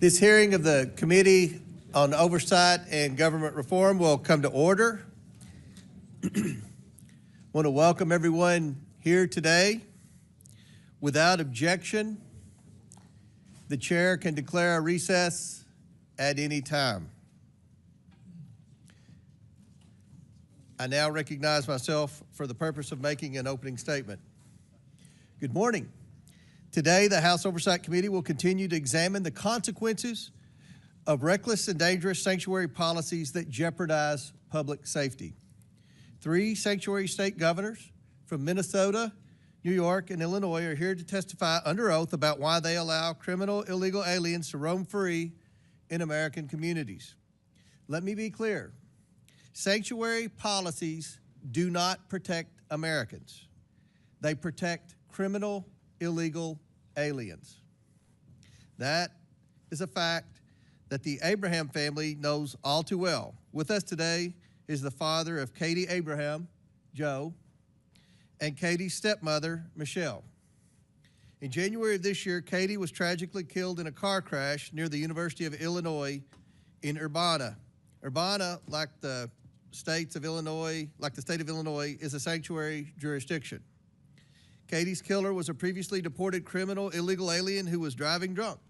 This hearing of the Committee on Oversight and Government Reform will come to order. I want to welcome everyone here today. Without objection, the chair can declare a recess at any time. I now recognize myself for the purpose of making an opening statement. Good morning. Today, the House Oversight Committee will continue to examine the consequences of reckless and dangerous sanctuary policies that jeopardize public safety. 3 sanctuary state governors from Minnesota, New York, and Illinois are here to testify under oath about why they allow criminal illegal aliens to roam free in American communities. Let me be clear. Sanctuary policies do not protect Americans. They protect criminal illegal aliens. That is a fact that the Abraham family knows all too well. With us today is the father of Katie Abraham, Joe, and Katie's stepmother, Michelle. In January of this year, Katie was tragically killed in a car crash near the University of Illinois in Urbana. Urbana, like the state of Illinois, is a sanctuary jurisdiction. Katie's killer was a previously deported criminal illegal alien who was driving drunk.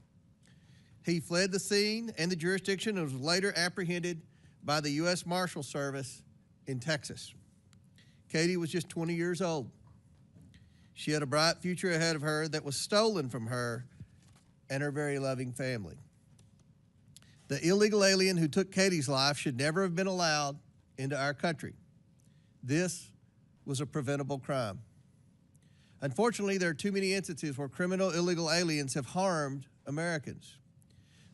He fled the scene and the jurisdiction and was later apprehended by the U.S. Marshal Service in Texas. Katie was just 20 years old. She had a bright future ahead of her that was stolen from her and her very loving family. The illegal alien who took Katie's life should never have been allowed into our country. This was a preventable crime. Unfortunately, there are too many instances where criminal illegal aliens have harmed Americans.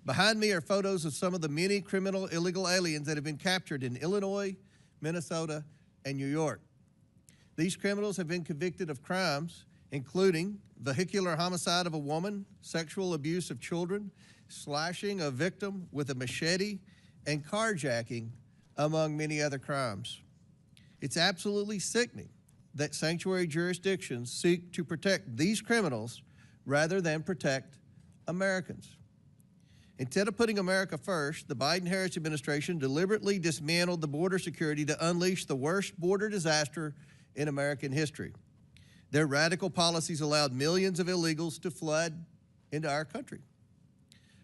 Behind me are photos of some of the many criminal illegal aliens that have been captured in Illinois, Minnesota, and New York. These criminals have been convicted of crimes including vehicular homicide of a woman, sexual abuse of children, slashing a victim with a machete, and carjacking, among many other crimes. It's absolutely sickening that sanctuary jurisdictions seek to protect these criminals rather than protect Americans. Instead of putting America first, the Biden-Harris administration deliberately dismantled the border security to unleash the worst border disaster in American history. Their radical policies allowed millions of illegals to flood into our country.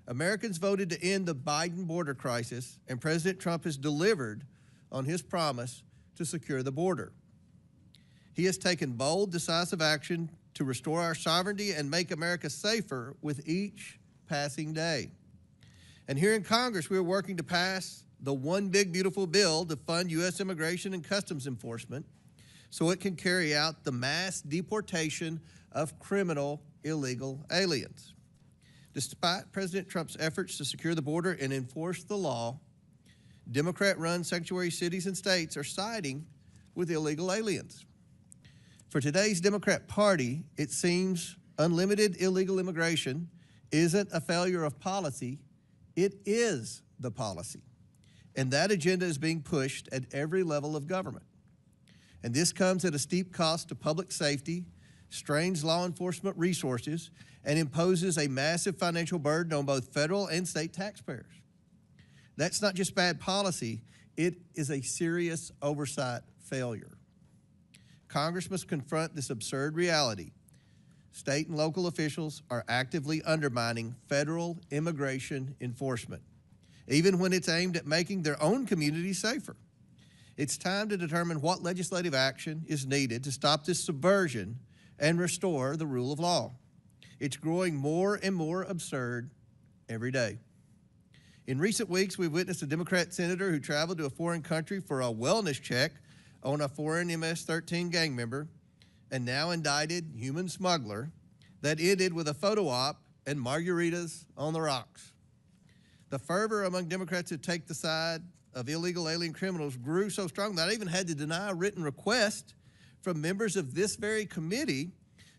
Americans voted to end the Biden border crisis, and President Trump has delivered on his promise to secure the border. He has taken bold, decisive action to restore our sovereignty and make America safer with each passing day. And here in Congress, we are working to pass the One Big Beautiful Bill to fund U.S. Immigration and Customs Enforcement so it can carry out the mass deportation of criminal illegal aliens. Despite President Trump's efforts to secure the border and enforce the law, Democrat-run sanctuary cities and states are siding with illegal aliens. For today's Democrat Party, it seems unlimited illegal immigration isn't a failure of policy, it is the policy. And that agenda is being pushed at every level of government. And this comes at a steep cost to public safety, strains law enforcement resources, and imposes a massive financial burden on both federal and state taxpayers. That's not just bad policy, it is a serious oversight failure. Congress must confront this absurd reality. State and local officials are actively undermining federal immigration enforcement, even when it's aimed at making their own communities safer. It's time to determine what legislative action is needed to stop this subversion and restore the rule of law. It's growing more and more absurd every day. In recent weeks, we've witnessed a Democrat senator who traveled to a foreign country for a wellness check on a foreign MS-13 gang member, and now indicted human smuggler that ended with a photo op and margaritas on the rocks. The fervor among Democrats who take the side of illegal alien criminals grew so strong that I even had to deny a written request from members of this very committee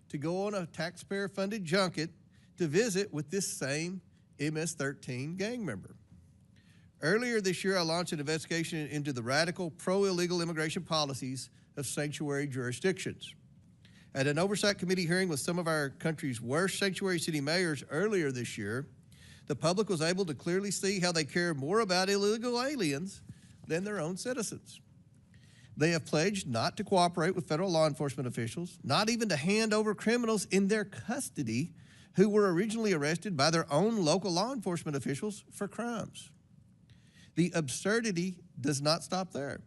to go on a taxpayer-funded junket to visit with this same MS-13 gang member. Earlier this year, I launched an investigation into the radical pro-illegal immigration policies of sanctuary jurisdictions. At an oversight committee hearing with some of our country's worst sanctuary city mayors earlier this year, The public was able to clearly see how they care more about illegal aliens than their own citizens. They have pledged not to cooperate with federal law enforcement officials, not even to hand over criminals in their custody who were originally arrested by their own local law enforcement officials for crimes. The absurdity does not stop there.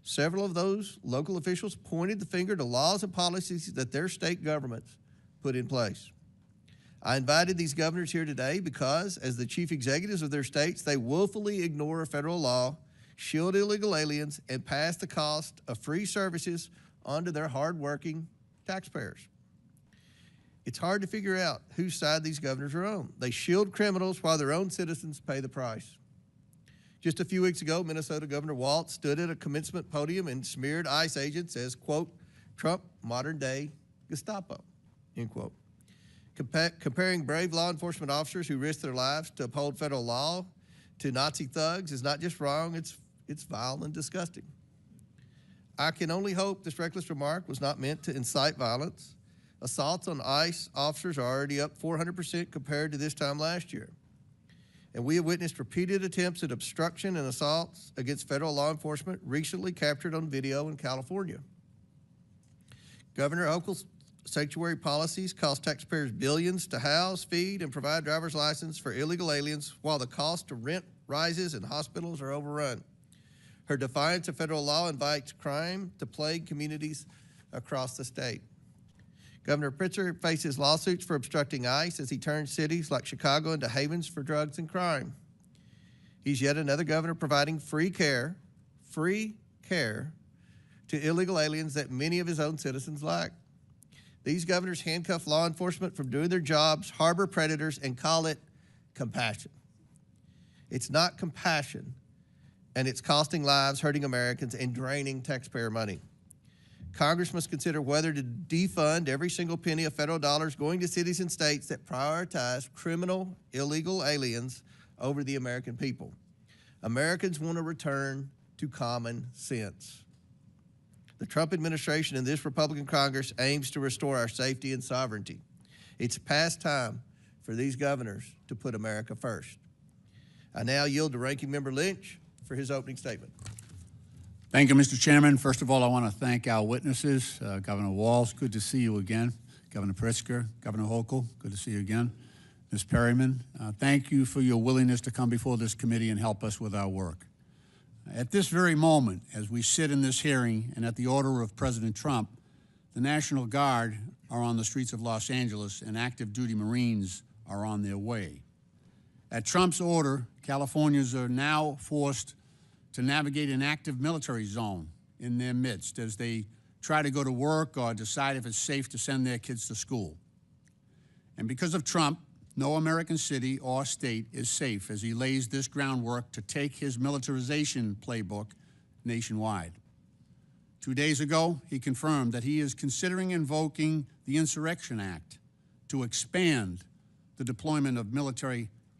Several of those local officials pointed the finger to laws and policies that their state governments put in place. I invited these governors here today because, as the chief executives of their states, they willfully ignore federal law, shield illegal aliens, and pass the cost of free services onto their hardworking taxpayers. It's hard to figure out whose side these governors are on. They shield criminals while their own citizens pay the price. Just a few weeks ago, Minnesota Governor Walz stood at a commencement podium and smeared ICE agents as, quote, Trump modern-day Gestapo, end quote. Comparing brave law enforcement officers who risk their lives to uphold federal law to Nazi thugs is not just wrong, it's vile and disgusting. I can only hope this reckless remark was not meant to incite violence. Assaults on ICE officers are already up 400% compared to this time last year. And we have witnessed repeated attempts at obstruction and assaults against federal law enforcement recently captured on video in California. Governor Hochul's sanctuary policies cost taxpayers billions to house, feed, and provide driver's license for illegal aliens while the cost to rent rises and hospitals are overrun. Her defiance of federal law invites crime to plague communities across the state. Governor Pritzker faces lawsuits for obstructing ICE as he turns cities like Chicago into havens for drugs and crime. He's yet another governor providing free care to illegal aliens that many of his own citizens lack. These governors handcuff law enforcement from doing their jobs, harbor predators, and call it compassion. It's not compassion, and it's costing lives, hurting Americans, and draining taxpayer money. Congress must consider whether to defund every single penny of federal dollars going to cities and states that prioritize criminal, illegal aliens over the American people. Americans want to return to common sense. The Trump administration and this Republican Congress aims to restore our safety and sovereignty. It's past time for these governors to put America first. I now yield to Ranking Member Lynch for his opening statement. Thank you, Mr. Chairman. First of all, I want to thank our witnesses. Governor Walz, good to see you again. Governor Pritzker, Governor Hochul, good to see you again. Ms. Perryman, thank you for your willingness to come before this committee and help us with our work. At this very moment, as we sit in this hearing and at the order of President Trump, the National Guard are on the streets of Los Angeles and active duty Marines are on their way. At Trump's order, Californians are now forced to navigate an active military zone in their midst as they try to go to work or decide if it's safe to send their kids to school. And because of Trump, no American city or state is safe as he lays this groundwork to take his militarization playbook nationwide. 2 days ago, he confirmed that he is considering invoking the Insurrection Act to expand the deployment of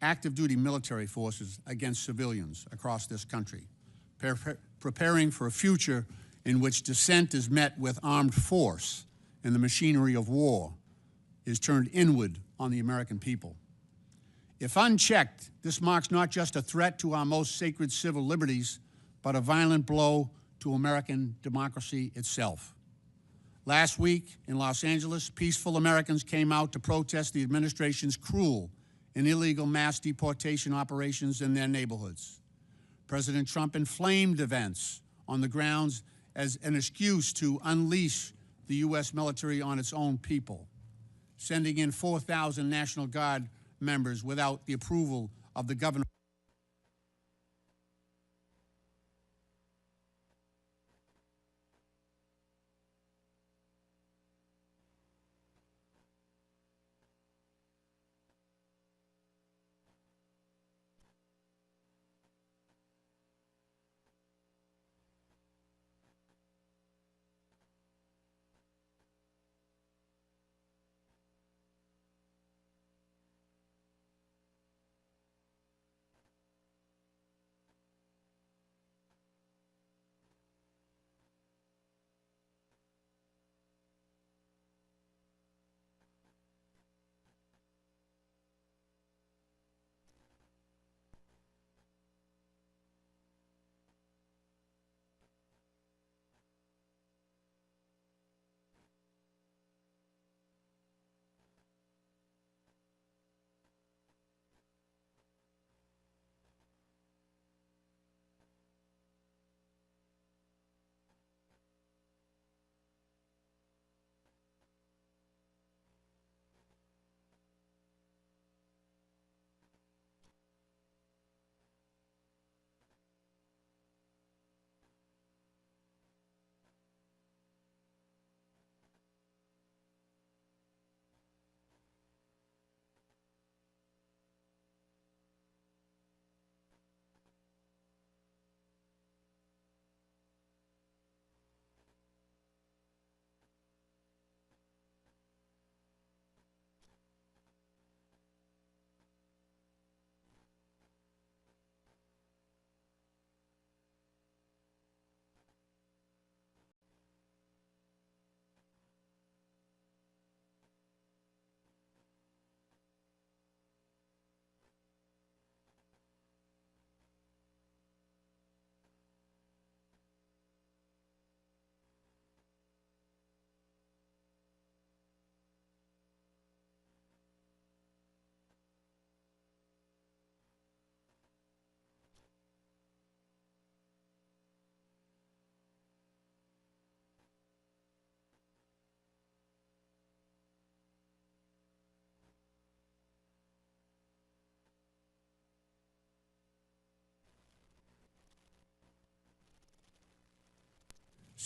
active duty military forces against civilians across this country, preparing for a future in which dissent is met with armed force and the machinery of war is turned inward on the American people. If unchecked, this marks not just a threat to our most sacred civil liberties, but a violent blow to American democracy itself. Last week in Los Angeles, peaceful Americans came out to protest the administration's cruel and illegal mass deportation operations in their neighborhoods. President Trump inflamed events on the grounds as an excuse to unleash the U.S. military on its own people, sending in 4,000 National Guard members without the approval of the governor.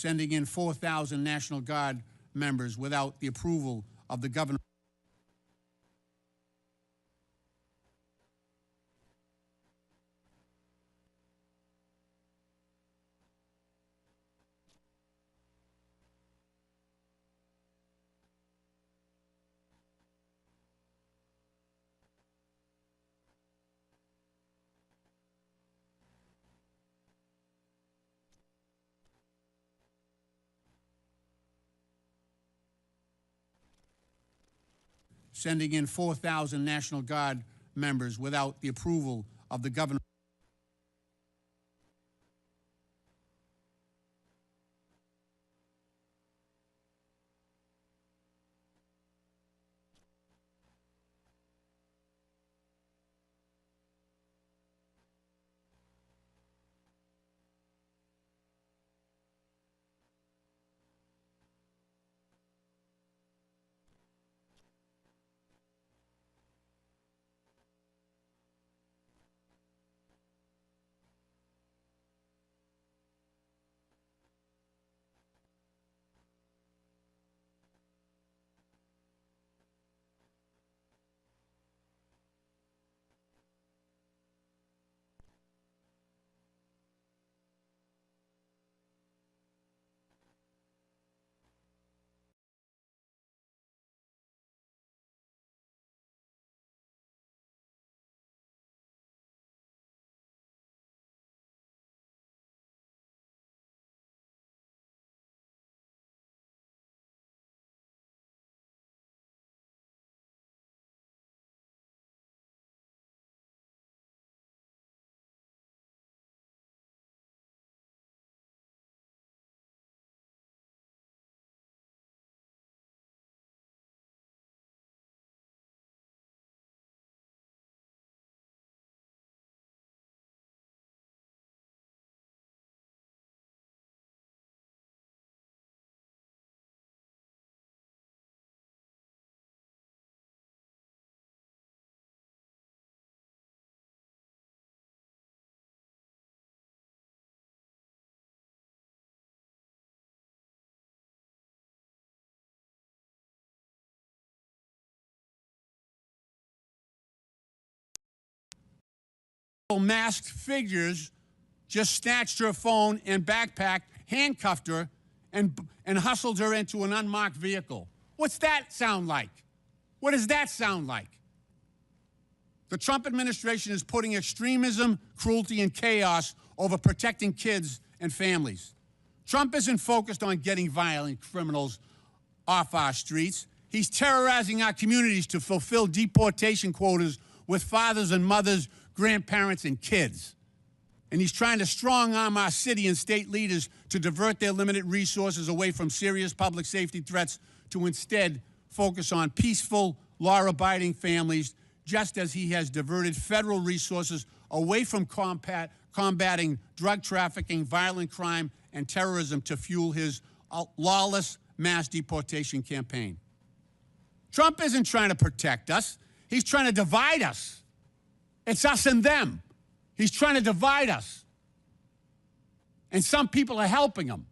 sending in 4,000 National Guard members without the approval of the governor. Sending in 4,000 National Guard members without the approval of the governor. Masked figures just snatched her phone and backpack, handcuffed her, and hustled her into an unmarked vehicle. What's that sound like? What does that sound like? The Trump administration is putting extremism, cruelty, and chaos over protecting kids and families. Trump isn't focused on getting violent criminals off our streets. He's terrorizing our communities to fulfill deportation quotas with fathers and mothers, grandparents, and kids. And he's trying to strong-arm our city and state leaders to divert their limited resources away from serious public safety threats to instead focus on peaceful, law-abiding families, just as he has diverted federal resources away from combating drug trafficking, violent crime, and terrorism to fuel his lawless mass deportation campaign. Trump isn't trying to protect us. He's trying to divide us. It's us and them. He's trying to divide us. And some people are helping him.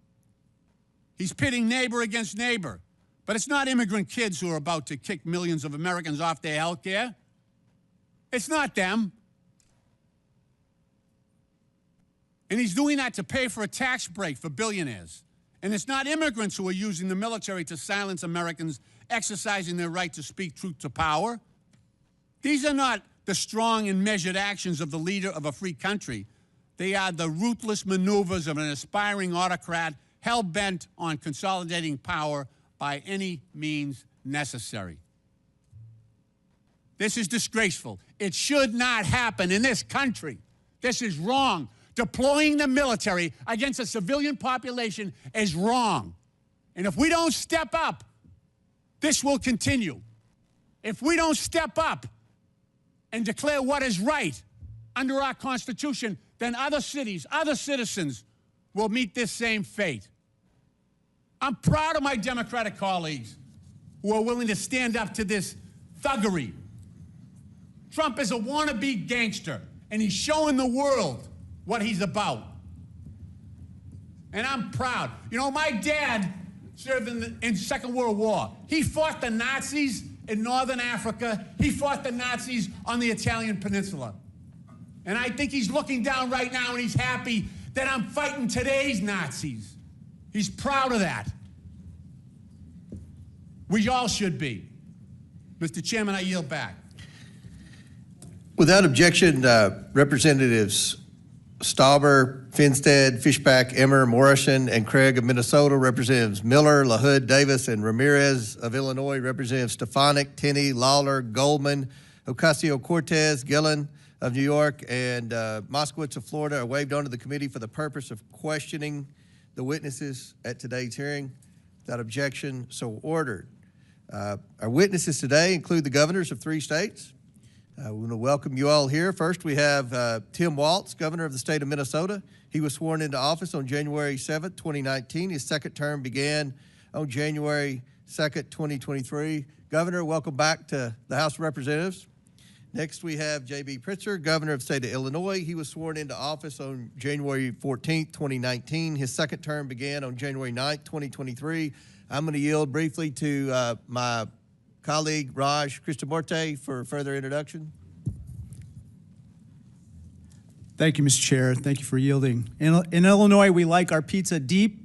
He's pitting neighbor against neighbor. But it's not immigrant kids who are about to kick millions of Americans off their health care. It's not them. And he's doing that to pay for a tax break for billionaires. And it's not immigrants who are using the military to silence Americans exercising their right to speak truth to power. These are not the strong and measured actions of the leader of a free country. They are the ruthless maneuvers of an aspiring autocrat hell-bent on consolidating power by any means necessary. This is disgraceful. It should not happen in this country. This is wrong. Deploying the military against a civilian population is wrong. And if we don't step up, this will continue. If we don't step up and declare what is right under our Constitution, then other cities, other citizens will meet this same fate. I'm proud of my Democratic colleagues who are willing to stand up to this thuggery. Trump is a wannabe gangster, and he's showing the world what he's about. And I'm proud. You know, my dad served in Second World War. He fought the Nazis in Northern Africa. He fought the Nazis on the Italian Peninsula. And I think he's looking down right now and he's happy that I'm fighting today's Nazis. He's proud of that. We all should be. Mr. Chairman, I yield back. Without objection, Representatives Stauber, Finstead, Fishback, Emmer, Morrison, and Craig of Minnesota, Representatives Miller, LaHood, Davis, and Ramirez of Illinois, Representatives Stefanik, Tenney, Lawler, Goldman, Ocasio-Cortez, Gillen of New York, and Moskowitz of Florida are waived onto the committee for the purpose of questioning the witnesses at today's hearing. Without objection, so ordered. Our witnesses today include the governors of 3 states. We want to welcome you all here. First, we have Tim Walz, governor of the state of Minnesota. He was sworn into office on January 7th, 2019. His second term began on January 2nd, 2023. Governor, welcome back to the House of Representatives. Next, we have JB Pritzker, governor of the state of Illinois. He was sworn into office on January 14th, 2019. His second term began on January 9th, 2023. I'm going to yield briefly to my colleague Raj Krishnamurthy for further introduction. Thank you, Mr. Chair. Thank you for yielding. In Illinois, we like our pizza deep,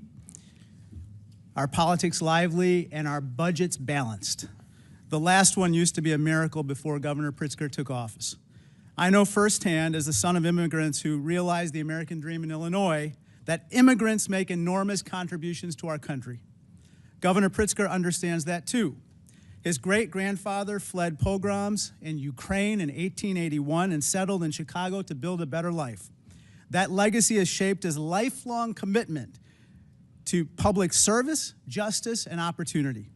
our politics lively, and our budgets balanced. The last one used to be a miracle before Governor Pritzker took office. I know firsthand, as the son of immigrants who realized the American dream in Illinois, that immigrants make enormous contributions to our country. Governor Pritzker understands that too. His great-grandfather fled pogroms in Ukraine in 1881 and settled in Chicago to build a better life. That legacy has shaped his lifelong commitment to public service, justice, and opportunity.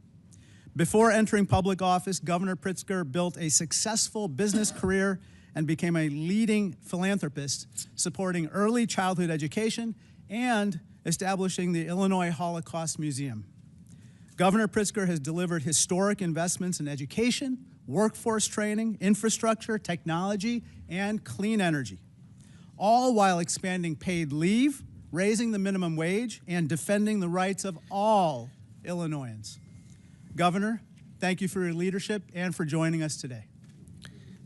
Before entering public office, Governor Pritzker built a successful business career and became a leading philanthropist, supporting early childhood education and establishing the Illinois Holocaust Museum. Governor Pritzker has delivered historic investments in education, workforce training, infrastructure, technology, and clean energy, all while expanding paid leave, raising the minimum wage, and defending the rights of all Illinoisans. Governor, thank you for your leadership and for joining us today.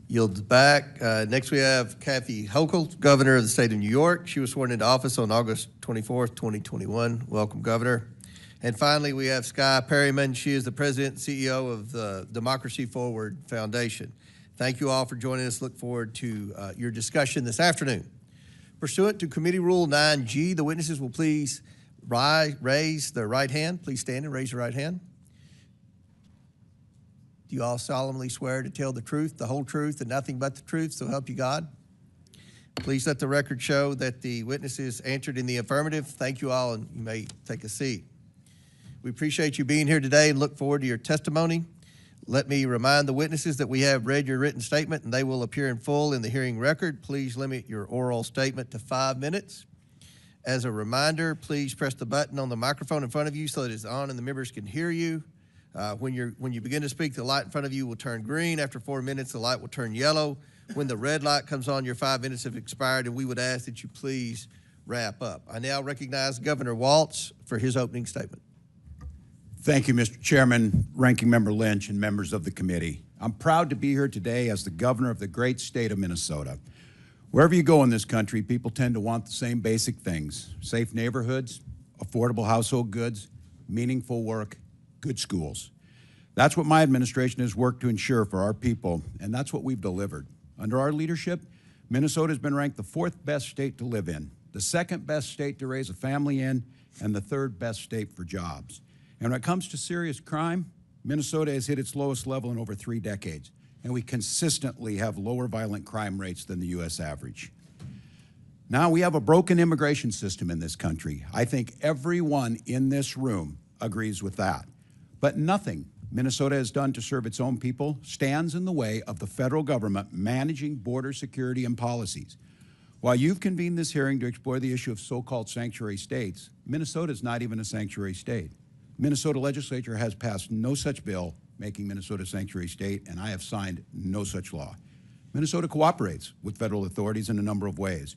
Yields back. Next, we have Kathy Hochul, governor of the state of New York. She was sworn into office on August 24th, 2021. Welcome, Governor. And finally, we have Skye Perryman. She is the president and CEO of the Democracy Forward Foundation. Thank you all for joining us. Look forward to your discussion this afternoon. Pursuant to Committee Rule 9G, the witnesses will please raise their right hand. Please stand and raise your right hand. Do you all solemnly swear to tell the truth, the whole truth, and nothing but the truth, so help you God? Please let the record show that the witnesses answered in the affirmative. Thank you all, and you may take a seat. We appreciate you being here today and look forward to your testimony. Let me remind the witnesses that we have read your written statement and they will appear in full in the hearing record. Please limit your oral statement to 5 minutes. As a reminder, please press the button on the microphone in front of you so that it's on and the members can hear you. When you begin to speak, the light in front of you will turn green. After 4 minutes, the light will turn yellow. When the red light comes on, your 5 minutes have expired, and we would ask that you please wrap up. I now recognize Governor Walz for his opening statement. Thank you, Mr. Chairman, Ranking Member Lynch, and members of the committee. I'm proud to be here today as the governor of the great state of Minnesota. Wherever you go in this country, people tend to want the same basic things: safe neighborhoods, affordable household goods, meaningful work, good schools. That's what my administration has worked to ensure for our people, and that's what we've delivered. Under our leadership, Minnesota has been ranked the 4th best state to live in, the 2nd best state to raise a family in, and the 3rd best state for jobs. And when it comes to serious crime, Minnesota has hit its lowest level in over 3 decades, and we consistently have lower violent crime rates than the U.S. average. Now, we have a broken immigration system in this country. I think everyone in this room agrees with that. But nothing Minnesota has done to serve its own people stands in the way of the federal government managing border security and policies. While you've convened this hearing to explore the issue of so-called sanctuary states, Minnesota is not even a sanctuary state. Minnesota legislature has passed no such bill making Minnesota a sanctuary state, and I have signed no such law. Minnesota cooperates with federal authorities in a number of ways.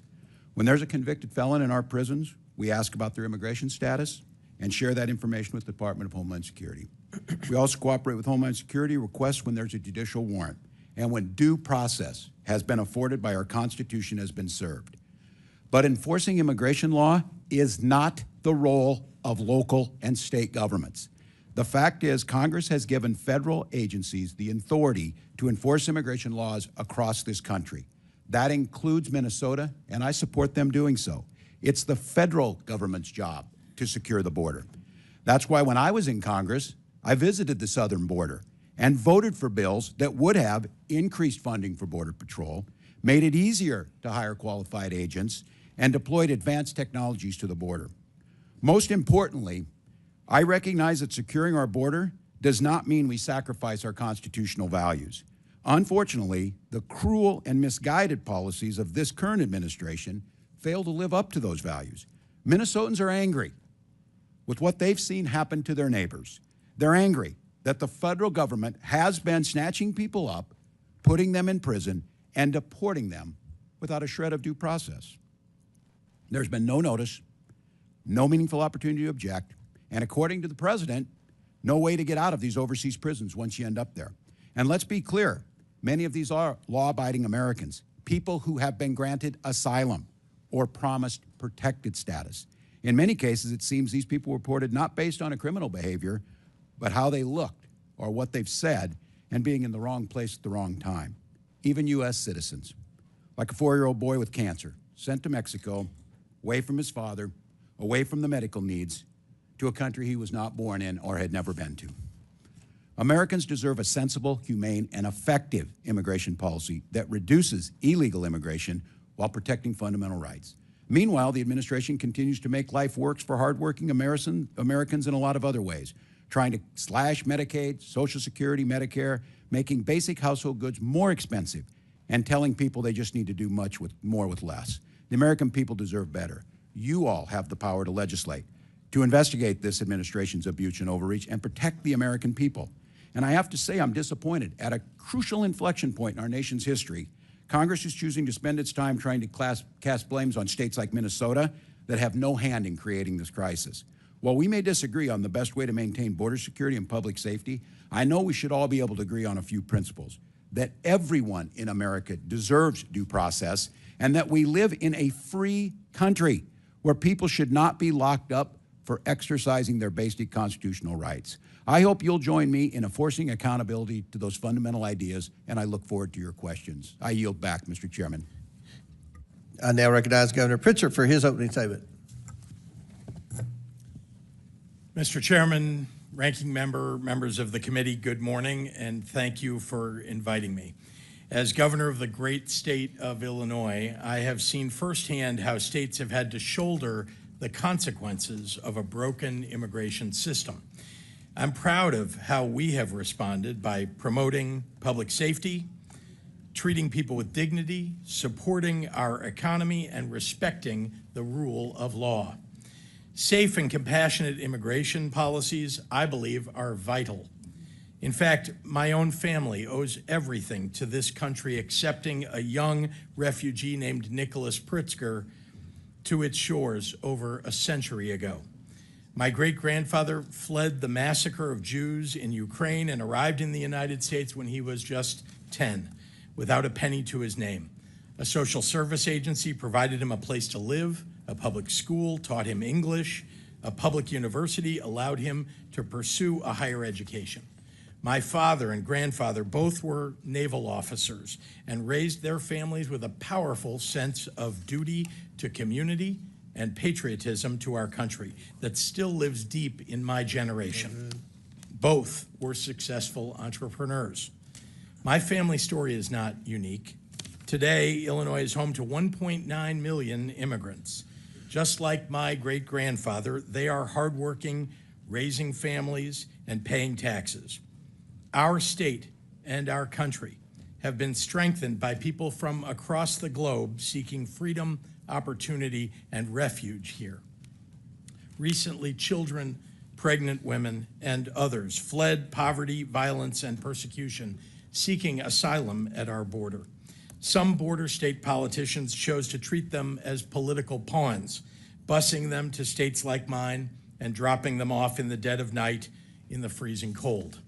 When there's a convicted felon in our prisons, We ask about their immigration status and share that information with the Department of Homeland Security. We also cooperate with Homeland Security requests when there's a judicial warrant and when due process has been afforded by our Constitution has been served. But enforcing immigration law is not the role of local and state governments. The fact is, Congress has given federal agencies the authority to enforce immigration laws across this country. That includes Minnesota, and I support them doing so. It's the federal government's job to secure the border. That's why when I was in Congress, I visited the southern border and voted for bills that would have increased funding for Border Patrol, made it easier to hire qualified agents, and deployed advanced technologies to the border. Most importantly, I recognize that securing our border does not mean we sacrifice our constitutional values. Unfortunately, the cruel and misguided policies of this current administration fail to live up to those values. Minnesotans are angry with what they've seen happen to their neighbors. They're angry that the federal government has been snatching people up, putting them in prison, and deporting them without a shred of due process. There's been no notice, no meaningful opportunity to object, and according to the president, no way to get out of these overseas prisons once you end up there. And let's be clear, many of these are law-abiding Americans, people who have been granted asylum or promised protected status. In many cases, it seems these people were reported not based on a criminal behavior, but how they looked or what they've said and being in the wrong place at the wrong time. Even U.S. citizens, like a 4-year-old boy with cancer, sent to Mexico, away from his father, away from the medical needs, to a country he was not born in or had never been to. Americans deserve a sensible, humane, and effective immigration policy that reduces illegal immigration while protecting fundamental rights. Meanwhile, the administration continues to make life worse for hardworking Americans in a lot of other ways, trying to slash Medicaid, Social Security, Medicare, making basic household goods more expensive, and telling people they just need to do more with less. The American people deserve better. You all have the power to legislate, to investigate this administration's abuse and overreach, and protect the American people. And I have to say, I'm disappointed. At a crucial inflection point in our nation's history, Congress is choosing to spend its time trying to cast blames on states like Minnesota that have no hand in creating this crisis. While we may disagree on the best way to maintain border security and public safety, I know we should all be able to agree on a few principles: that everyone in America deserves due process, and that we live in a free country where people should not be locked up for exercising their basic constitutional rights. I hope you'll join me in enforcing accountability to those fundamental ideas, and I look forward to your questions. I yield back, Mr. Chairman. I now recognize Governor Pritzker for his opening statement. Mr. Chairman, ranking member, members of the committee, good morning, and thank you for inviting me. As governor of the great state of Illinois, I have seen firsthand how states have had to shoulder the consequences of a broken immigration system. I'm proud of how we have responded by promoting public safety, treating people with dignity, supporting our economy, and respecting the rule of law. Safe and compassionate immigration policies, I believe, are vital. In fact, my own family owes everything to this country accepting a young refugee named Nicholas Pritzker to its shores over a century ago. My great-grandfather fled the massacre of Jews in Ukraine and arrived in the United States when he was just 10, without a penny to his name. A social service agency provided him a place to live, a public school taught him English, a public university allowed him to pursue a higher education. My father and grandfather both were naval officers and raised their families with a powerful sense of duty to community and patriotism to our country that still lives deep in my generation. Both were successful entrepreneurs. My family story is not unique. Today, Illinois is home to 1.9 million immigrants. Just like my great-grandfather, they are hardworking, raising families, and paying taxes. Our state and our country have been strengthened by people from across the globe seeking freedom, opportunity, and refuge here. Recently, children, pregnant women, and others fled poverty, violence, and persecution, seeking asylum at our border. Some border state politicians chose to treat them as political pawns, busing them to states like mine and dropping them off in the dead of night in the freezing cold.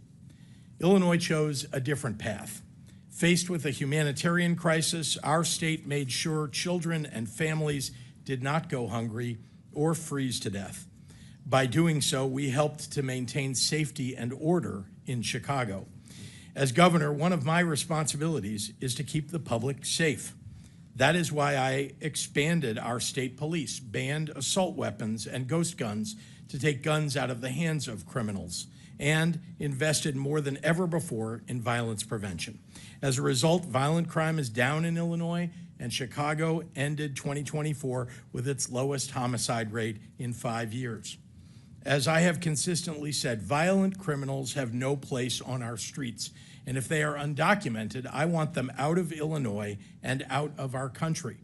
Illinois chose a different path. Faced with a humanitarian crisis, our state made sure children and families did not go hungry or freeze to death. By doing so, we helped to maintain safety and order in Chicago. As governor, one of my responsibilities is to keep the public safe. That is why I expanded our state police, banned assault weapons and ghost guns to take guns out of the hands of criminals, and invested more than ever before in violence prevention. As a result, violent crime is down in Illinois, and Chicago ended 2024 with its lowest homicide rate in 5 years. As I have consistently said, violent criminals have no place on our streets, and if they are undocumented, I want them out of Illinois and out of our country.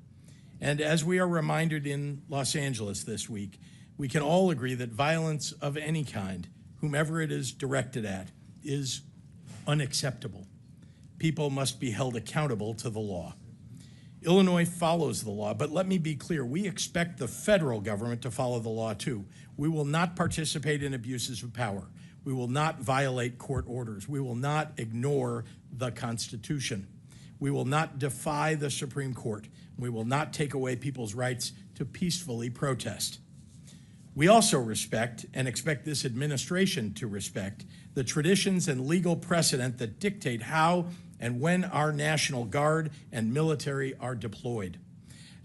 And as we are reminded in Los Angeles this week, we can all agree that violence of any kind, whomever it is directed at, is unacceptable. People must be held accountable to the law. Illinois follows the law, but let me be clear, we expect the federal government to follow the law too. We will not participate in abuses of power. We will not violate court orders. We will not ignore the Constitution. We will not defy the Supreme Court. We will not take away people's rights to peacefully protest. We also respect, and expect this administration to respect, the traditions and legal precedent that dictate how and when our National Guard and military are deployed.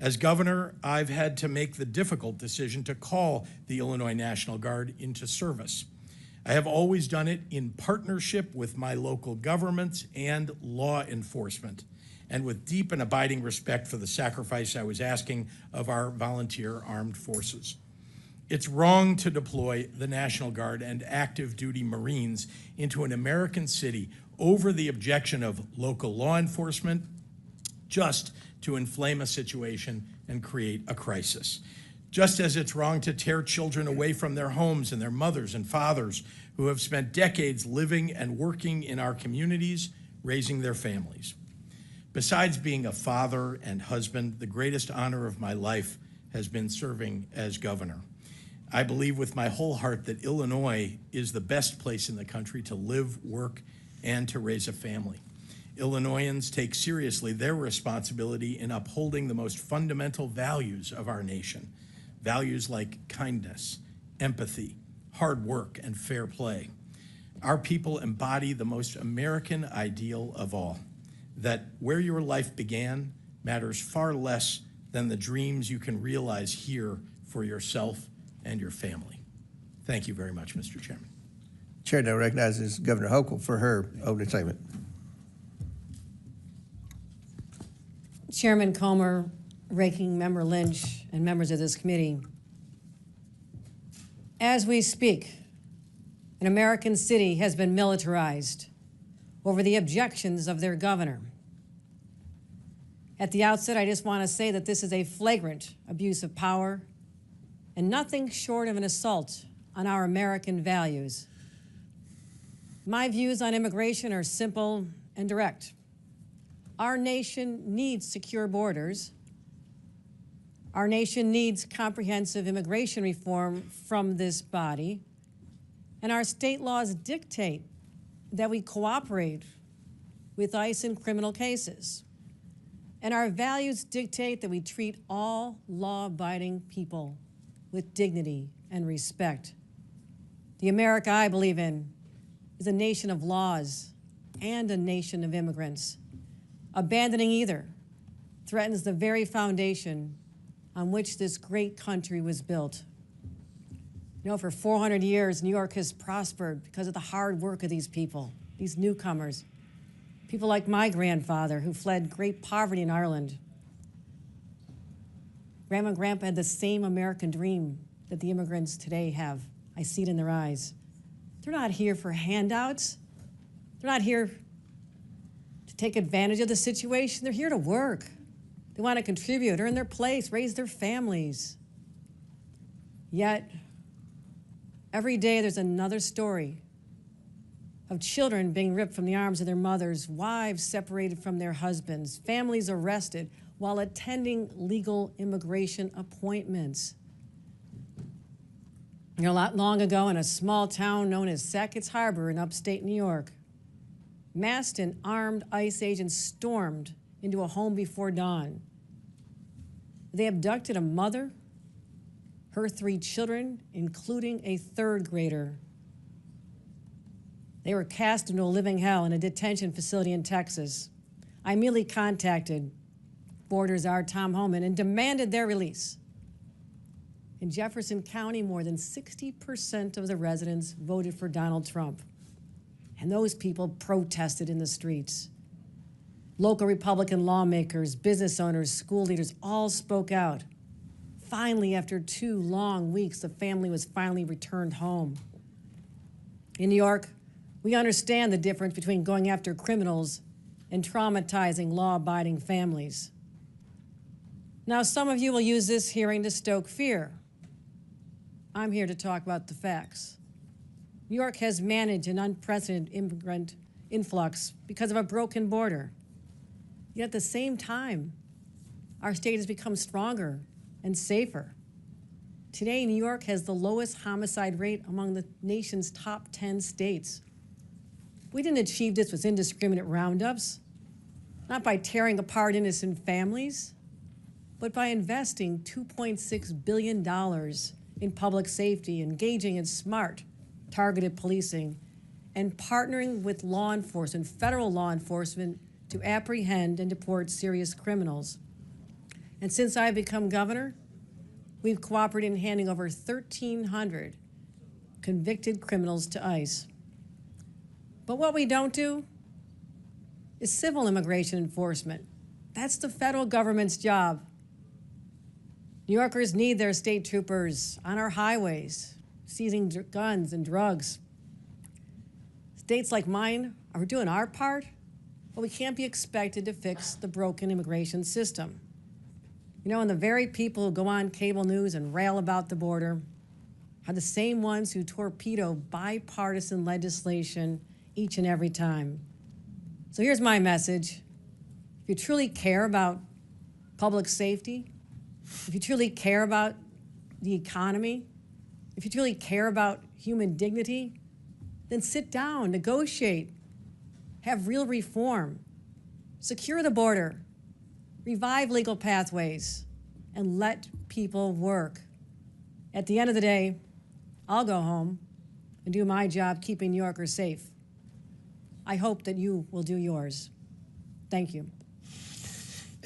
As governor, I've had to make the difficult decision to call the Illinois National Guard into service. I have always done it in partnership with my local governments and law enforcement, and with deep and abiding respect for the sacrifice I was asking of our volunteer armed forces. It's wrong to deploy the National Guard and active duty Marines into an American city over the objection of local law enforcement, just to inflame a situation and create a crisis. Just as it's wrong to tear children away from their homes and their mothers and fathers who have spent decades living and working in our communities, raising their families. Besides being a father and husband, the greatest honor of my life has been serving as governor. I believe with my whole heart that Illinois is the best place in the country to live, work, and to raise a family. Illinoisans take seriously their responsibility in upholding the most fundamental values of our nation, values like kindness, empathy, hard work, and fair play. Our people embody the most American ideal of all, that where your life began matters far less than the dreams you can realize here for yourself and your family. Thank you very much, Mr. Chairman. Chair now recognizes Governor Hochul for her opening statement. Chairman Comer, Ranking Member Lynch, and members of this committee, as we speak, an American city has been militarized over the objections of their governor. At the outset, I just want to say that this is a flagrant abuse of power and nothing short of an assault on our American values. My views on immigration are simple and direct. Our nation needs secure borders. Our nation needs comprehensive immigration reform from this body. And our state laws dictate that we cooperate with ICE in criminal cases. And our values dictate that we treat all law-abiding people with dignity and respect. The America I believe in is a nation of laws and a nation of immigrants. Abandoning either threatens the very foundation on which this great country was built. You know, for 400 years, New York has prospered because of the hard work of these people, these newcomers. People like my grandfather who fled great poverty in Ireland. Grandma and Grandpa had the same American dream that the immigrants today have. I see it in their eyes. They're not here for handouts. They're not here to take advantage of the situation. They're here to work. They want to contribute, earn their place, raise their families. Yet, every day there's another story of children being ripped from the arms of their mothers, wives separated from their husbands, families arrested while attending legal immigration appointments. Not long ago, in a small town known as Sackett's Harbor in upstate New York, masked and armed ICE agents stormed into a home before dawn. They abducted a mother, her 3 children, including a 3rd grader. They were cast into a living hell in a detention facility in Texas. I immediately contacted Border Czar Tom Homan and demanded their release. In Jefferson County, more than 60% of the residents voted for Donald Trump, and those people protested in the streets. Local Republican lawmakers, business owners, school leaders all spoke out. Finally, after 2 long weeks, the family was finally returned home. In New York, we understand the difference between going after criminals and traumatizing law-abiding families. Now, some of you will use this hearing to stoke fear. I'm here to talk about the facts. New York has managed an unprecedented immigrant influx because of a broken border. Yet at the same time, our state has become stronger and safer. Today, New York has the lowest homicide rate among the nation's top 10 states. We didn't achieve this with indiscriminate roundups, not by tearing apart innocent families, but by investing $2.6 billion in public safety, engaging in smart, targeted policing, and partnering with law enforcement, federal law enforcement, to apprehend and deport serious criminals. And since I've become governor, we've cooperated in handing over 1,300 convicted criminals to ICE. But what we don't do is civil immigration enforcement. That's the federal government's job. New Yorkers need their state troopers on our highways, seizing guns and drugs. States like mine are doing our part, but we can't be expected to fix the broken immigration system. And the very people who go on cable news and rail about the border are the same ones who torpedo bipartisan legislation each and every time. So here's my message. If you truly care about public safety, if you truly care about the economy, if you truly care about human dignity, then sit down, negotiate, have real reform, secure the border, revive legal pathways, and let people work. At the end of the day, I'll go home and do my job keeping New Yorkers safe. I hope that you will do yours. Thank you.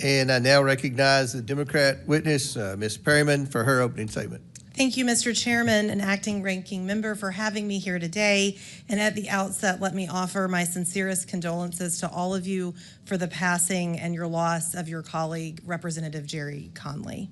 And I now recognize the Democrat witness, Ms. Perryman, for her opening statement. Thank you, Mr. Chairman and Acting Ranking Member, for having me here today. And at the outset, let me offer my sincerest condolences to all of you for the passing and your loss of your colleague, Representative Jerry Conley.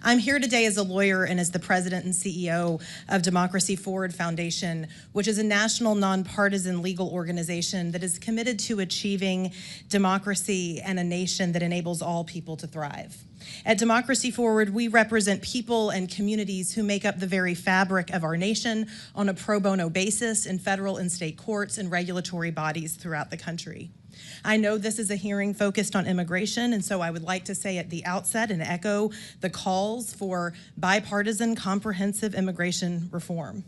I'm here today as a lawyer and as the president and CEO of Democracy Forward Foundation, which is a national nonpartisan legal organization that is committed to achieving democracy and a nation that enables all people to thrive. At Democracy Forward, we represent people and communities who make up the very fabric of our nation on a pro bono basis in federal and state courts and regulatory bodies throughout the country. I know this is a hearing focused on immigration, and so I would like to say at the outset and echo the calls for bipartisan, comprehensive immigration reform.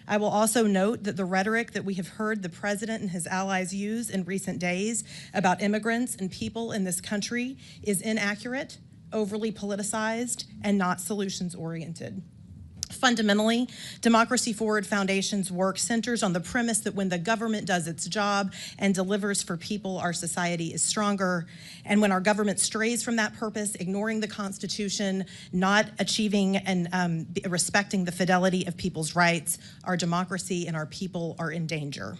I will also note that the rhetoric that we have heard the president and his allies use in recent days about immigrants and people in this country is inaccurate, overly politicized, and not solutions-oriented. Fundamentally, Democracy Forward Foundation's work centers on the premise that when the government does its job and delivers for people, our society is stronger. And when our government strays from that purpose, ignoring the Constitution, not achieving and respecting the fidelity of people's rights, our democracy and our people are in danger.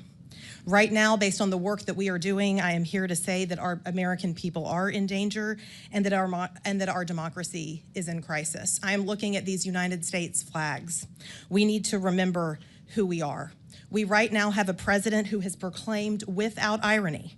Right now, based on the work that we are doing, I am here to say that our American people are in danger and that our democracy is in crisis. I am looking at these United States flags. We need to remember who we are. We right now have a president who has proclaimed without irony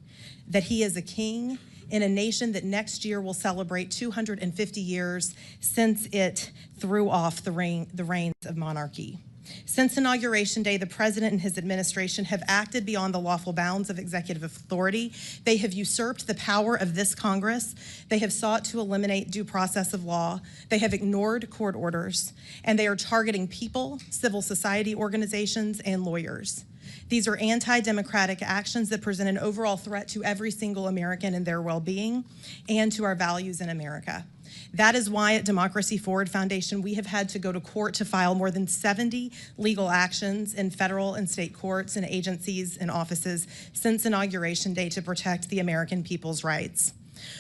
that he is a king in a nation that next year will celebrate 250 years since it threw off the reins of monarchy. Since Inauguration Day, the President and his administration have acted beyond the lawful bounds of executive authority. They have usurped the power of this Congress. They have sought to eliminate due process of law. They have ignored court orders, and they are targeting people, civil society organizations, and lawyers. These are anti-democratic actions that present an overall threat to every single American and their well-being and to our values in America. That is why at Democracy Forward Foundation, we have had to go to court to file more than 70 legal actions in federal and state courts and agencies and offices since Inauguration Day to protect the American people's rights.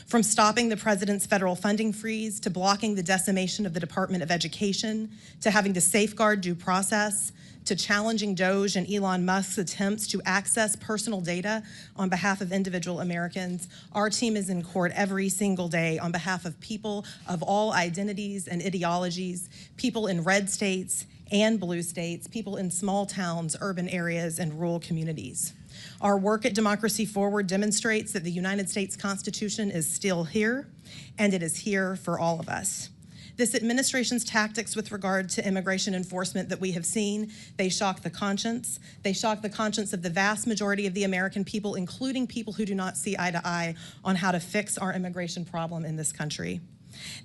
From stopping the president's federal funding freeze, to blocking the decimation of the Department of Education, to having to safeguard due process, to challenging DOJ and Elon Musk's attempts to access personal data on behalf of individual Americans, our team is in court every single day on behalf of people of all identities and ideologies, people in red states and blue states, people in small towns, urban areas, and rural communities. Our work at Democracy Forward demonstrates that the United States Constitution is still here, and it is here for all of us. This administration's tactics with regard to immigration enforcement that we have seen, they shock the conscience. They shock the conscience of the vast majority of the American people, including people who do not see eye to eye on how to fix our immigration problem in this country.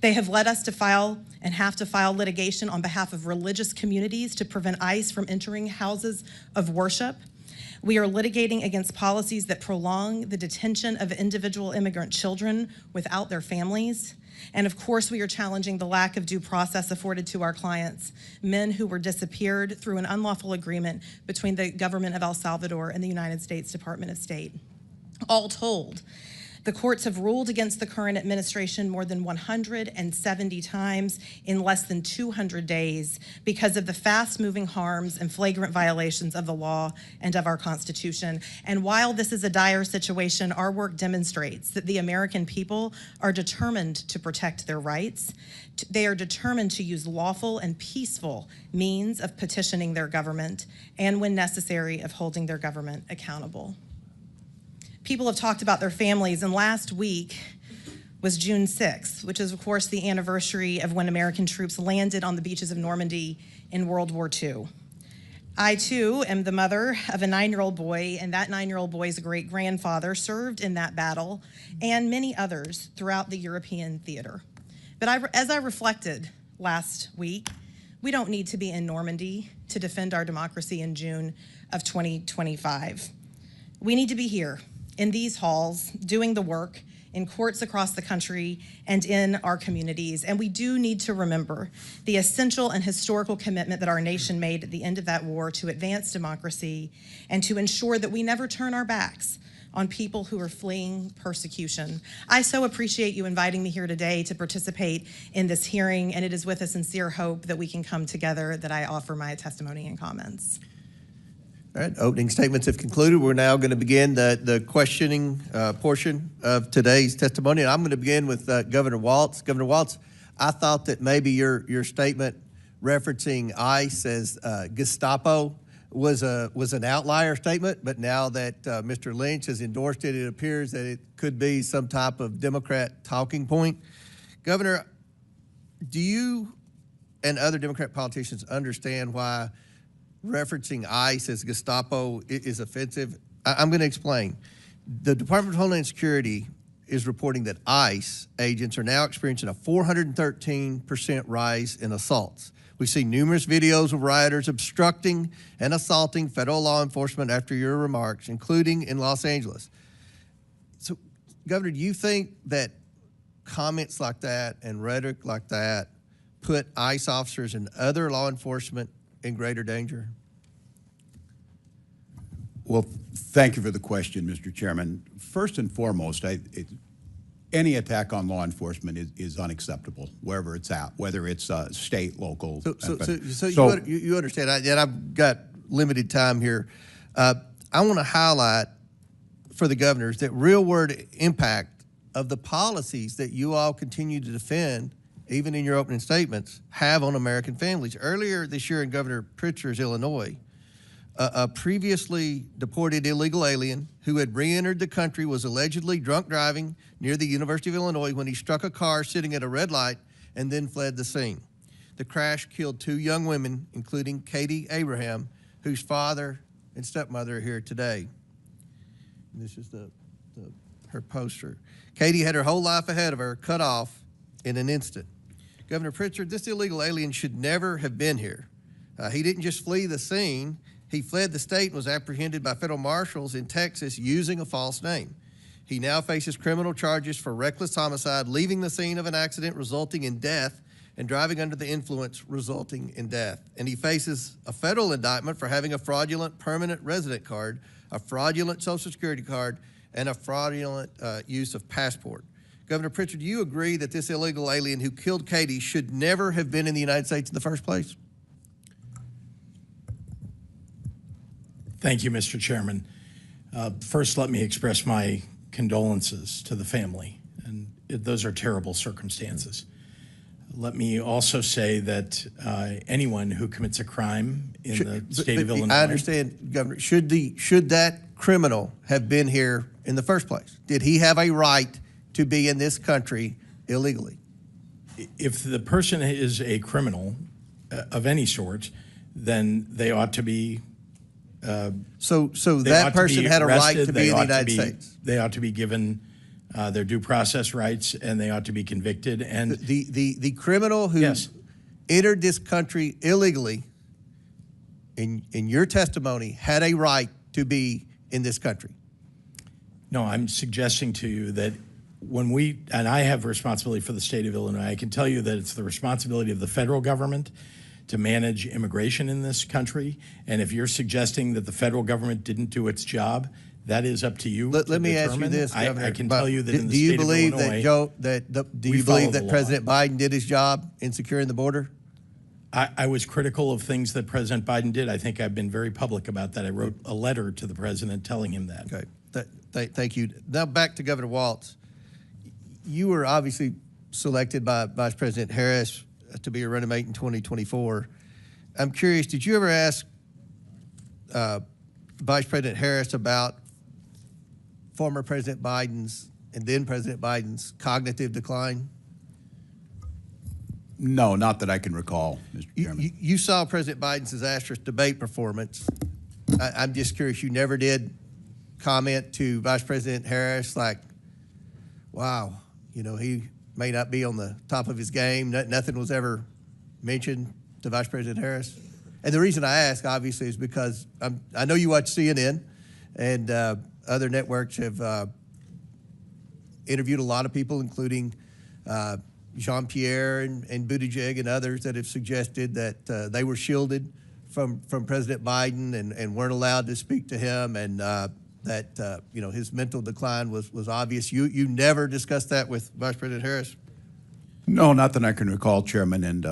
They have led us to file and have to file litigation on behalf of religious communities to prevent ICE from entering houses of worship. We are litigating against policies that prolong the detention of individual immigrant children without their families. And of course, we are challenging the lack of due process afforded to our clients, men who were disappeared through an unlawful agreement between the government of El Salvador and the United States Department of State. All told, the courts have ruled against the current administration more than 170 times in less than 200 days because of the fast-moving harms and flagrant violations of the law and of our Constitution. And while this is a dire situation, our work demonstrates that the American people are determined to protect their rights. They are determined to use lawful and peaceful means of petitioning their government and, when necessary, of holding their government accountable. People have talked about their families, and last week was June 6th, which is, of course, the anniversary of when American troops landed on the beaches of Normandy in World War II. I, too, am the mother of a 9-year-old boy, and that 9-year-old boy's great-grandfather served in that battle, and many others throughout the European theater. But as I reflected last week, we don't need to be in Normandy to defend our democracy in June of 2025. We need to be here in these halls, doing the work in courts across the country and in our communities. And we do need to remember the essential and historical commitment that our nation made at the end of that war to advance democracy and to ensure that we never turn our backs on people who are fleeing persecution. I so appreciate you inviting me here today to participate in this hearing, and it is with a sincere hope that we can come together that I offer my testimony and comments. All right, opening statements have concluded. We're now going to begin the questioning portion of today's testimony. And I'm going to begin with Governor Walz. Governor Walz, I thought that maybe your statement referencing ICE as Gestapo was an outlier statement, but now that Mr. Lynch has endorsed it, it appears that it could be some type of Democrat talking point. Governor, do you and other Democrat politicians understand why referencing ICE as Gestapo is offensive? I'm going to explain. The Department of Homeland Security is reporting that ICE agents are now experiencing a 413% rise in assaults. We see numerous videos of rioters obstructing and assaulting federal law enforcement after your remarks, including in Los Angeles. So, Governor, do you think that comments like that and rhetoric like that put ICE officers and other law enforcement in greater danger? Well, thank you for the question, Mr. Chairman. First and foremost, any attack on law enforcement is unacceptable, wherever it's at, whether it's state, local. So you understand, and I've got limited time here. I want to highlight for the governors that real-world impact of the policies that you all continue to defend, even in your opening statements, have on American families. Earlier this year in Governor Pritzker's Illinois, a previously deported illegal alien who had re-entered the country was allegedly drunk driving near the University of Illinois when he struck a car sitting at a red light and then fled the scene. The crash killed 2 young women, including Katie Abraham, whose father and stepmother are here today. And this is her poster. Katie had her whole life ahead of her, cut off in an instant. Governor Pritzker, this illegal alien should never have been here. He didn't just flee the scene. He fled the state and was apprehended by federal marshals in Texas using a false name. He now faces criminal charges for reckless homicide, leaving the scene of an accident resulting in death, and driving under the influence resulting in death. And he faces a federal indictment for having a fraudulent permanent resident card, a fraudulent Social Security card, and a fraudulent use of passport. Governor Pritzker, do you agree that this illegal alien who killed Katie should never have been in the United States in the first place? Thank you, Mr. Chairman. First, let me express my condolences to the family, and those are terrible circumstances. Let me also say that anyone who commits a crime in the state of Illinois— I understand, Governor. Should that criminal have been here in the first place? Did he have a right to be in this country illegally? If the person is a criminal of any sort, then they ought to be— So that person had a right to be in the United States. They ought to be given their due process rights, and they ought to be convicted. And the criminal who Yes. entered this country illegally, in your testimony, had a right to be in this country. No, I'm suggesting to you that when and I have responsibility for the state of Illinois, I can tell you that it's the responsibility of the federal government to manage immigration in this country. And if you're suggesting that the federal government didn't do its job, that is up to you. Let me ask you this, Governor. I can tell you that in the state of Illinois— do you believe that President Biden did his job in securing the border? I was critical of things that President Biden did. I think I've been very public about that. I wrote a letter to the president telling him that. Okay, thank you. Now back to Governor Walz. You were obviously selected by Vice President Harris to be your running mate in 2024. I'm curious, did you ever ask Vice President Harris about former President Biden's and then President Biden's cognitive decline? No, not that I can recall, Mr. Chairman. You saw President Biden's disastrous debate performance. I'm just curious, you never did comment to Vice President Harris like, wow, he may not be on the top of his game. Nothing was ever mentioned to Vice President Harris? And the reason I ask, obviously, is because I know you watch CNN, and other networks have interviewed a lot of people, including Jean-Pierre and Buttigieg and others that have suggested that they were shielded from President Biden and weren't allowed to speak to him, and that his mental decline was obvious. You never discussed that with Vice President Harris? No, not that I can recall, Chairman. And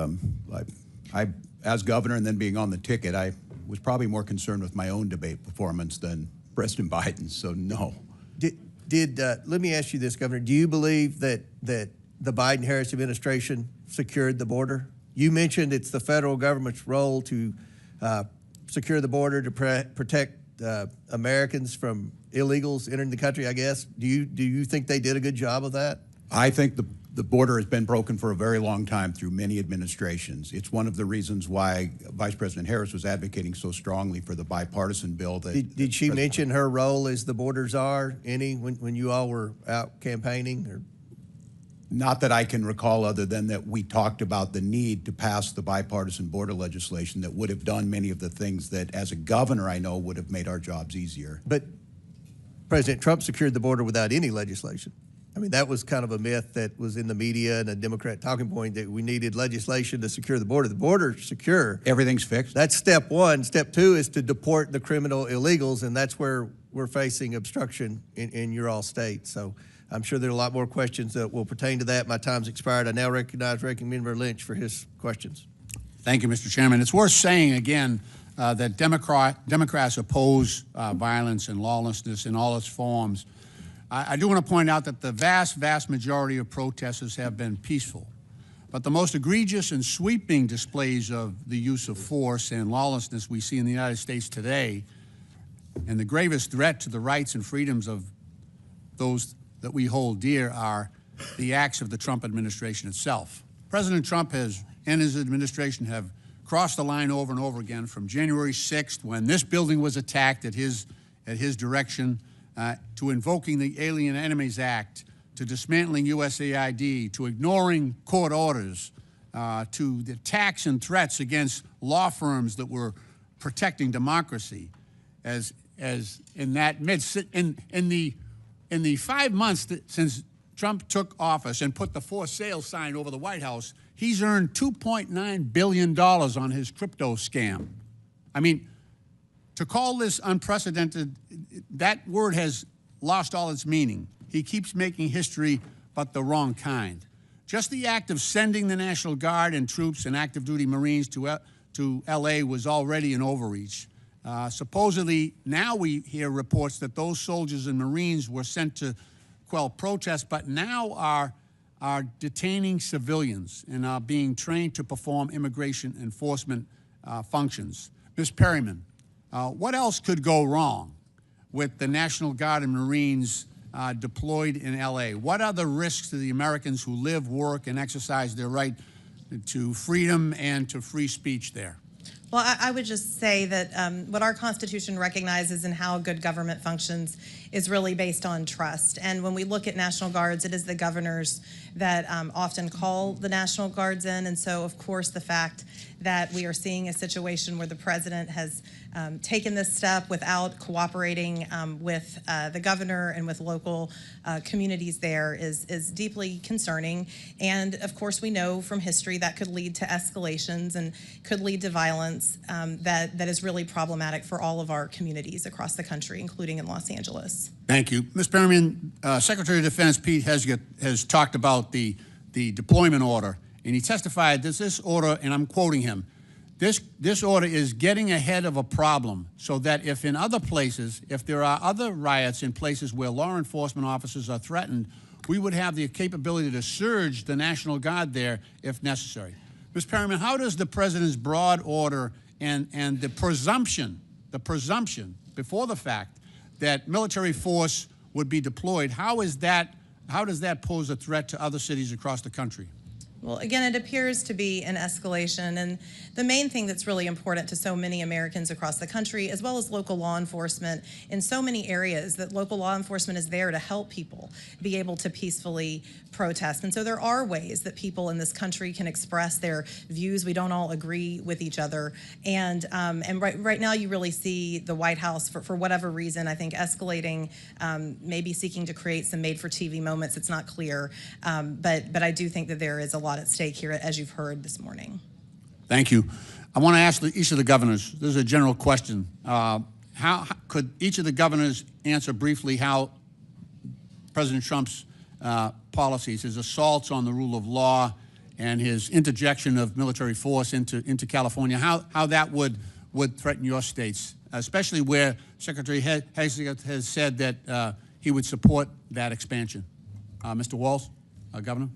I, as governor and then being on the ticket, I was probably more concerned with my own debate performance than President Biden. So no. Let me ask you this, Governor. Do you believe that the Biden-Harris administration secured the border? You mentioned it's the federal government's role to secure the border, to protect Americans from illegals entering the country, I guess. Do you think they did a good job of that? I think the border has been broken for a very long time through many administrations. It's one of the reasons why Vice President Harris was advocating so strongly for the bipartisan bill. Did she mention her role as the border czar when you all were out campaigning? Or? Not that I can recall, other than that we talked about the need to pass the bipartisan border legislation that would have done many of the things that, as a governor, I know would have made our jobs easier. But President Trump secured the border without any legislation. I mean, that was kind of a myth that was in the media and a Democrat talking point, that we needed legislation to secure the border. The border's secure. Everything's fixed? That's step one. Step two is to deport the criminal illegals, and that's where we're facing obstruction in your all state. So I'm sure there are a lot more questions that will pertain to that. My time's expired. I now recognize Ranking Member Lynch for his questions. Thank you, Mr. Chairman. It's worth saying again that Democrats oppose violence and lawlessness in all its forms. I do want to point out that the vast majority of protesters have been peaceful. But the most egregious and sweeping displays of the use of force and lawlessness we see in the United States today, and the gravest threat to the rights and freedoms of those that we hold dear, are the acts of the Trump administration itself. President Trump has and his administration have crossed the line over and over again, from January 6th, when this building was attacked at his direction, to invoking the Alien Enemies Act, to dismantling USAID, to ignoring court orders, to the attacks and threats against law firms that were protecting democracy. As in that in the 5 months since Trump took office and put the for sale sign over the White House, he's earned $2.9 billion on his crypto scam. I mean, to call this unprecedented, that word has lost all its meaning. He keeps making history, but the wrong kind. Just the act of sending the National Guard and troops and active duty Marines to LA was already an overreach. Supposedly, now we hear reports that those soldiers and Marines were sent to quell protests, but now are detaining civilians and are being trained to perform immigration enforcement functions. Ms. Perryman, what else could go wrong with the National Guard and Marines deployed in LA? What are the risks to the Americans who live, work, and exercise their right to freedom and to free speech there? Well, I would just say that what our Constitution recognizes and how good government functions is really based on trust. And when we look at National Guards, it is the governors that often call the National Guards in. And so, of course, the fact that we are seeing a situation where the president has taken this step without cooperating with the governor and with local communities there is deeply concerning. And of course, we know from history that could lead to escalations and could lead to violence that is really problematic for all of our communities across the country, including in Los Angeles. Thank you. Ms. Perryman, Secretary of Defense Pete Hegseth has talked about the deployment order, and he testified that this order, and I'm quoting him, this order is getting ahead of a problem so that if in other places, if there are other riots in places where law enforcement officers are threatened, we would have the capability to surge the National Guard there if necessary. Ms. Perryman, how does the President's broad order and the presumption before the fact that military force would be deployed, how does that pose a threat to other cities across the country? Well, again, it appears to be an escalation, and the main thing that's really important to so many Americans across the country, as well as local law enforcement in so many areas, that local law enforcement is there to help people be able to peacefully protest. And so there are ways that people in this country can express their views. We don't all agree with each other, and right now you really see the White House, for whatever reason, I think escalating, maybe seeking to create some made-for-TV moments. It's not clear, but I do think that there is a lot at stake here, as you've heard this morning. Thank you. I want to ask each of the governors, this is a general question, how could each of the governors answer briefly how President Trump's policies, his assaults on the rule of law and his interjection of military force into California, how that would threaten your states, especially where Secretary Hegseth has said that he would support that expansion? Mr. Walz, Governor?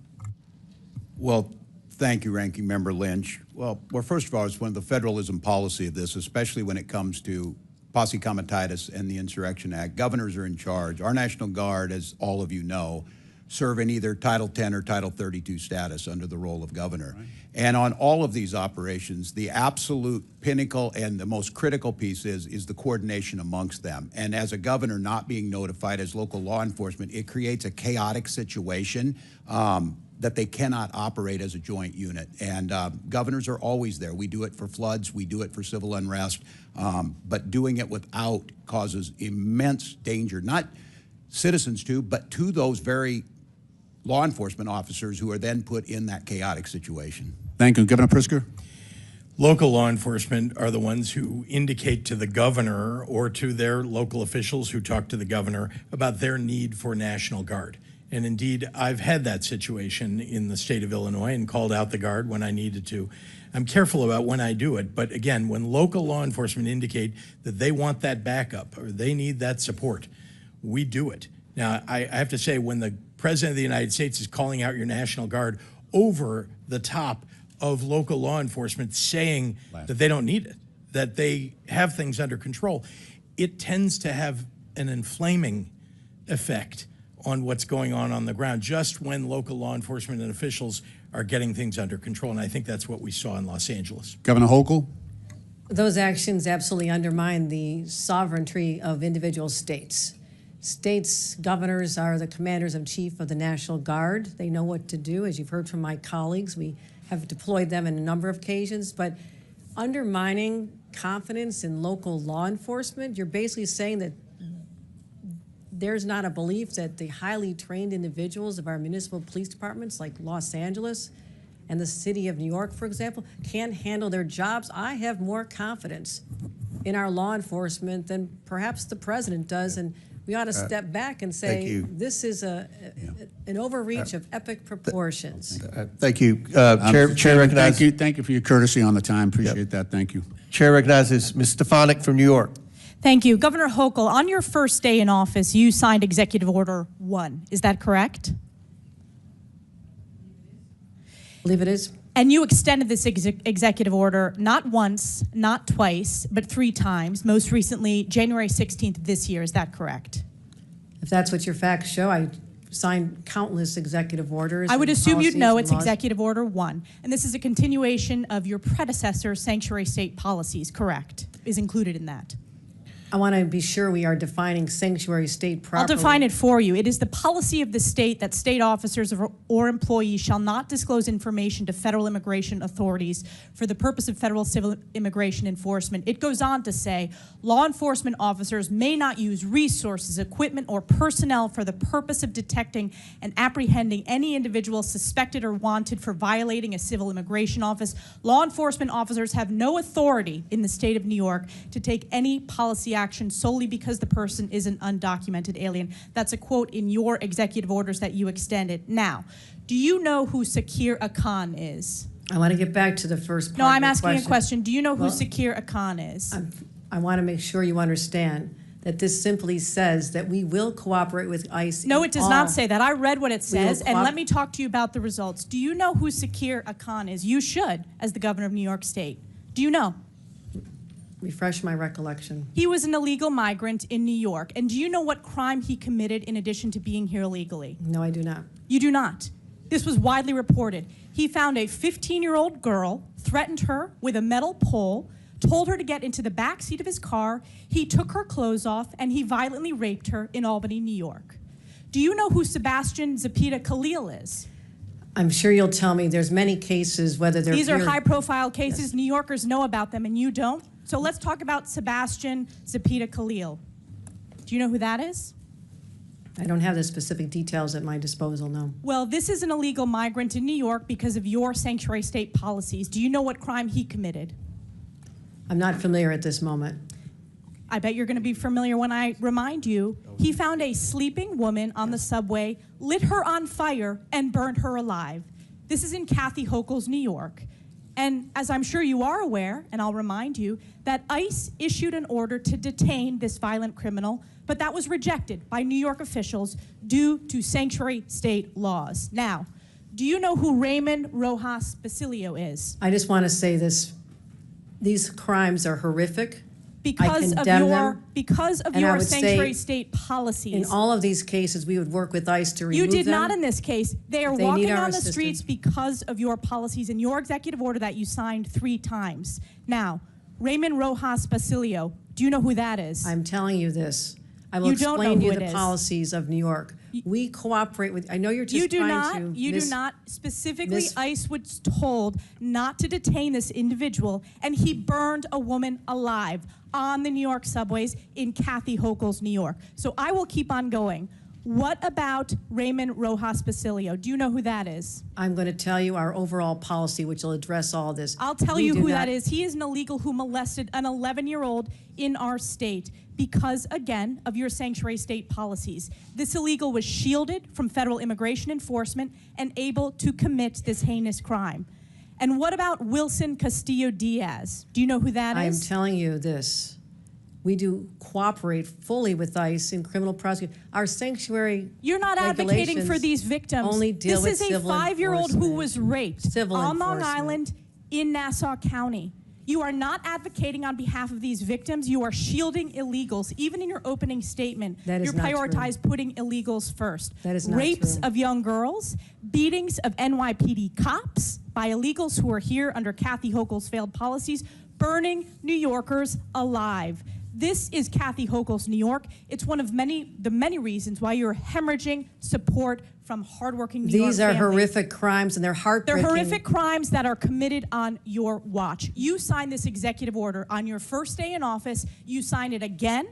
Well, thank you, Ranking Member Lynch. Well, first of all, it's one of the federalism policy of this, especially when it comes to posse comitatus and the Insurrection Act. Governors are in charge. Our National Guard, as all of you know, serve in either Title 10 or Title 32 status under the role of governor. Right. And on all of these operations, the absolute pinnacle and the most critical piece is the coordination amongst them. And as a governor not being notified as local law enforcement, it creates a chaotic situation that they cannot operate as a joint unit. And governors are always there. We do it for floods, we do it for civil unrest, but doing it without causes immense danger, not citizens to, but to those very law enforcement officers who are then put in that chaotic situation. Thank you. Governor Pritzker? Local law enforcement are the ones who indicate to the governor or to their local officials who talk to the governor about their need for National Guard. And indeed, I've had that situation in the state of Illinois and called out the Guard when I needed to. I'm careful about when I do it, but again, when local law enforcement indicate that they want that backup or they need that support, we do it. Now, I have to say, when the President of the United States is calling out your National Guard over the top of local law enforcement saying that they don't need it, that they have things under control, it tends to have an inflaming effect on what's going on the ground, just when local law enforcement and officials are getting things under control. And I think that's what we saw in Los Angeles. Governor Hochul? Those actions absolutely undermine the sovereignty of individual states. States' governors are the commanders in chief of the National Guard. They know what to do. As you've heard from my colleagues, we have deployed them in a number of occasions. But undermining confidence in local law enforcement, you're basically saying that there's not a belief that the highly trained individuals of our municipal police departments, like Los Angeles and the city of New York, for example, can't handle their jobs. I have more confidence in our law enforcement than perhaps the president does, and we ought to step back and say this is an overreach of epic proportions. Thank you. Chair recognizes. Thank you for your courtesy on the time. Appreciate that. Thank you. Chair recognizes Ms. Stefanik from New York. Thank you. Governor Hochul, on your first day in office, you signed Executive Order 1. Is that correct? I believe it is. And you extended this executive order not once, not twice, but 3 times, most recently January 16th of this year. Is that correct? If that's what your facts show, I signed countless executive orders. I would and assume you'd policies know and it's laws. Executive Order 1. And this is a continuation of your predecessor's sanctuary state policies, correct? Is included in that. I want to be sure we are defining sanctuary state properly. I'll define it for you. It is the policy of the state that state officers or employees shall not disclose information to federal immigration authorities for the purpose of federal civil immigration enforcement. It goes on to say, law enforcement officers may not use resources, equipment, or personnel for the purpose of detecting and apprehending any individual suspected or wanted for violating a civil immigration office. Law enforcement officers have no authority in the state of New York to take any policy action solely because the person is an undocumented alien. That's a quote in your executive orders that you extended. Now, do you know who Sakir Akan is? I want to get back to the first part No, of I'm your asking a question. Do you know who Well, Sakir Akan is? I want to make sure you understand that this simply says that we will cooperate with ICE. No, in it does all- not say that. I read what it We will says, and let me talk to you about the results. Do you know who Sakir Akan is? You should, as the governor of New York State. Do you know? Refresh my recollection. He was an illegal migrant in New York. And do you know what crime he committed in addition to being here illegally? No, I do not. You do not. This was widely reported. He found a 15-year-old girl, threatened her with a metal pole, told her to get into the back seat of his car. He took her clothes off, and he violently raped her in Albany, New York. Do you know who Sebastian Zapita Khalil is? I'm sure you'll tell me there's many cases, whether they're These are here- high-profile cases. Yes. New Yorkers know about them, and you don't. So let's talk about Sebastian Zapita Khalil. Do you know who that is? I don't have the specific details at my disposal, no. Well, this is an illegal migrant in New York because of your sanctuary state policies. Do you know what crime he committed? I'm not familiar at this moment. I bet you're going to be familiar when I remind you. He found a sleeping woman on the subway, lit her on fire, and burned her alive. This is in Kathy Hochul's New York. And as I'm sure you are aware, and I'll remind you, that ICE issued an order to detain this violent criminal, but that was rejected by New York officials due to sanctuary state laws. Now, do you know who Raymond Rojas Basilio is? I just want to say this. These crimes are horrific. Because of condemn your them, and I your would say sanctuary state policies. In all of these cases, we would work with ICE to remove You did them. not in this case. They are If they need walking our on the assistance. streets because of your policies and your executive order that you signed 3 times. Now, Raymond Rojas Basilio, do you know who that is? I'm telling you this. I will You don't know explain who you it the is. policies of New York. We cooperate with, I know you're just You do trying not. to. You miss- do not. Specifically, miss- ICE was told not to detain this individual, and he burned a woman alive on the New York subways in Kathy Hochul's New York. So I will keep on going. What about Raymond Rojas Basilio? Do you know who that is? I'm going to tell you our overall policy, which will address all this. I'll tell We you do who not- that is. He is an illegal who molested an 11-year-old in our state because, again, of your sanctuary state policies. This illegal was shielded from federal immigration enforcement and able to commit this heinous crime. And what about Wilson Castillo-Diaz? Do you know who that I am is? telling you this. We do cooperate fully with ICE in criminal prosecution. Our sanctuary You're not advocating for regulations these victims. only deal this with is a civil 5-year-old who enforcement. was raped Civil on Long enforcement. Island in Nassau County. You are not advocating on behalf of these victims. You are shielding illegals. Even in your opening statement, That is you not prioritize putting illegals first. That is not Rapes true. of young girls, beatings of NYPD cops by illegals who are here under Kathy Hochul's failed policies, burning New Yorkers alive. This is Kathy Hochul's New York. It's one of the many reasons why you're hemorrhaging support from hardworking New York These are families. horrific crimes, and they're heartbreaking. They're horrific crimes that are committed on your watch. You signed this executive order on your first day in office. You signed it again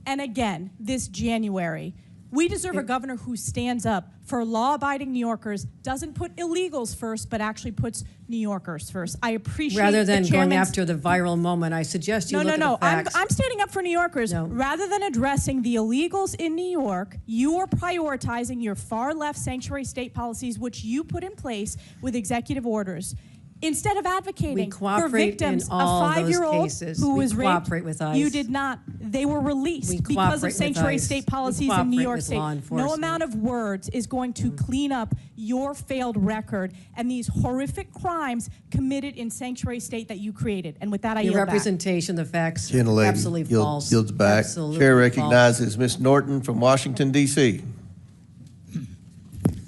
and again this January. We deserve a governor who stands up for law-abiding New Yorkers, doesn't put illegals first, but actually puts New Yorkers first. I appreciate Rather than the going chairman's- after the viral moment, I suggest you look at the facts. I'm standing up for New Yorkers. No. Rather than addressing the illegals in New York, you are prioritizing your far-left sanctuary state policies, which you put in place with executive orders. Instead of advocating for cooperate victims, in all a those 5-year-old cases. who We was raped, cooperate with ICE. you did not. They were released We because cooperate of with sanctuary ICE. state We policies in New cooperate York with State. law No enforcement. amount of words is going to clean up your failed record and these horrific crimes committed in sanctuary state that you created. And with that, I Your yield back. representation, the facts, Gentlelady absolutely false. yields back. Absolutely Chair false. recognizes Ms. Norton from Washington, D.C.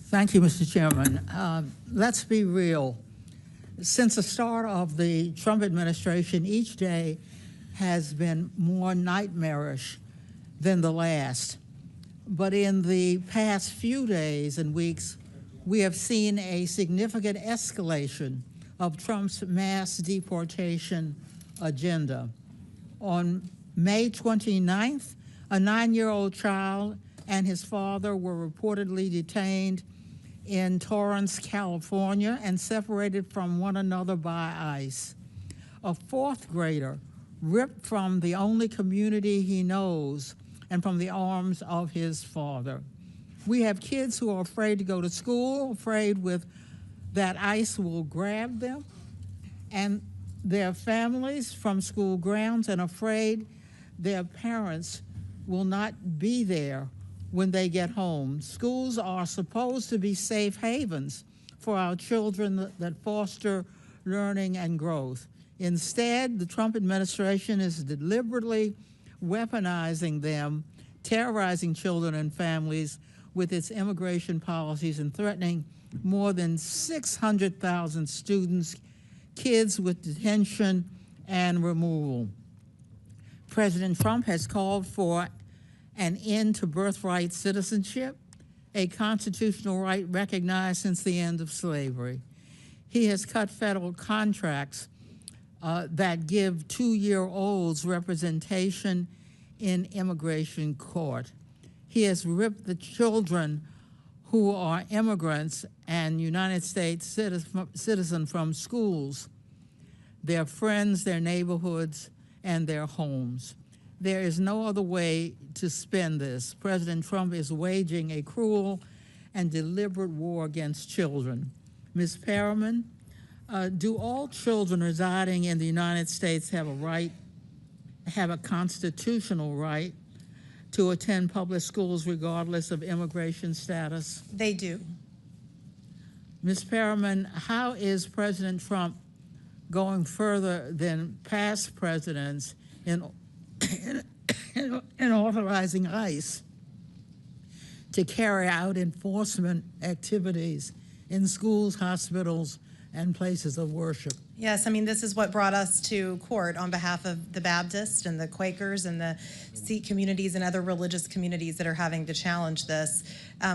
Thank you, Mr. Chairman. Let's be real. Since the start of the Trump administration, each day has been more nightmarish than the last. But in the past few days and weeks, we have seen a significant escalation of Trump's mass deportation agenda. On May 29th, a 9-year-old child and his father were reportedly detained in Torrance, California, and separated from one another by ICE. A 4th grader ripped from the only community he knows and from the arms of his father. We have kids who are afraid to go to school, afraid that ICE will grab them, and their families from school grounds, and afraid their parents will not be there when they get home. Schools are supposed to be safe havens for our children that foster learning and growth. Instead, the Trump administration is deliberately weaponizing them, terrorizing children and families with its immigration policies, and threatening more than 600,000 students, kids with detention and removal. President Trump has called for an end to birthright citizenship, a constitutional right recognized since the end of slavery. He has cut federal contracts that give 2-year-olds representation in immigration court. He has ripped the children who are immigrants and United States citizen from schools, their friends, their neighborhoods, and their homes. There is no other way to spin this. President Trump is waging a cruel and deliberate war against children. Ms. Perriman, do all children residing in the United States have a constitutional right to attend public schools regardless of immigration status? They do. Ms. Perriman, how is President Trump going further than past presidents in authorizing ICE to carry out enforcement activities in schools, hospitals, and places of worship? Yes, I mean, this is what brought us to court on behalf of the Baptists and the Quakers and the Sikh communities and other religious communities that are having to challenge this.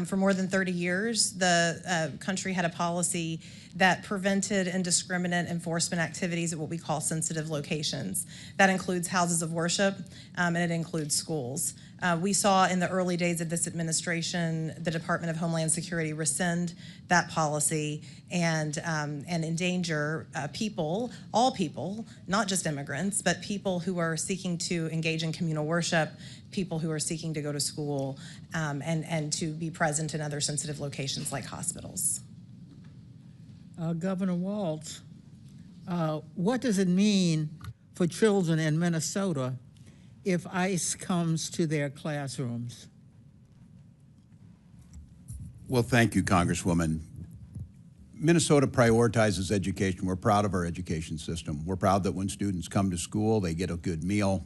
For more than 30 years, the country had a policy that prevented indiscriminate enforcement activities at what we call sensitive locations. That includes houses of worship, and it includes schools. We saw in the early days of this administration, the Department of Homeland Security rescind that policy and endanger people, all people, not just immigrants, but people who are seeking to engage in communal worship, people who are seeking to go to school, and to be present in other sensitive locations like hospitals. Governor Walz, what does it mean for children in Minnesota if ICE comes to their classrooms? Well, thank you, Congresswoman. Minnesota prioritizes education. We're proud of our education system. We're proud that when students come to school, they get a good meal,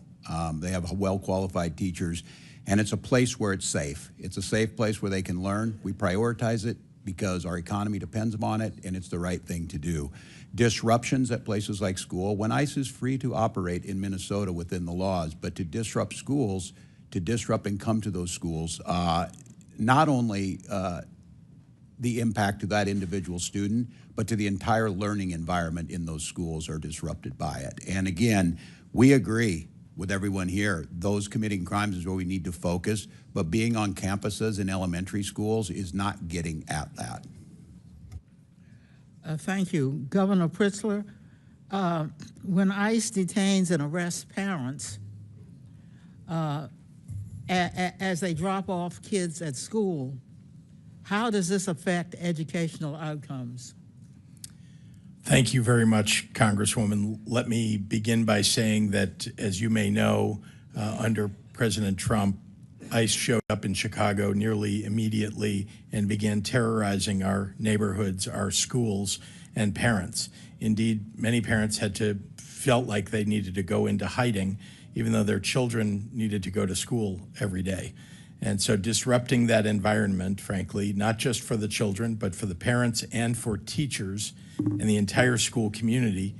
they have well-qualified teachers, and it's a place where it's safe. It's a safe place where they can learn. We prioritize it because our economy depends on it, and it's the right thing to do. Disruptions at places like school, when ICE is free to operate in Minnesota within the laws, but to disrupt schools, to disrupt and come to those schools, not only the impact to that individual student, but to the entire learning environment in those schools are disrupted by it. And again, we agree with everyone here, those committing crimes is where we need to focus, but being on campuses in elementary schools is not getting at that. Thank you. Governor Pritzker, when ICE detains and arrests parents as they drop off kids at school, how does this affect educational outcomes? Thank you very much, Congresswoman. Let me begin by saying that, as you may know, under President Trump, ICE showed up in Chicago nearly immediately and began terrorizing our neighborhoods, our schools, and parents. Indeed, many parents felt like they needed to go into hiding, even though their children needed to go to school every day. And so disrupting that environment, frankly, not just for the children, but for the parents and for teachers and the entire school community,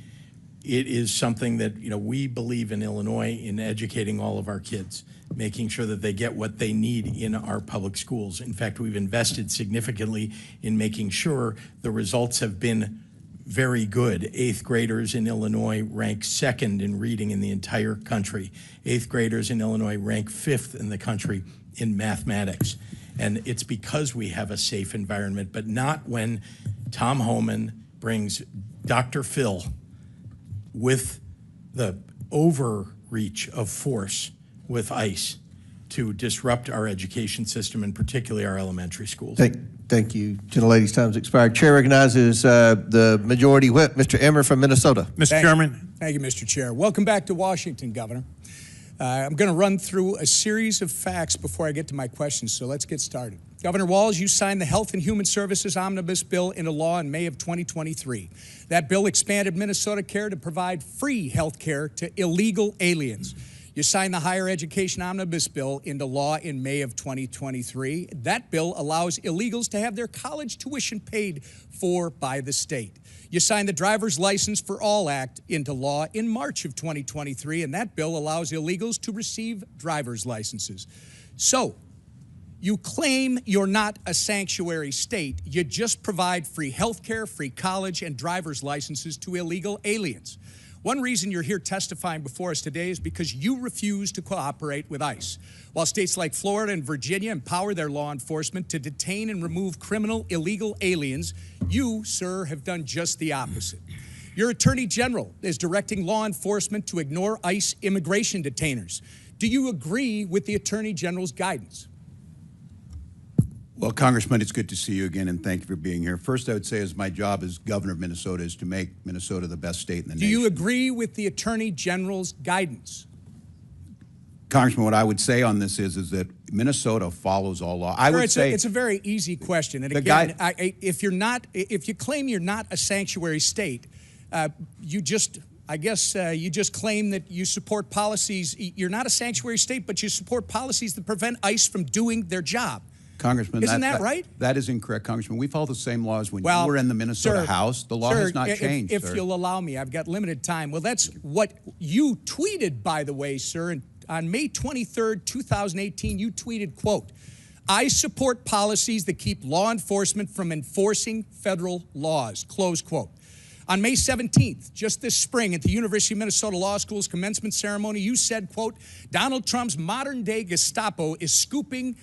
it is something that, we believe in Illinois in educating all of our kids, making sure that they get what they need in our public schools. In fact, we've invested significantly in making sure the results have been very good. 8th graders in Illinois rank 2nd in reading in the entire country. 8th graders in Illinois rank 5th in the country in mathematics. And it's because we have a safe environment, but not when Tom Homan brings Dr. Phil with the overreach of force with ICE to disrupt our education system, and particularly our elementary schools. Thank you. Gentlelady's time's expired. Chair recognizes the Majority Whip, Mr. Emmer from Minnesota. Mr. Chairman. Thank you, Mr. Chair. Welcome back to Washington, Governor. I'm going to run through a series of facts before I get to my questions, so let's get started. Governor Walz, you signed the Health and Human Services Omnibus Bill into law in May of 2023. That bill expanded Minnesota Care to provide free health care to illegal aliens. You signed the Higher Education Omnibus Bill into law in May of 2023. That bill allows illegals to have their college tuition paid for by the state. You signed the Driver's License for All Act into law in March of 2023, and that bill allows illegals to receive driver's licenses. So, you claim you're not a sanctuary state. You just provide free health care, free college, and driver's licenses to illegal aliens. One reason you're here testifying before us today is because you refuse to cooperate with ICE. While states like Florida and Virginia empower their law enforcement to detain and remove criminal illegal aliens, you, sir, have done just the opposite. Your Attorney General is directing law enforcement to ignore ICE immigration detainers. Do you agree with the Attorney General's guidance? Well, Congressman, it's good to see you again, and thank you for being here. First, I would say, as my job as governor of Minnesota is to make Minnesota the best state in the nation. Do you agree with the Attorney General's guidance? Congressman, what I would say on this is that Minnesota follows all law. I would say it's a very easy question. And again, if you claim you're not a sanctuary state, you just claim that you support policies. You're not a sanctuary state, but you support policies that prevent ICE from doing their job. Congressman, isn't that right? That is incorrect, Congressman. We follow the same laws when you were in the Minnesota House. The law has not changed, If you'll allow me, I've got limited time. Well, that's what you tweeted, by the way, sir. And on May 23rd, 2018, you tweeted, quote, "I support policies that keep law enforcement from enforcing federal laws," close quote. On May 17th, just this spring, at the University of Minnesota Law School's commencement ceremony, you said, quote, "Donald Trump's modern-day Gestapo is scooping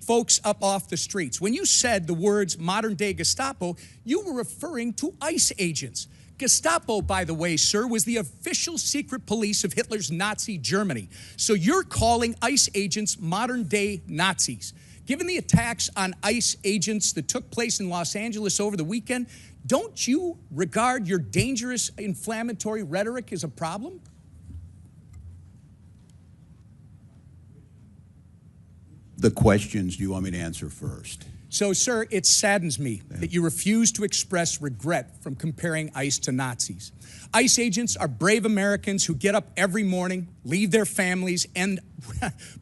folks up off the streets." When you said the words modern-day Gestapo, you were referring to ICE agents. Gestapo, by the way, sir, was the official secret police of Hitler's Nazi Germany. So you're calling ICE agents modern-day Nazis. Given the attacks on ICE agents that took place in Los Angeles over the weekend, don't you regard your dangerous, inflammatory rhetoric as a problem? The questions do you want me to answer first? So, sir, it saddens me that you refuse to express regret from comparing ICE to Nazis. ICE agents are brave Americans who get up every morning, leave their families, and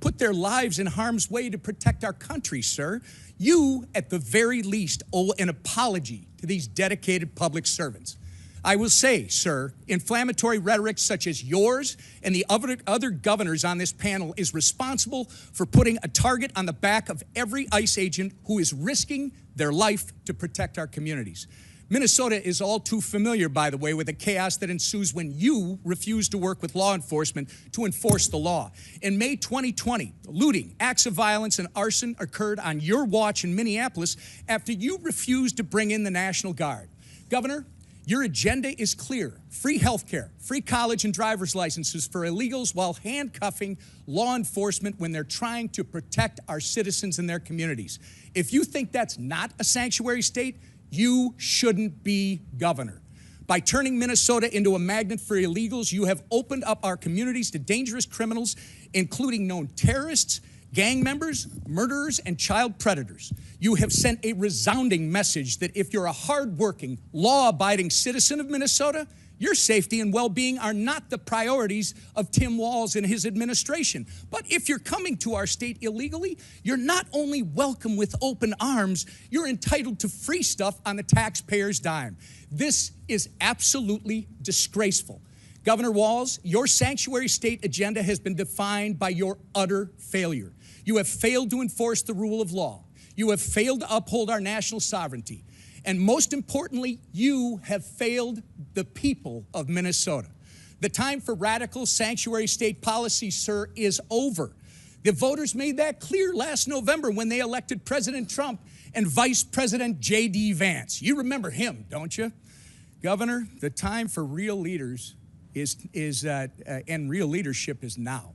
put their lives in harm's way to protect our country, sir. You, at the very least, owe an apology to these dedicated public servants. I will say, sir, inflammatory rhetoric such as yours and the other governors on this panel is responsible for putting a target on the back of every ICE agent who is risking their life to protect our communities. Minnesota is all too familiar, by the way, with the chaos that ensues when you refuse to work with law enforcement to enforce the law. In May 2020, looting, acts of violence, and arson occurred on your watch in Minneapolis after you refused to bring in the National Guard. Governor, your agenda is clear: free health care, free college and driver's licenses for illegals while handcuffing law enforcement when they're trying to protect our citizens and their communities. If you think that's not a sanctuary state, you shouldn't be governor. By turning Minnesota into a magnet for illegals, you have opened up our communities to dangerous criminals, including known terrorists, gang members, murderers, and child predators. You have sent a resounding message that if you're a hardworking, law-abiding citizen of Minnesota, your safety and well-being are not the priorities of Tim Walz and his administration. But if you're coming to our state illegally, you're not only welcome with open arms, you're entitled to free stuff on the taxpayer's dime. This is absolutely disgraceful. Governor Walz, your sanctuary state agenda has been defined by your utter failure. You have failed to enforce the rule of law. You have failed to uphold our national sovereignty. And most importantly, you have failed the people of Minnesota. The time for radical sanctuary state policy, sir, is over. The voters made that clear last November when they elected President Trump and Vice President J.D. Vance. You remember him, don't you? Governor, the time for real leaders and real leadership is now.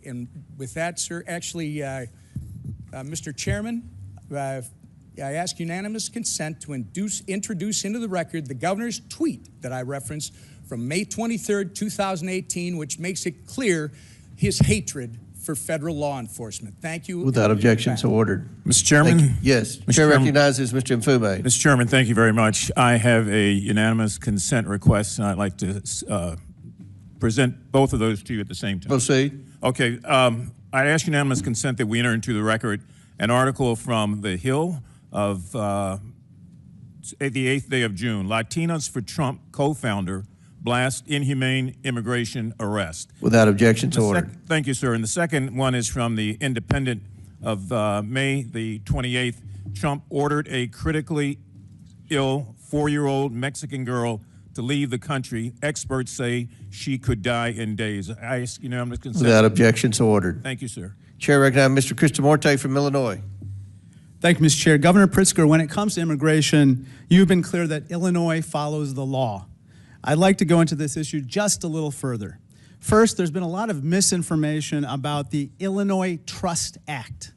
And with that, sir, actually, Mr. Chairman, I ask unanimous consent to introduce into the record the governor's tweet that I referenced from May 23rd, 2018, which makes it clear his hatred for federal law enforcement. Thank you. Without objection, so ordered. Mr. Chairman? Yes. Mr. Chair Chairman, recognizes Mr. Mfume. Mr. Chairman, thank you very much. I have a unanimous consent request, and I'd like to present both of those to you at the same time. Proceed. Okay. I ask unanimous consent that we enter into the record an article from The Hill of the 8th day of June. Latinos for Trump co-founder blast inhumane immigration arrest. Without objection, so ordered. Thank you, sir. And the second one is from the Independent of May the 28th. Trump ordered a critically ill 4-year-old Mexican girl to leave the country. Experts say she could die in days. I ask unanimous consent. Without objection, so ordered. Thank you, sir. Chair recognizes Mr. Cristomorte from Illinois. Thank you, Mr. Chair. Governor Pritzker, when it comes to immigration, you've been clear that Illinois follows the law. I'd like to go into this issue just a little further. First, there's been a lot of misinformation about the Illinois Trust Act.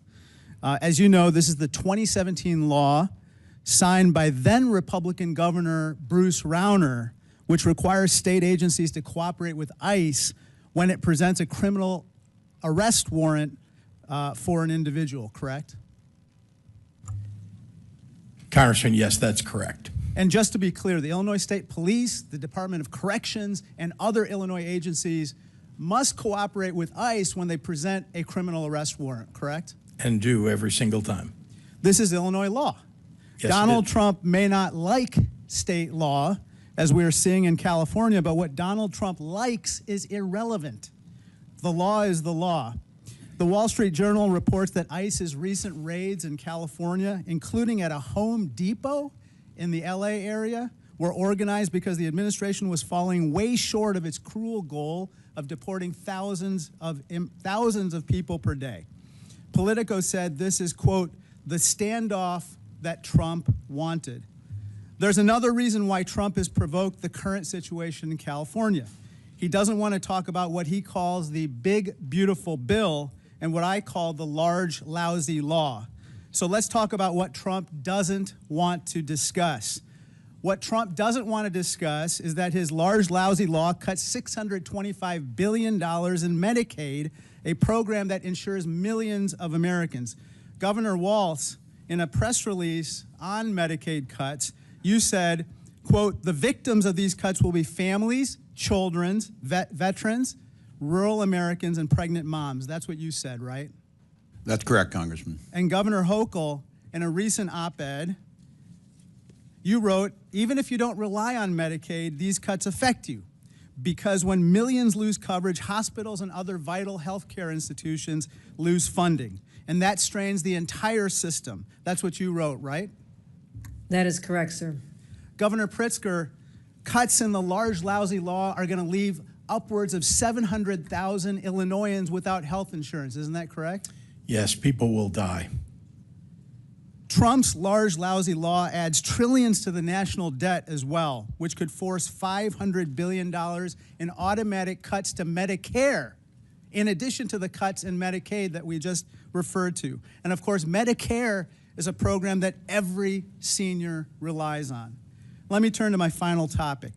As you know, this is the 2017 law signed by then Republican Governor Bruce Rauner, which requires state agencies to cooperate with ICE when it presents a criminal arrest warrant for an individual, correct? Congressman, yes, that's correct. And just to be clear, the Illinois State Police, the Department of Corrections, and other Illinois agencies must cooperate with ICE when they present a criminal arrest warrant, correct? And do every single time. This is Illinois law. Yes, Donald Trump may not like state law, as we are seeing in California, but what Donald Trump likes is irrelevant. The law is the law. The Wall Street Journal reports that ICE's recent raids in California, including at a Home Depot in the LA area, were organized because the administration was falling way short of its cruel goal of deporting thousands of people per day. Politico said this is, quote, the standoff that Trump wanted. There's another reason why Trump has provoked the current situation in California. He doesn't want to talk about what he calls the big, beautiful bill and what I call the large, lousy law. So let's talk about what Trump doesn't want to discuss. What Trump doesn't want to discuss is that his large, lousy law cuts $625 billion in Medicaid, a program that insures millions of Americans. Governor Walz, in a press release on Medicaid cuts, you said, quote, the victims of these cuts will be families, children, veterans, rural Americans, and pregnant moms. That's what you said, right? That's correct, Congressman. And Governor Hochul, in a recent op-ed, you wrote, even if you don't rely on Medicaid, these cuts affect you. Because when millions lose coverage, hospitals and other vital healthcare institutions lose funding. And that strains the entire system. That's what you wrote, right? That is correct, sir. Governor Pritzker, cuts in the large, lousy law are going to leave upwards of 700,000 Illinoisans without health insurance. Isn't that correct? Yes, people will die. Trump's large, lousy law adds trillions to the national debt as well, which could force $500 billion in automatic cuts to Medicare, in addition to the cuts in Medicaid that we just referred to. And of course, Medicare is a program that every senior relies on. Let me turn to my final topic.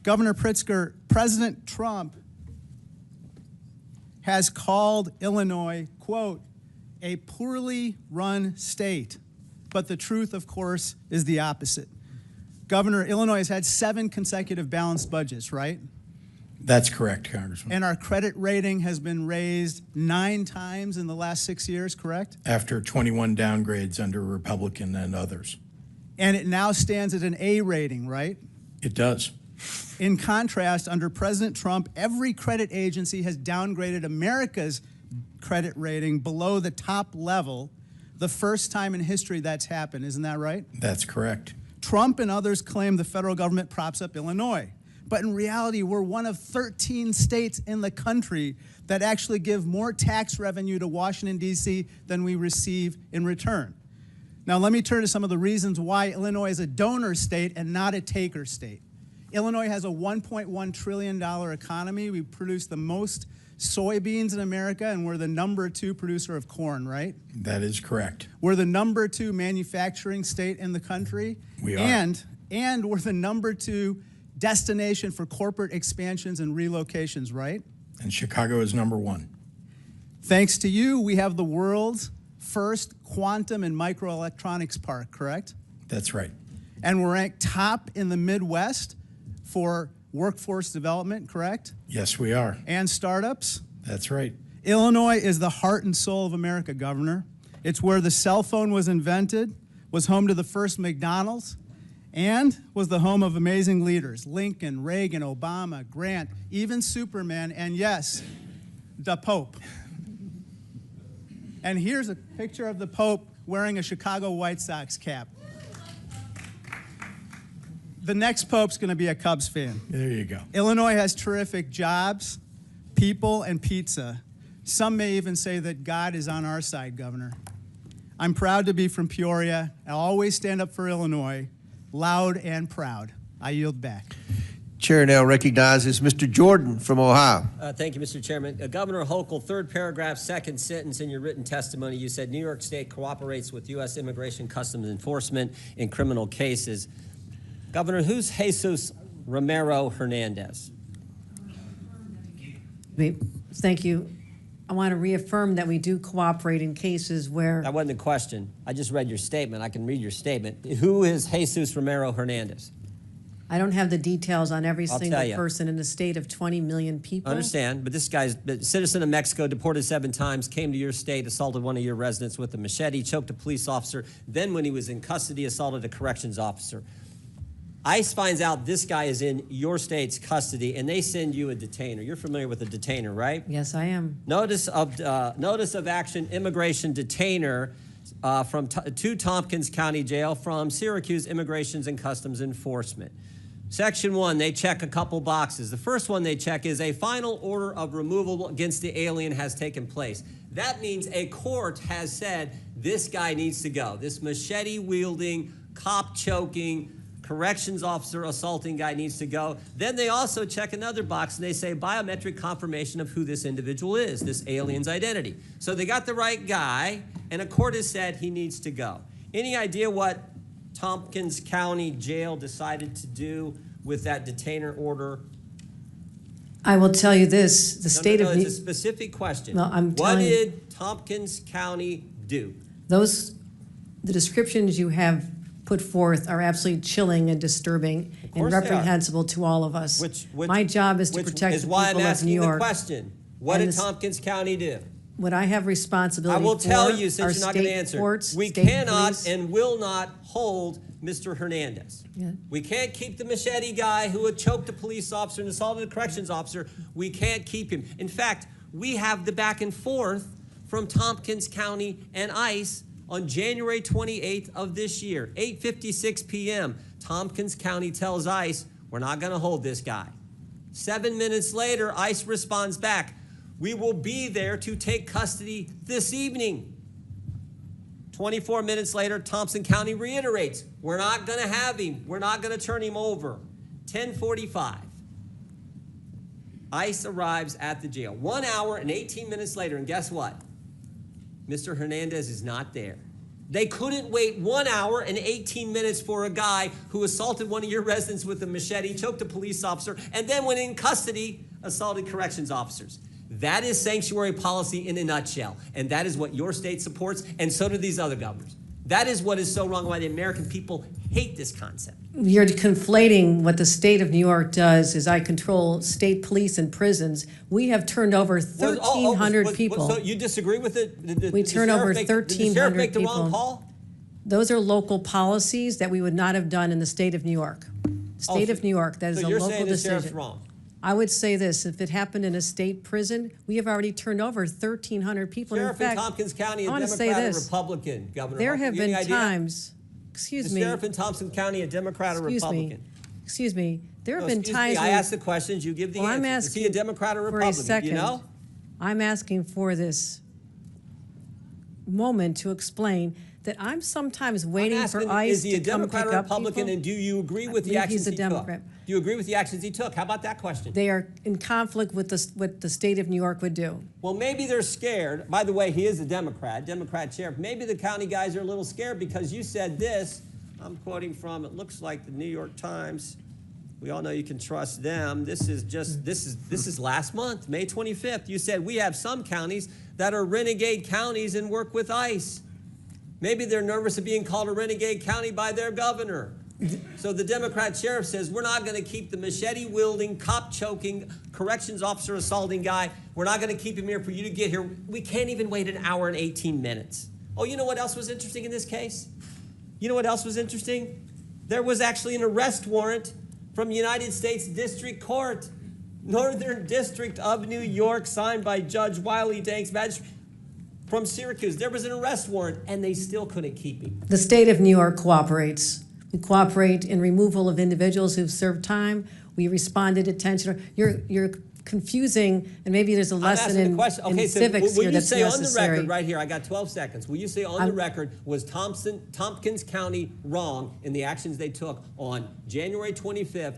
Governor Pritzker, President Trump has called Illinois, quote, a poorly run state. But the truth, of course, is the opposite. Governor, Illinois has had 7 consecutive balanced budgets, right? That's correct, Congressman. And our credit rating has been raised 9 times in the last 6 years, correct? After 21 downgrades under Republican and others. And it now stands at an A rating, right? It does. In contrast, under President Trump, every credit agency has downgraded America's credit rating below the top level, the first time in history that's happened. Isn't that right? That's correct. Trump and others claim the federal government props up Illinois. But in reality, we're one of 13 states in the country that actually give more tax revenue to Washington, D.C. than we receive in return. Now, let me turn to some of the reasons why Illinois is a donor state and not a taker state. Illinois has a $1.1 trillion economy. We produce the most soybeans in America, and we're the #2 producer of corn, right? That is correct. We're the #2 manufacturing state in the country. We are. And we're the #2 destination for corporate expansions and relocations, right? And Chicago is #1. Thanks to you, we have the world's first quantum and microelectronics park, correct? That's right. And we're ranked top in the Midwest for workforce development, correct? Yes, we are. And startups. That's right. Illinois is the heart and soul of America, Governor. It's where the cell phone was invented, was home to the first McDonald's, and was the home of amazing leaders, Lincoln, Reagan, Obama, Grant, even Superman, and yes, the Pope. And here's a picture of the Pope wearing a Chicago White Sox cap. The next Pope's going to be a Cubs fan. There you go. Illinois has terrific jobs, people, and pizza. Some may even say that God is on our side, Governor. I'm proud to be from Peoria. I'll always stand up for Illinois, loud and proud. I yield back. Chair now recognizes Mr. Jordan from Ohio. Thank you, Mr. Chairman. Governor Hochul, 3rd paragraph, 2nd sentence in your written testimony, you said New York State cooperates with U.S. Immigration Customs Enforcement in criminal cases. Governor, who's Jesus Romero Hernandez? Thank you. I want to reaffirm that we do cooperate in cases where... That wasn't a question. I just read your statement. I can read your statement. Who is Jesus Romero Hernandez? I don't have the details on every I'll single tell you. person in a state of 20 million people. I understand, but this guy's a citizen of Mexico, deported 7 times, came to your state, assaulted one of your residents with a machete, choked a police officer, then when he was in custody, assaulted a corrections officer. ICE finds out this guy is in your state's custody, and they send you a detainer. You're familiar with a detainer, right? Yes, I am. Notice of action, immigration detainer to Tompkins County Jail from Syracuse Immigrations and Customs Enforcement. Section 1, they check a couple boxes. The first one they check is a final order of removal against the alien has taken place. That means a court has said this guy needs to go. This machete-wielding, cop-choking, corrections officer assaulting guy needs to go. Then they also check another box and they say biometric confirmation of who this individual is, this alien's identity. So they got the right guy, and a court has said he needs to go. Any idea what Tompkins County Jail decided to do with that detainer order? I will tell you this, the state of... It's a specific question. No, I'm what telling you, did Tompkins County do? those the descriptions you have put forth are absolutely chilling and disturbing and course they are. reprehensible to all of us. Which My job is to which protect is the why I'm people of asking New the York. question. What And did this- Tompkins County do? What I have responsibility I will for tell you, are since you're not going to state answer, courts, we state cannot police. and will not hold Mr. Hernandez. Yeah. We can't keep the machete guy who had choked a police officer and assaulted a corrections officer. We can't keep him. In fact, we have the back and forth from Tompkins County and ICE on January 28th of this year, 8:56 p.m. Tompkins County tells ICE, we're not going to hold this guy. 7 minutes later, ICE responds back, we will be there to take custody this evening. 24 minutes later, Thompson County reiterates, we're not going to have him. We're not going to turn him over. 10:45. ICE arrives at the jail. 1 hour and 18 minutes later, and guess what? Mr. Hernandez is not there. They couldn't wait 1 hour and 18 minutes for a guy who assaulted one of your residents with a machete, choked a police officer, and then when in custody, assaulted corrections officers. That is sanctuary policy in a nutshell, and that is what your state supports, and so do these other governors. That is what is so wrong, why the American people hate this concept. You're conflating what the state of New York does is I control state police and prisons. We have turned over 1,300 people. So you disagree with it? We turn over 1,300 Did the sheriff make the wrong people. call? Those are local policies that we would not have done in the state of New York. State of New York, that is So a you're local saying the sheriff's decision. wrong? I would say this, if it happened in a state prison, we have already turned over 1,300 people. Sheriff in in fact, Tompkins County, a I want to say Democrat or this. Republican, Governor? There Hochul? have You any been idea? times, excuse The me, sheriff in Thompson County, a Democrat or Republican? excuse me, there have No, been excuse me, times I when- ask the questions, you give the Well, I'm answers. Is he a asking Democrat or for a Republican? Do second. you know? I'm asking for this moment to explain that I'm sometimes waiting I'm for asking, ICE is he a to come Democrat pick or up Republican, people. and do you agree with the believe actions he's a he Democrat. took? Do you agree with the actions he took? How about that question? They are in conflict with what the state of New York would do. Well, maybe they're scared. By the way, he is a Democrat sheriff. Maybe the county guys are a little scared because you said this. I'm quoting from, it looks like the New York Times. We all know you can trust them. This is last month, May 25th. You said we have some counties that are renegade counties and work with ICE. Maybe they're nervous of being called a renegade county by their governor. So the Democrat sheriff says, we're not going to keep the machete-wielding, cop-choking, corrections officer assaulting guy. We're not going to keep him here for you to get here. We can't even wait an hour and 18 minutes. Oh, you know what else was interesting in this case? You know what else was interesting? There was actually an arrest warrant from United States District Court, Northern District of New York, signed by Judge Wiley Danks, magistrate from Syracuse. There was an arrest warrant, and they still couldn't keep him. The state of New York cooperates. We cooperate in removal of individuals who've served time. We respond to detention. You're confusing, and maybe there's a lesson in civics will here you that's say necessary. on the record right here, I got 12 seconds, will you say on the record, was Tompkins County wrong in the actions they took on January 25th,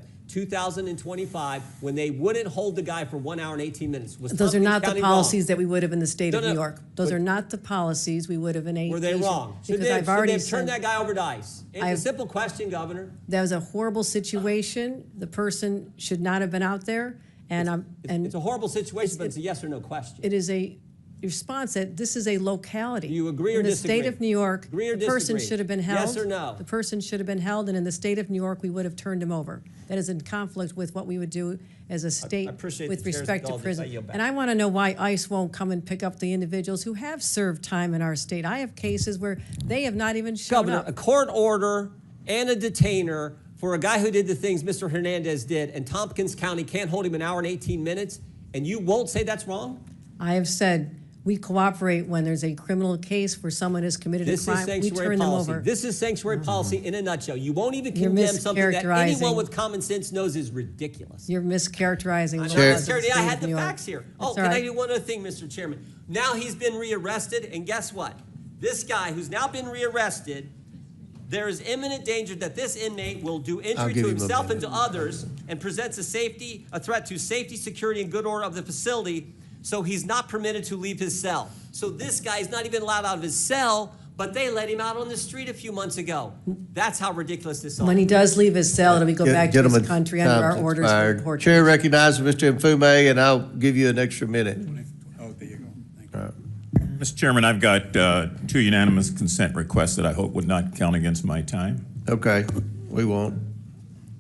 2025, when they wouldn't hold the guy for 1 hour and 18 minutes? Was Those are Tompkins not County the policies wrong? that we would have in the state of No, New no, York. Those but- are not the policies we would have in a. Were they wrong? Should Because they, I've already have turned said that guy over to ICE? It's a I've- simple question, Governor. that was a horrible situation. The person should not have been out there, and It's a horrible situation, but it's a yes or no question. it is a response that this is a locality. Do you agree or in the disagree? state of New York, Agree or the person disagree? should have been held. Yes or no? The person should have been held, and in the state of New York, we would have turned him over. That is in conflict with what we would do as a state appreciate with the chair's respect to indulgence. I prison. yield back. And I want to know why ICE won't come and pick up the individuals who have served time in our state. I have cases where they have not even shown Governor, up. a court order and a detainer for a guy who did the things Mr. Hernandez did, and Tompkins County can't hold him an hour and 18 minutes, and you won't say that's wrong? I have said we cooperate when there's a criminal case where someone has committed a This is crime. We sanctuary turn them policy. over. This is sanctuary policy in a nutshell. You won't even You're condemn something that mischaracterizing. anyone with common sense knows is ridiculous. You're mischaracterizing the Chair, laws of the state I of had the New York. facts here. That's Can all I right. do one other thing, Mr. Chairman? Now he's been rearrested, and guess what? This guy who's now been rearrested, there is imminent danger that this inmate will do injury give to him a himself and minute. to others and presents a threat to safety, security, and good order of the facility, so he's not permitted to leave his cell. So this guy is not even allowed out of his cell, but they let him out on the street a few months ago. That's how ridiculous this is. When he does leave his cell, we go back to his Gentlemen, country under our time's orders for expired. deportation. Chair recognizes Mr. Mfume, and I'll give you an extra minute. Oh, there you go. Thank you. All right. Mr. Chairman, I've got 2 unanimous consent requests that I hope would not count against my time. Okay, we won't.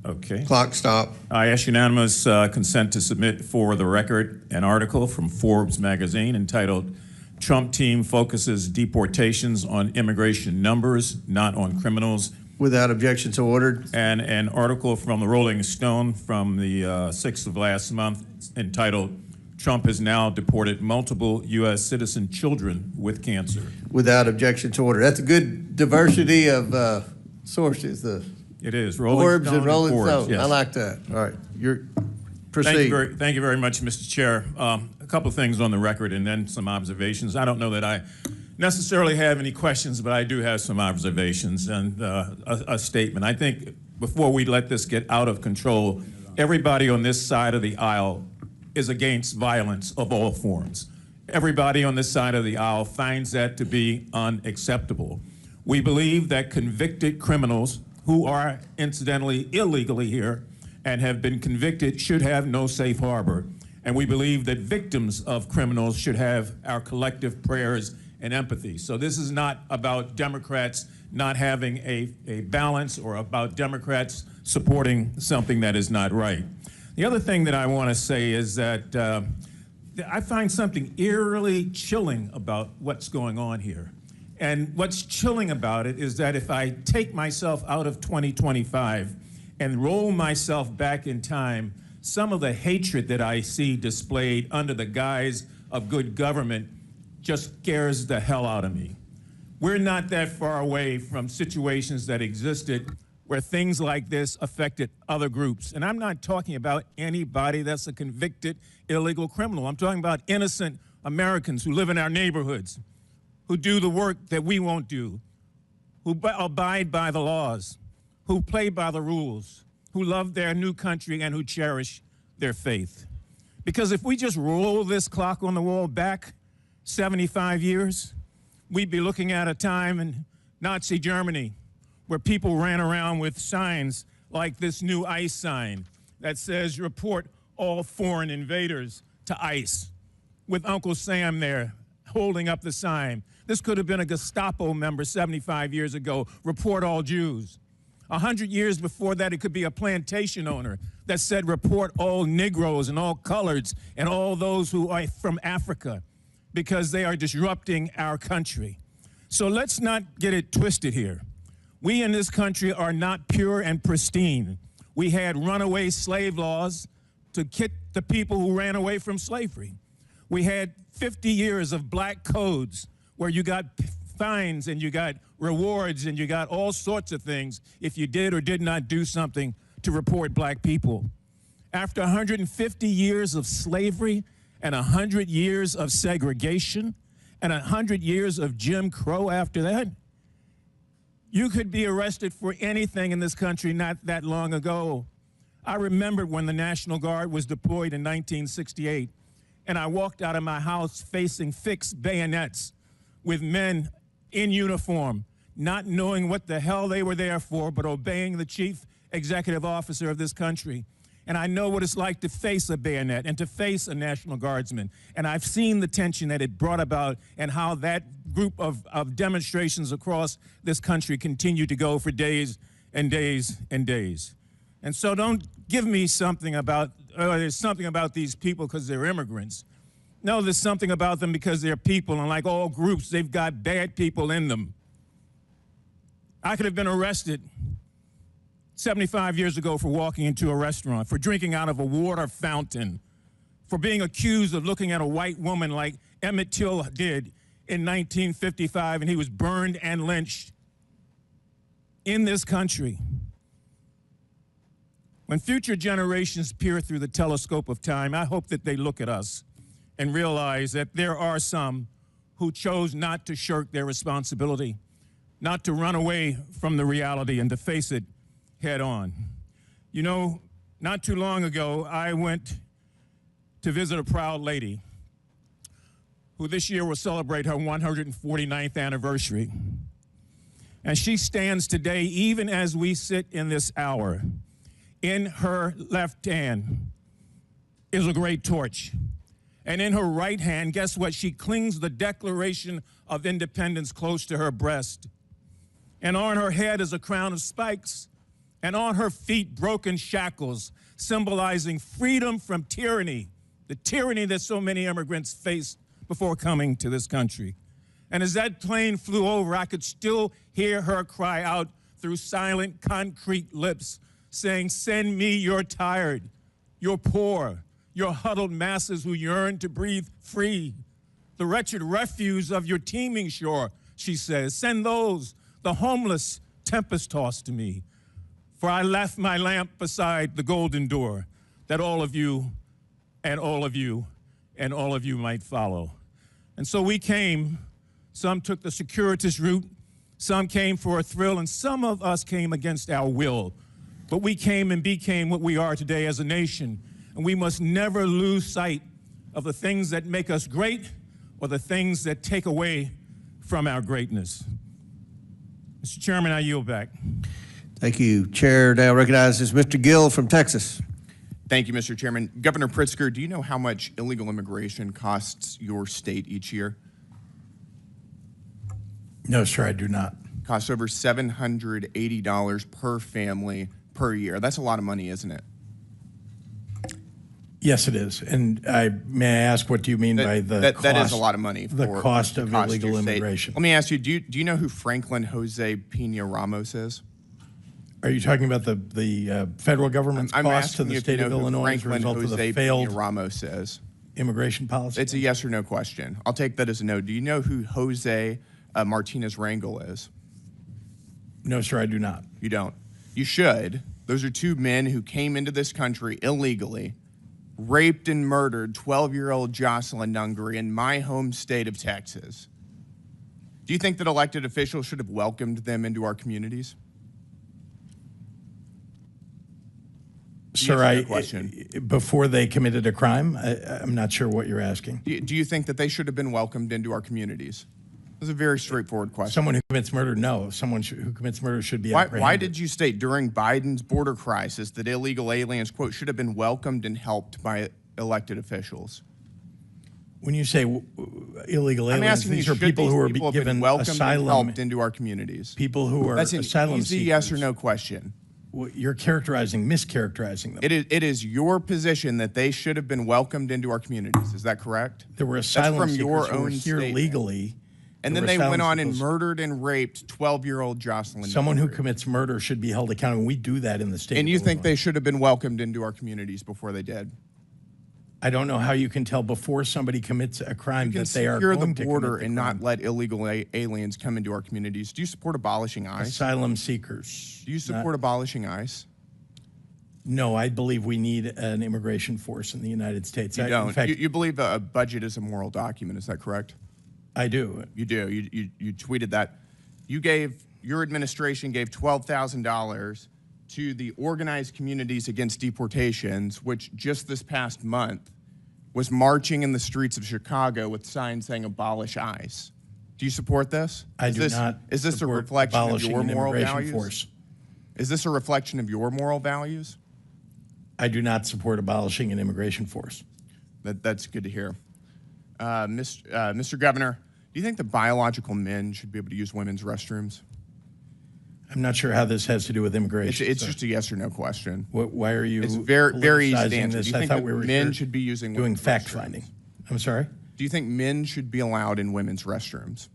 Okay. Clock stop. I ask unanimous consent to submit for the record an article from Forbes magazine entitled "Trump Team Focuses Deportations on Immigration Numbers, Not on Criminals." Without objection, so ordered. And an article from the Rolling Stone from the 6th of last month entitled "Trump has now deported multiple U.S. citizen children with cancer." Without objection, to order. That's a good diversity of sources. It is. Rolling Forbes Stone and Rolling Forbes, Stone. yes. I like that. All right, proceed. Thank you very much, Mr. Chair. A couple of things on the record and then some observations. I don't know that I necessarily have any questions, but I do have some observations and a statement. I think before we let this get out of control, everybody on this side of the aisle is against violence of all forms. Everybody on this side of the aisle finds that to be unacceptable. We believe that convicted criminals who are incidentally illegally here and have been convicted should have no safe harbor. And we believe that victims of criminals should have our collective prayers and empathy. So this is not about Democrats not having a balance or about Democrats supporting something that is not right. The other thing that I want to say is that I find something eerily chilling about what's going on here. And what's chilling about it is that if I take myself out of 2025 and roll myself back in time, some of the hatred that I see displayed under the guise of good government just scares the hell out of me. We're not that far away from situations that existed where things like this affected other groups. And I'm not talking about anybody that's a convicted illegal criminal. I'm talking about innocent Americans who live in our neighborhoods, who do the work that we won't do, who abide by the laws, who play by the rules, who love their new country and who cherish their faith. Because if we just roll this clock on the wall back 75 years, we'd be looking at a time in Nazi Germany where people ran around with signs like this new ICE sign that says, "Report all foreign invaders to ICE," with Uncle Sam there holding up the sign. This could have been a Gestapo member 75 years ago, "Report all Jews." 100 years before that, it could be a plantation owner that said, "Report all Negroes and all coloreds and all those who are from Africa because they are disrupting our country." So let's not get it twisted here. We in this country are not pure and pristine. We had runaway slave laws to get the people who ran away from slavery. We had 50 years of black codes where you got fines and you got rewards and you got all sorts of things if you did or did not do something to report black people. After 150 years of slavery and 100 years of segregation and 100 years of Jim Crow after that, you could be arrested for anything in this country not that long ago. I remember when the National Guard was deployed in 1968, and I walked out of my house facing fixed bayonets with men in uniform, not knowing what the hell they were there for, but obeying the chief executive officer of this country. And I know what it's like to face a bayonet and to face a National Guardsman. And I've seen the tension that it brought about and how that group of demonstrations across this country continue to go for days and days and days. And so don't give me something about, there's something about these people because they're immigrants. No, there's something about them because they're people, and like all groups, they've got bad people in them. I could have been arrested 75 years ago for walking into a restaurant, for drinking out of a water fountain, for being accused of looking at a white woman like Emmett Till did in 1955, and he was burned and lynched in this country. When future generations peer through the telescope of time, I hope that they look at us and realize that there are some who chose not to shirk their responsibility, not to run away from the reality and to face it head on. You know, not too long ago, I went to visit a proud lady who this year will celebrate her 149th anniversary. And she stands today, even as we sit in this hour. In her left hand is a great torch. And in her right hand, guess what? She clings the Declaration of Independence close to her breast. And on her head is a crown of spikes, and on her feet broken shackles, symbolizing freedom from tyranny, the tyranny that so many immigrants faced before coming to this country. And as that plane flew over, I could still hear her cry out through silent, concrete lips, saying, "Send me your tired, your poor, your huddled masses who yearn to breathe free. The wretched refuse of your teeming shore," she says. "Send those, the homeless, tempest-tossed to me. For I left my lamp beside the golden door, that all of you and all of you and all of you might follow." And so we came. Some took the circuitous route, some came for a thrill, and some of us came against our will. But we came and became what we are today as a nation, and we must never lose sight of the things that make us great or the things that take away from our greatness. Mr. Chairman, I yield back. Thank you. Chair now recognizes Mr. Gill from Texas. Thank you, Mr. Chairman. Governor Pritzker, do you know how much illegal immigration costs your state each year? No, sir, I do not. Costs over $780 per family per year. That's a lot of money, isn't it? Yes, it is. And may I ask, what do you mean by the cost? That is a lot of money. The cost of illegal state. immigration. Let me ask you, do you know who Franklin Jose Pena Ramos is? Are you talking about the federal government's cost to the state of Illinois as a result of the failed Ramos is? Immigration policy? It's a yes or no question. I'll take that as a no. Do you know who Jose Martinez Rangel is? No, sir, I do not. You don't. You should. Those are two men who came into this country illegally, raped and murdered 12-year-old Jocelyn Nungary in my home state of Texas. Do you think that elected officials should have welcomed them into our communities? Sir, before they committed a crime, I'm not sure what you're asking. Do you think that they should have been welcomed into our communities? That's a very straightforward question. Someone who commits murder, no. Someone who commits murder should be apprehended. Why did you state during Biden's border crisis that illegal aliens, quote, should have been welcomed and helped by elected officials? When you say illegal aliens, asking these you, are people who are given welcomed asylum. and helped into our communities. People who are asylum That's an easy yes or no question. Well, you're mischaracterizing them. It is your position that they should have been welcomed into our communities. Is that correct? There were asylum seekers your who were here statement. legally. And then they went on and murdered and raped 12-year-old Jocelyn. Someone who commits murder should be held accountable. We do that in the state. And you think they should have been welcomed into our communities before they did? I don't know how you can tell before somebody commits a crime that they are going to commit the border and crime. not let illegal aliens come into our communities. Do you support abolishing ICE? Asylum seekers. Do you support abolishing ICE? No, I believe we need an immigration force in the United States. You don't. In fact, you believe a budget is a moral document. Is that correct? I do. You do. You tweeted that. Your administration gave $12,000 to the Organized Communities Against Deportations, which just this past month was marching in the streets of Chicago with signs saying abolish ICE. Do you support this? I do not. Is this a support reflection of abolishing your an moral immigration values? force. Is this a reflection of your moral values? I do not support abolishing an immigration force. That's good to hear. Mr. Governor, do you think that biological men should be able to use women's restrooms? I'm not sure how this has to do with immigration. It's just a yes or no question. Why are you? It's very easy to answer. This? Do you I think thought that we were men should be using doing women's fact restrooms? finding. I'm sorry. Do you think men should be allowed in women's restrooms?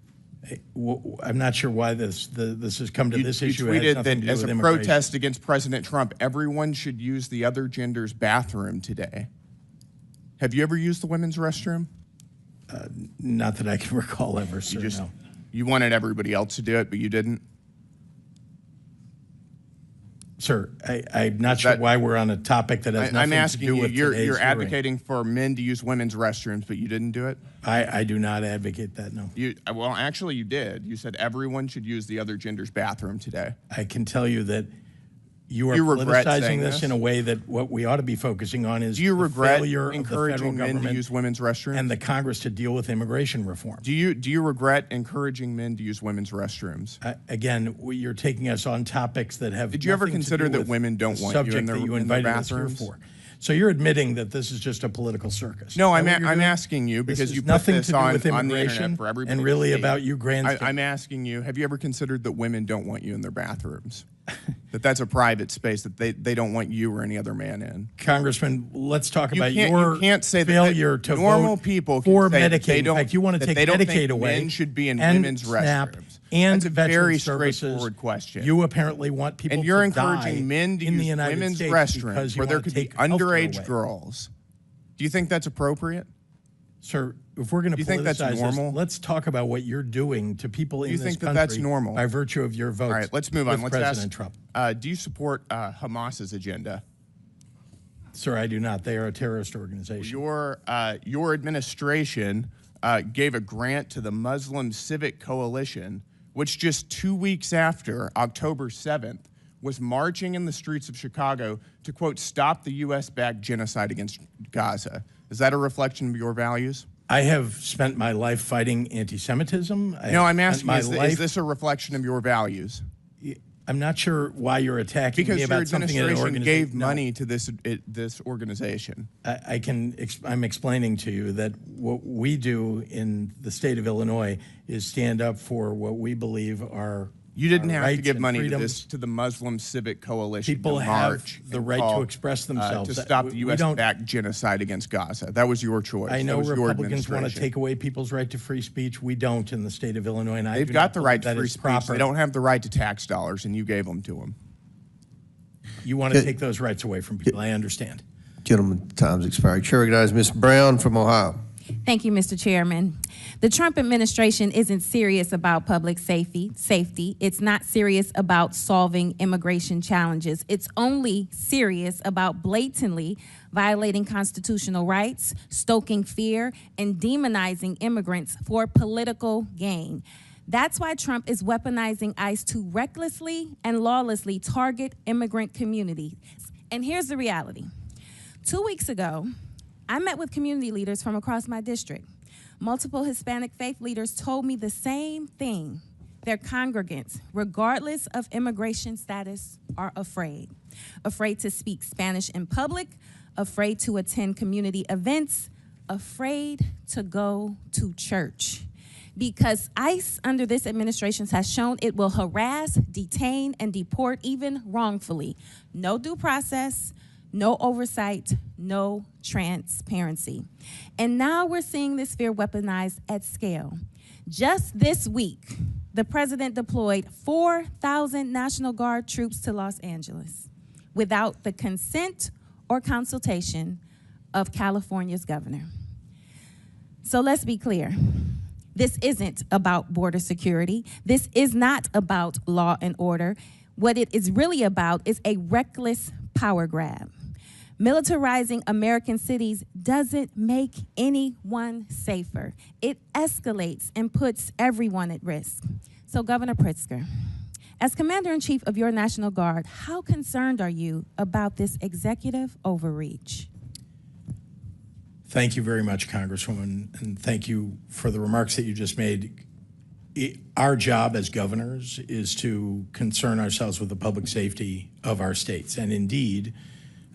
I'm not sure why this has come to this issue. You It has tweeted nothing that to do as with a immigration. protest against President Trump, everyone should use the other gender's bathroom today. Have you ever used the women's restroom? Not that I can recall ever, sir. No. You wanted everybody else to do it, but you didn't? Sir, I'm not sure why we're on a topic that has nothing to do with you're today's advocating for men to use women's restrooms, but you didn't do it? I do not advocate that, no. Well, actually, you did. You said everyone should use the other gender's bathroom today. I can tell you that you are regret politicizing saying this this? in a way that what we ought to be focusing on is Do you the regret failure of the federal encouraging men to government use women's restrooms? and the Congress to deal with immigration reform. Do you regret encouraging men to use women's restrooms? Again, you're taking us on topics that have Did you ever nothing to consider do that with women don't the want you in subject their that you in their invited us here bathrooms? for. So you're admitting that this is just a political circus? No, Is that what you're I'm doing? asking you This because has you put nothing this to do on with the immigration internet for everybody and to really see. about you grandstanding. I'm asking you, have you ever considered that women don't want you in their bathrooms? That's a private space that they don't want you or any other man in. Congressman, let's talk about You your can't say that failure to normal vote people can for say that Medicaid. they In don't, fact, you want to that take they don't Medicaid think away. men should be in and women's SNAP restrooms. and That's a veteran very services. straightforward question. You apparently want people And you're to die encouraging men to in the use United women's States restrooms because you where there want to could be take healthcare underage away. girls. Do you think that's appropriate? Sir, if we're going to Do you think that's politicize this, normal? let's talk about what you're doing to people in you this think that country that's normal? by virtue of your votes. All right, let's move on. with Let's President ask, Trump. do you support Hamas's agenda? Sir, I do not. They are a terrorist organization. Your administration gave a grant to the Muslim Civic Coalition, which just 2 weeks after October 7th was marching in the streets of Chicago to, quote, stop the U.S.-backed genocide against Gaza. Is that a reflection of your values? I have spent my life fighting anti-Semitism. No, I'm asking, is this a reflection of your values? I'm not sure why you're attacking Because me your about something in an administration organization. gave money to this organization. I'm explaining to you that what we do in the state of Illinois is stand up for what we believe are You didn't have to rights give and money freedoms. to the Muslim Civic Coalition. People to have march the and right to call, express themselves. to stop the We don't- U.S.-backed genocide against Gaza. That was your choice. I know that was your Republicans want to administration. take away people's right to free speech. We don't in the state of Illinois, and They've do got not the believe right to that free is speech. proper. They don't have the right to tax dollars, and you gave them to them. You want to take those rights away from people. I understand. Gentlemen, time's expired. Chair recognizes Ms. Brown from Ohio. Thank you, Mr. Chairman. The Trump administration isn't serious about public safety. It's not serious about solving immigration challenges. It's only serious about blatantly violating constitutional rights, stoking fear, and demonizing immigrants for political gain. That's why Trump is weaponizing ICE to recklessly and lawlessly target immigrant communities. And here's the reality. 2 weeks ago, I met with community leaders from across my district. Multiple Hispanic faith leaders told me the same thing. Their congregants, regardless of immigration status, are afraid. Afraid to speak Spanish in public, afraid to attend community events, afraid to go to church. Because ICE under this administration has shown it will harass, detain, and deport even wrongfully. No due process, no oversight, no transparency. And now we're seeing this fear weaponized at scale. Just this week, the president deployed 4,000 National Guard troops to Los Angeles without the consent or consultation of California's governor. So let's be clear. This isn't about border security. This is not about law and order. What it is really about is a reckless power grab. Militarizing American cities doesn't make anyone safer. It escalates and puts everyone at risk. So, Governor Pritzker, as Commander-in-Chief of your National Guard, how concerned are you about this executive overreach? Thank you very much, Congresswoman, and thank you for the remarks that you just made. Our job as governors is to concern ourselves with the public safety of our states. And indeed,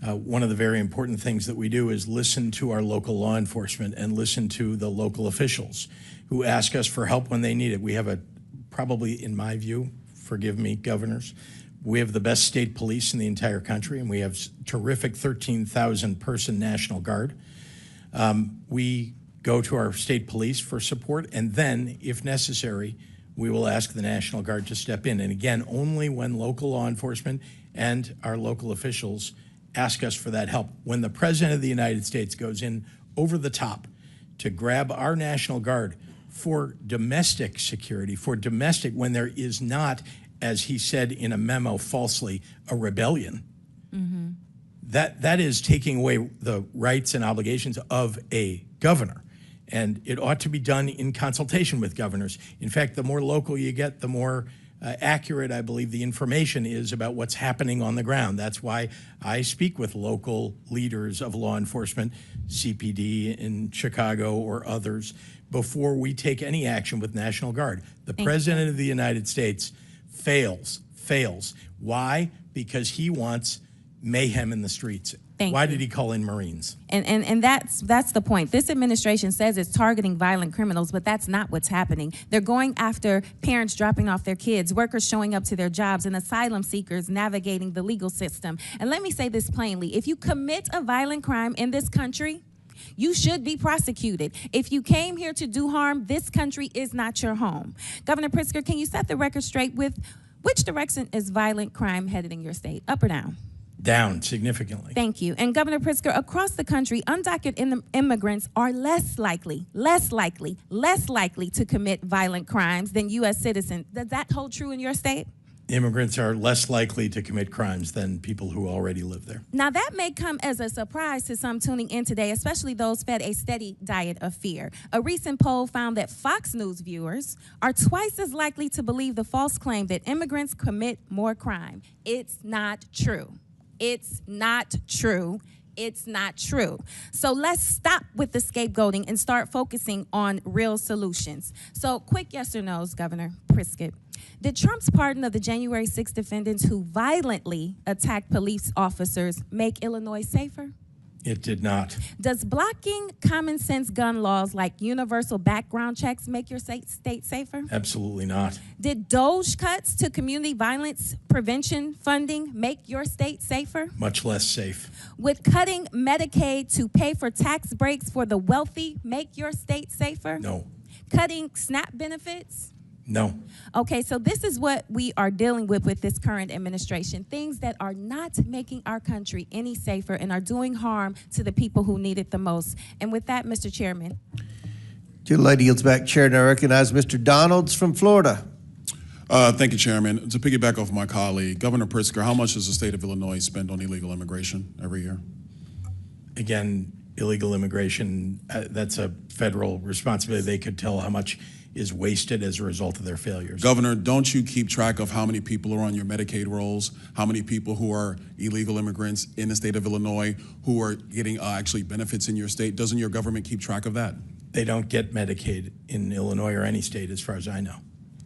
one of the very important things that we do is listen to our local law enforcement and listen to the local officials who ask us for help when they need it. We have probably, in my view, forgive me, governors, we have the best state police in the entire country, and we have terrific 13,000 person National Guard. We go to our state police for support, and then, if necessary, we will ask the National Guard to step in. And again, only when local law enforcement and our local officials ask us for that help. When the President of the United States goes in over the top to grab our National Guard for domestic security, when there is not, as he said in a memo falsely, a rebellion, that is taking away the rights and obligations of a governor. And it ought to be done in consultation with governors. In fact, the more local you get, the more accurate, I believe, the information is about what's happening on the ground. That's why I speak with local leaders of law enforcement, CPD in Chicago or others, before we take any action with National Guard. The President of the United States fails. Why? Because he wants mayhem in the streets. Thank Why you. did he call in Marines? And that's the point. This administration says it's targeting violent criminals, but that's not what's happening. They're going after parents dropping off their kids, workers showing up to their jobs, and asylum seekers navigating the legal system. And let me say this plainly. If you commit a violent crime in this country, you should be prosecuted. If you came here to do harm, this country is not your home. Governor Pritzker, can you set the record straight with which direction is violent crime headed in your state, up or down? Down significantly. Thank you. And Governor Pritzker, across the country, undocumented immigrants are less likely to commit violent crimes than U.S. citizens. Does that hold true in your state? Immigrants are less likely to commit crimes than people who already live there. Now, that may come as a surprise to some tuning in today, especially those fed a steady diet of fear. A recent poll found that Fox News viewers are twice as likely to believe the false claim that immigrants commit more crime. It's not true. It's not true. It's not true. So let's stop with the scapegoating and start focusing on real solutions. So quick yes or no's, Governor Pritzker. Did Trump's pardon of the January 6 defendants who violently attacked police officers make Illinois safer? It did not. Does blocking common sense gun laws like universal background checks make your state safer? Absolutely not. Did DOGE cuts to community violence prevention funding make your state safer? Much less safe. Would cutting Medicaid to pay for tax breaks for the wealthy make your state safer? No. Cutting SNAP benefits? No. Okay, so this is what we are dealing with this current administration. Things that are not making our country any safer and are doing harm to the people who need it the most. And with that, Mr. Chairman. Gentlelady yields back chair, and I recognize Mr. Donalds from Florida. Thank you, Chairman. To piggyback off my colleague, Governor Pritzker, how much does the state of Illinois spend on illegal immigration every year? Again, illegal immigration, that's a federal responsibility. They could tell how much is wasted as a result of their failures. Governor, don't you keep track of how many people are on your Medicaid rolls, how many people who are illegal immigrants in the state of Illinois who are getting actually benefits in your state? Doesn't your government keep track of that? They don't get Medicaid in Illinois or any state as far as I know.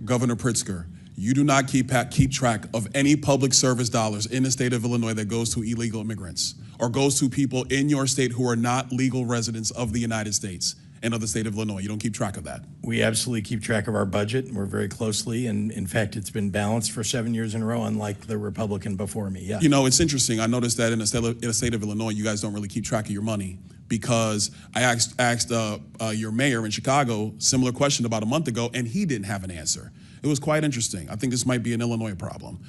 Governor Pritzker, you do not keep track of any public service dollars in the state of Illinois that goes to illegal immigrants or goes to people in your state who are not legal residents of the United States and of the state of Illinois. You don't keep track of that. We absolutely keep track of our budget, and we're very closely, and in fact, it's been balanced for 7 years in a row, unlike the Republican before me, yeah. You know, it's interesting. I noticed that in the state of Illinois, you guys don't really keep track of your money, because I asked your mayor in Chicago similar question about a month ago, and he didn't have an answer. It was quite interesting. I think this might be an Illinois problem.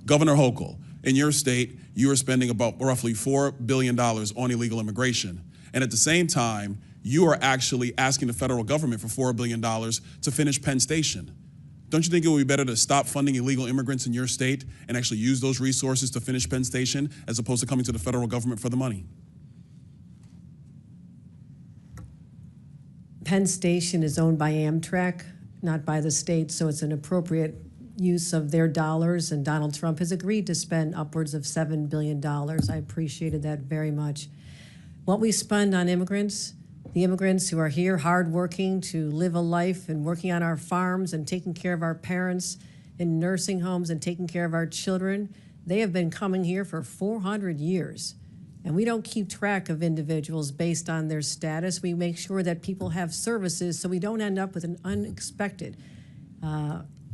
Governor Hochul, in your state, you are spending about roughly $4 billion on illegal immigration, and at the same time, you are actually asking the federal government for $4 billion to finish Penn Station. Don't you think it would be better to stop funding illegal immigrants in your state and actually use those resources to finish Penn Station as opposed to coming to the federal government for the money? Penn Station is owned by Amtrak, not by the state, so it's an appropriate use of their dollars, and Donald Trump has agreed to spend upwards of $7 billion. I appreciated that very much. What we spend on immigrants, the immigrants who are here hardworking to live a life and working on our farms and taking care of our parents in nursing homes and taking care of our children, they have been coming here for 400 years. And we don't keep track of individuals based on their status. We make sure that people have services so we don't end up with an unexpected.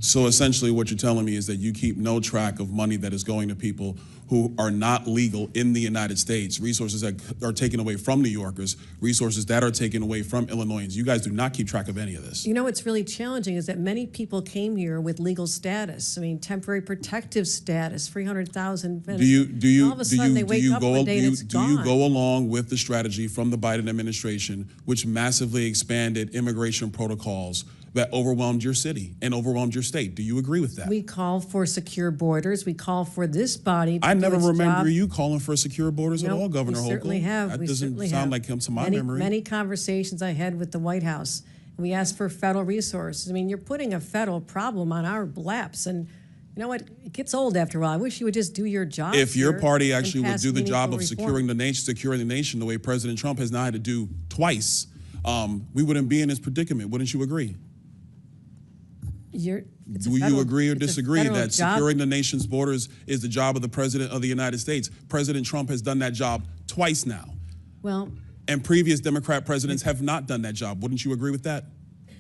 So essentially what you're telling me is that you keep no track of money that is going to people who are not legal in the United States, resources that are taken away from New Yorkers, resources that are taken away from Illinoisans. You guys do not keep track of any of this. You know what's really challenging is that many people came here with legal status. I mean, temporary protective status, 300,000. Do you all of a sudden they wake up one day and it's gone. Do you go along with the strategy from the Biden administration, which massively expanded immigration protocols that overwhelmed your city and overwhelmed your state? Do you agree with that? We call for secure borders. We call for this body to I do never its remember job. you calling for secure borders at all, Governor Hochul. We certainly have. That we doesn't certainly sound have. like him to my memory. Many conversations I had with the White House. We asked for federal resources. I mean, you're putting a federal problem on our laps, and you know what? It gets old after a while. I wish you would just do your job. If your here party and actually would pass do the job of meaningful securing reform. the nation the way President Trump has now had to do twice, we wouldn't be in this predicament. Wouldn't you agree? Do you agree or it's a disagree federal that job. securing the nation's borders is the job of the President of the United States? President Trump has done that job twice now, Well, and previous Democrat presidents have not done that job. Wouldn't you agree with that?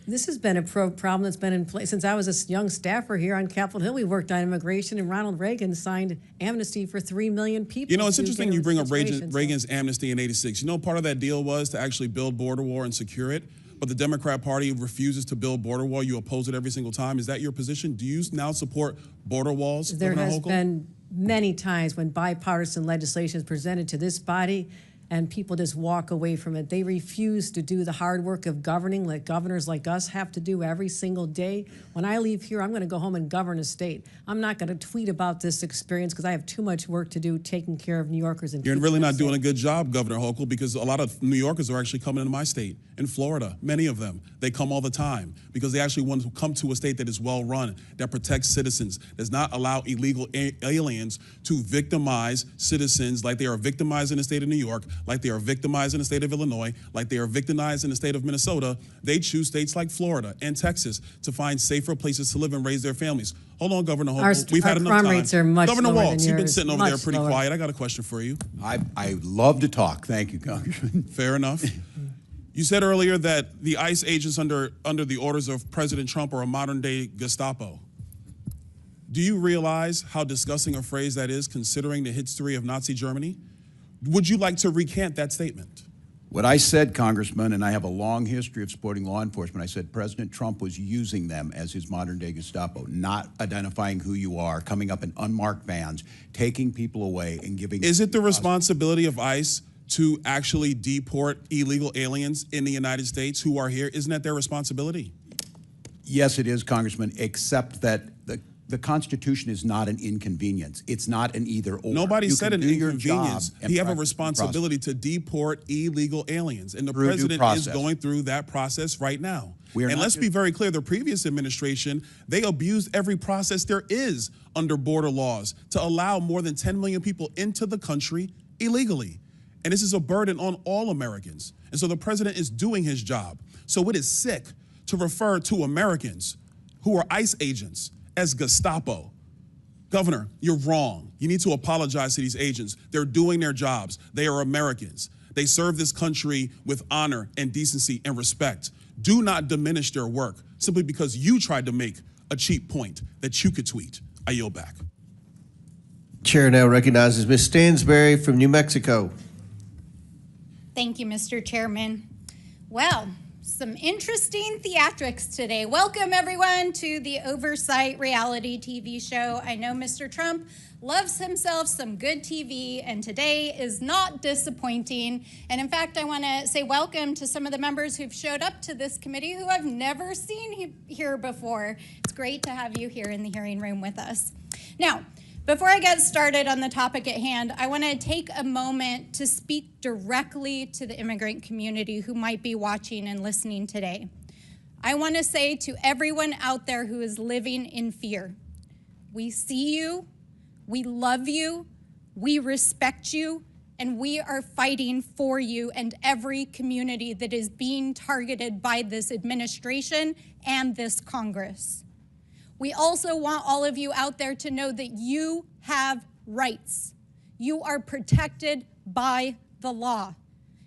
this has been a problem that's been in place since I was a young staffer here on Capitol Hill. We worked on immigration, and Ronald Reagan signed amnesty for 3 million people. You know, it's to interesting get you bring up situations. Reagan's amnesty in '86. You know, part of that deal was to actually build border wall and secure it, but the Democrat Party refuses to build border wall. You oppose it every single time. Is that your position? Do you now support border walls, There Governor has Hochul? been many times when bipartisan legislation is presented to this body and people just walk away from it. They refuse to do the hard work of governing that governors like us have to do every single day. When I leave here, I'm going to go home and govern a state. I'm not going to tweet about this experience because I have too much work to do taking care of New Yorkers. And You're keeping really them not doing a safe. good job, Governor Hochul, because a lot of New Yorkers are actually coming into my state, in Florida, many of them. They come all the time because they actually want to come to a state that is well run, that protects citizens, does not allow illegal aliens to victimize citizens like they are victimized in the state of New York, like they are victimized in the state of Illinois, like they are victimized in the state of Minnesota. They choose states like Florida and Texas to find safer places to live and raise their families. Hold on, Governor Hochul. We've had enough crime time. rates are much Governor lower Walz, than you've been yours, sitting over there much pretty lower. quiet. I got a question for you. I love to talk. Thank you, Congressman. Fair enough. You said earlier that the ICE agents under the orders of President Trump are a modern-day Gestapo. Do you realize how disgusting a phrase that is, considering the history of Nazi Germany? Would you like to recant that statement? What I said, Congressman, and I have a long history of supporting law enforcement, I said President Trump was using them as his modern-day Gestapo, not identifying who you are, coming up in unmarked vans, taking people away and giving... Is it the responsibility of ICE to actually deport illegal aliens in the United States who are here? Isn't that their responsibility? Yes, it is, Congressman, except that the Constitution is not an inconvenience. It's not an either-or. Nobody You said can an do your inconvenience. job and He have a practice due process. responsibility to deport illegal aliens, and the Through due president is process. going through that process right now. We are And not let's just- be very clear, the previous administration, they abused every process there is under border laws to allow more than 10 million people into the country illegally. And this is a burden on all Americans. And so the president is doing his job. So it is sick to refer to Americans who are ICE agents as Gestapo. Governor, you're wrong. You need to apologize to these agents. They're doing their jobs. They are Americans. They serve this country with honor and decency and respect. Do not diminish their work simply because you tried to make a cheap point that you could tweet. I yield back. Chair now recognizes Ms. Stansberry from New Mexico. Thank you, Mr. Chairman. Well, some interesting theatrics today. Welcome, everyone, to the Oversight reality TV show. I know Mr. Trump loves himself some good TV, and today is not disappointing. And in fact, I want to say welcome to some of the members who've showed up to this committee who I've never seen here before. It's great to have you here in the hearing room with us. Now, before I get started on the topic at hand, I want to take a moment to speak directly to the immigrant community who might be watching and listening today. I want to say to everyone out there who is living in fear, we see you, we love you, we respect you, and we are fighting for you and every community that is being targeted by this administration and this Congress. We also want all of you out there to know that you have rights. You are protected by the law.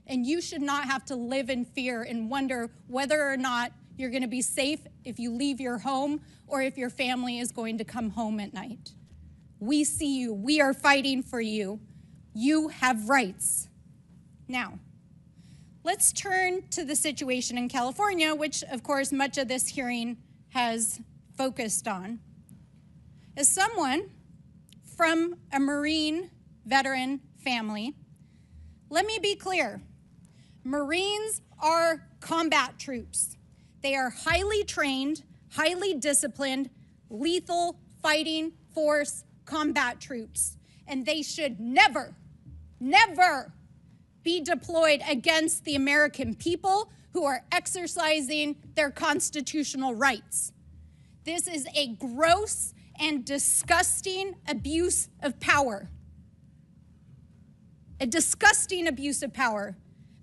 And you should not have to live in fear and wonder whether or not you're going to be safe if you leave your home or if your family is going to come home at night. We see you. We are fighting for you. You have rights. Now, let's turn to the situation in California, which, of course, much of this hearing has focused on. As someone from a Marine veteran family, let me be clear. Marines are combat troops. They are highly trained, highly disciplined, lethal fighting force combat troops. And they should never, never be deployed against the American people who are exercising their constitutional rights. This is a gross and disgusting abuse of power. A disgusting abuse of power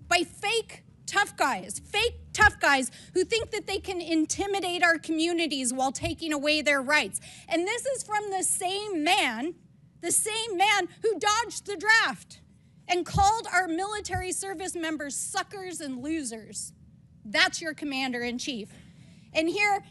by fake tough guys, fake tough guys who think that they can intimidate our communities while taking away their rights. And this is from the same man who dodged the draft and called our military service members suckers and losers. That's your commander-in-chief. And here,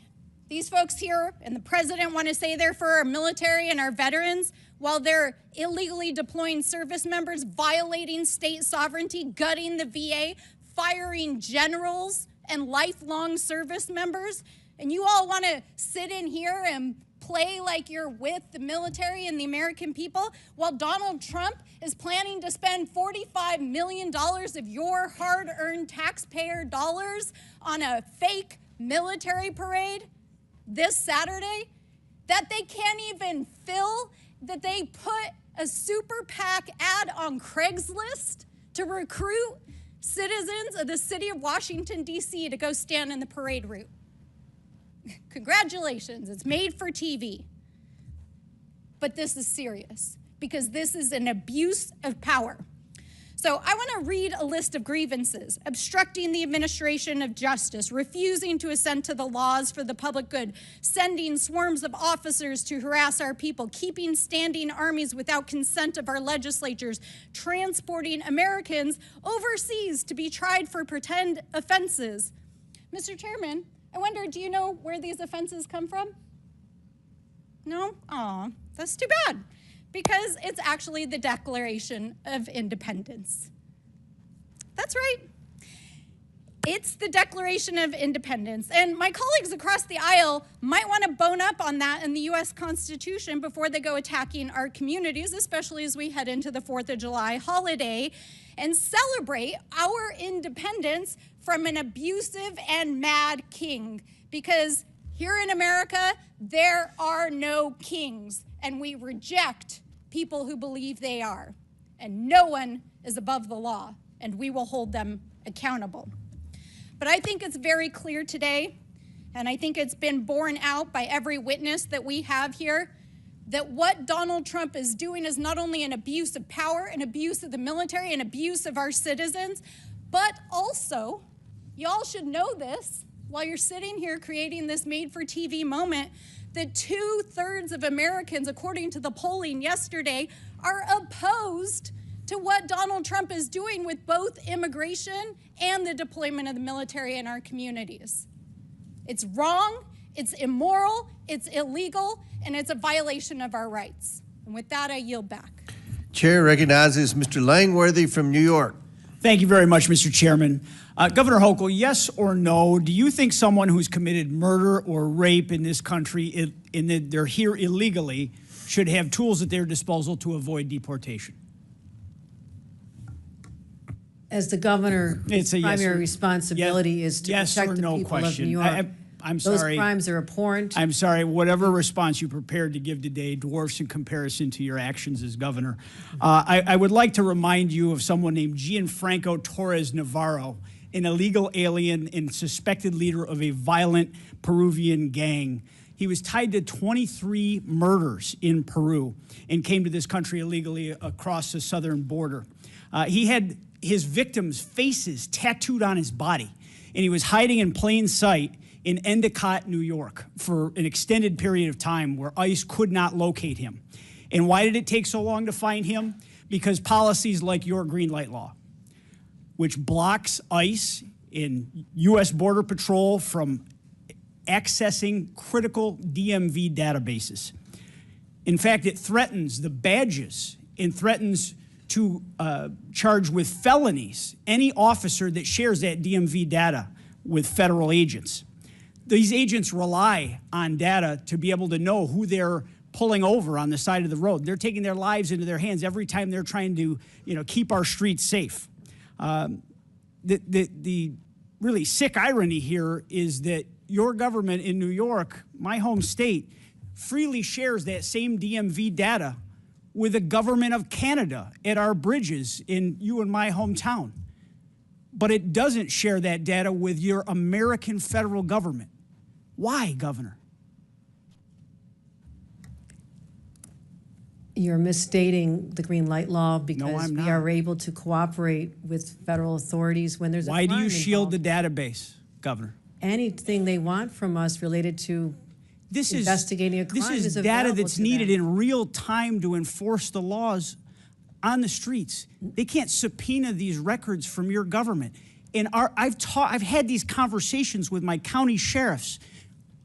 these folks here and the president want to say they're for our military and our veterans while they're illegally deploying service members, violating state sovereignty, gutting the VA, firing generals and lifelong service members. And you all want to sit in here and play like you're with the military and the American people while Donald Trump is planning to spend $45 million of your hard-earned taxpayer dollars on a fake military parade this Saturday that they can't even fill, that they put a super PAC ad on Craigslist to recruit citizens of the city of Washington, D.C. to go stand in the parade route. Congratulations, it's made for TV. But this is serious because this is an abuse of power. So I want to read a list of grievances: obstructing the administration of justice, refusing to assent to the laws for the public good, sending swarms of officers to harass our people, keeping standing armies without consent of our legislatures, transporting Americans overseas to be tried for pretend offenses. Mr. Chairman, I wonder, do you know where these offenses come from? No? Aw, that's too bad. Because it's actually the Declaration of Independence. That's right. It's the Declaration of Independence. And my colleagues across the aisle might want to bone up on that in the U.S. Constitution before they go attacking our communities, especially as we head into the 4th of July holiday and celebrate our independence from an abusive and mad king. Because here in America, there are no kings, and we reject people who believe they are. And no one is above the law, and we will hold them accountable. But I think it's very clear today, and I think it's been borne out by every witness that we have here, that what Donald Trump is doing is not only an abuse of power, an abuse of the military, an abuse of our citizens, but also, y'all should know this, while you're sitting here creating this made-for-TV moment, that 2/3 of Americans, according to the polling yesterday, are opposed to what Donald Trump is doing with both immigration and the deployment of the military in our communities. It's wrong, it's immoral, it's illegal, and it's a violation of our rights. And with that, I yield back. Chair recognizes Mr. Langworthy from New York. Thank you very much, Mr. Chairman. Governor Hochul, yes or no, do you think someone who's committed murder or rape in this country, in that they're here illegally, should have tools at their disposal to avoid deportation? As the governor, his primary responsibility is to protect the people of New York. I'm sorry. Those crimes are abhorrent. I'm sorry. Whatever response you prepared to give today dwarfs in comparison to your actions as governor. I would like to remind you of someone named Gianfranco Torres Navarro, an illegal alien and suspected leader of a violent Peruvian gang. He was tied to 23 murders in Peru and came to this country illegally across the southern border. He had his victims' faces tattooed on his body, and he was hiding in plain sight in Endicott, New York, for an extended period of time where ICE could not locate him. And why did it take so long to find him? Because policies like your green light law, which blocks ICE and U.S. Border Patrol from accessing critical DMV databases. In fact, it threatens the badges and threatens to charge with felonies any officer that shares that DMV data with federal agents. These agents rely on data to be able to know who they're pulling over on the side of the road. They're taking their lives into their hands every time they're trying to, keep our streets safe. The really sick irony here is that your government in New York, my home state, freely shares that same DMV data with the government of Canada at our bridges in you and my hometown. But it doesn't share that data with your American federal government. Why, Governor? You're misstating the green light law because I'm we not. are able to cooperate with federal authorities when there's a Why do crime you shield involved. the database, Governor? Anything they want from us related to investigating a crime This is is data available that's to needed them. in real time to enforce the laws on the streets. They can't subpoena these records from your government. And I've had these conversations with my county sheriffs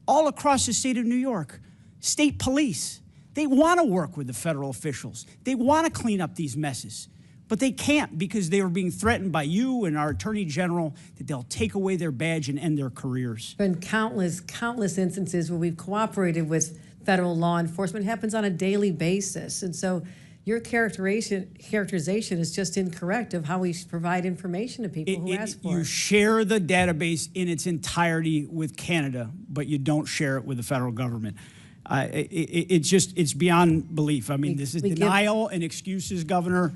all across the state of New York, state police. They want to work with the federal officials. They want to clean up these messes. But they can't because they were being threatened by you and our Attorney General that they'll take away their badge and end their careers. Been countless instances where we've cooperated with federal law enforcement. It happens on a daily basis. And so your characterization is just incorrect of how we provide information to people who ask for You it. share the database in its entirety with Canada, but you don't share it with the federal government. It's beyond belief. I mean, this is denial and excuses, Governor.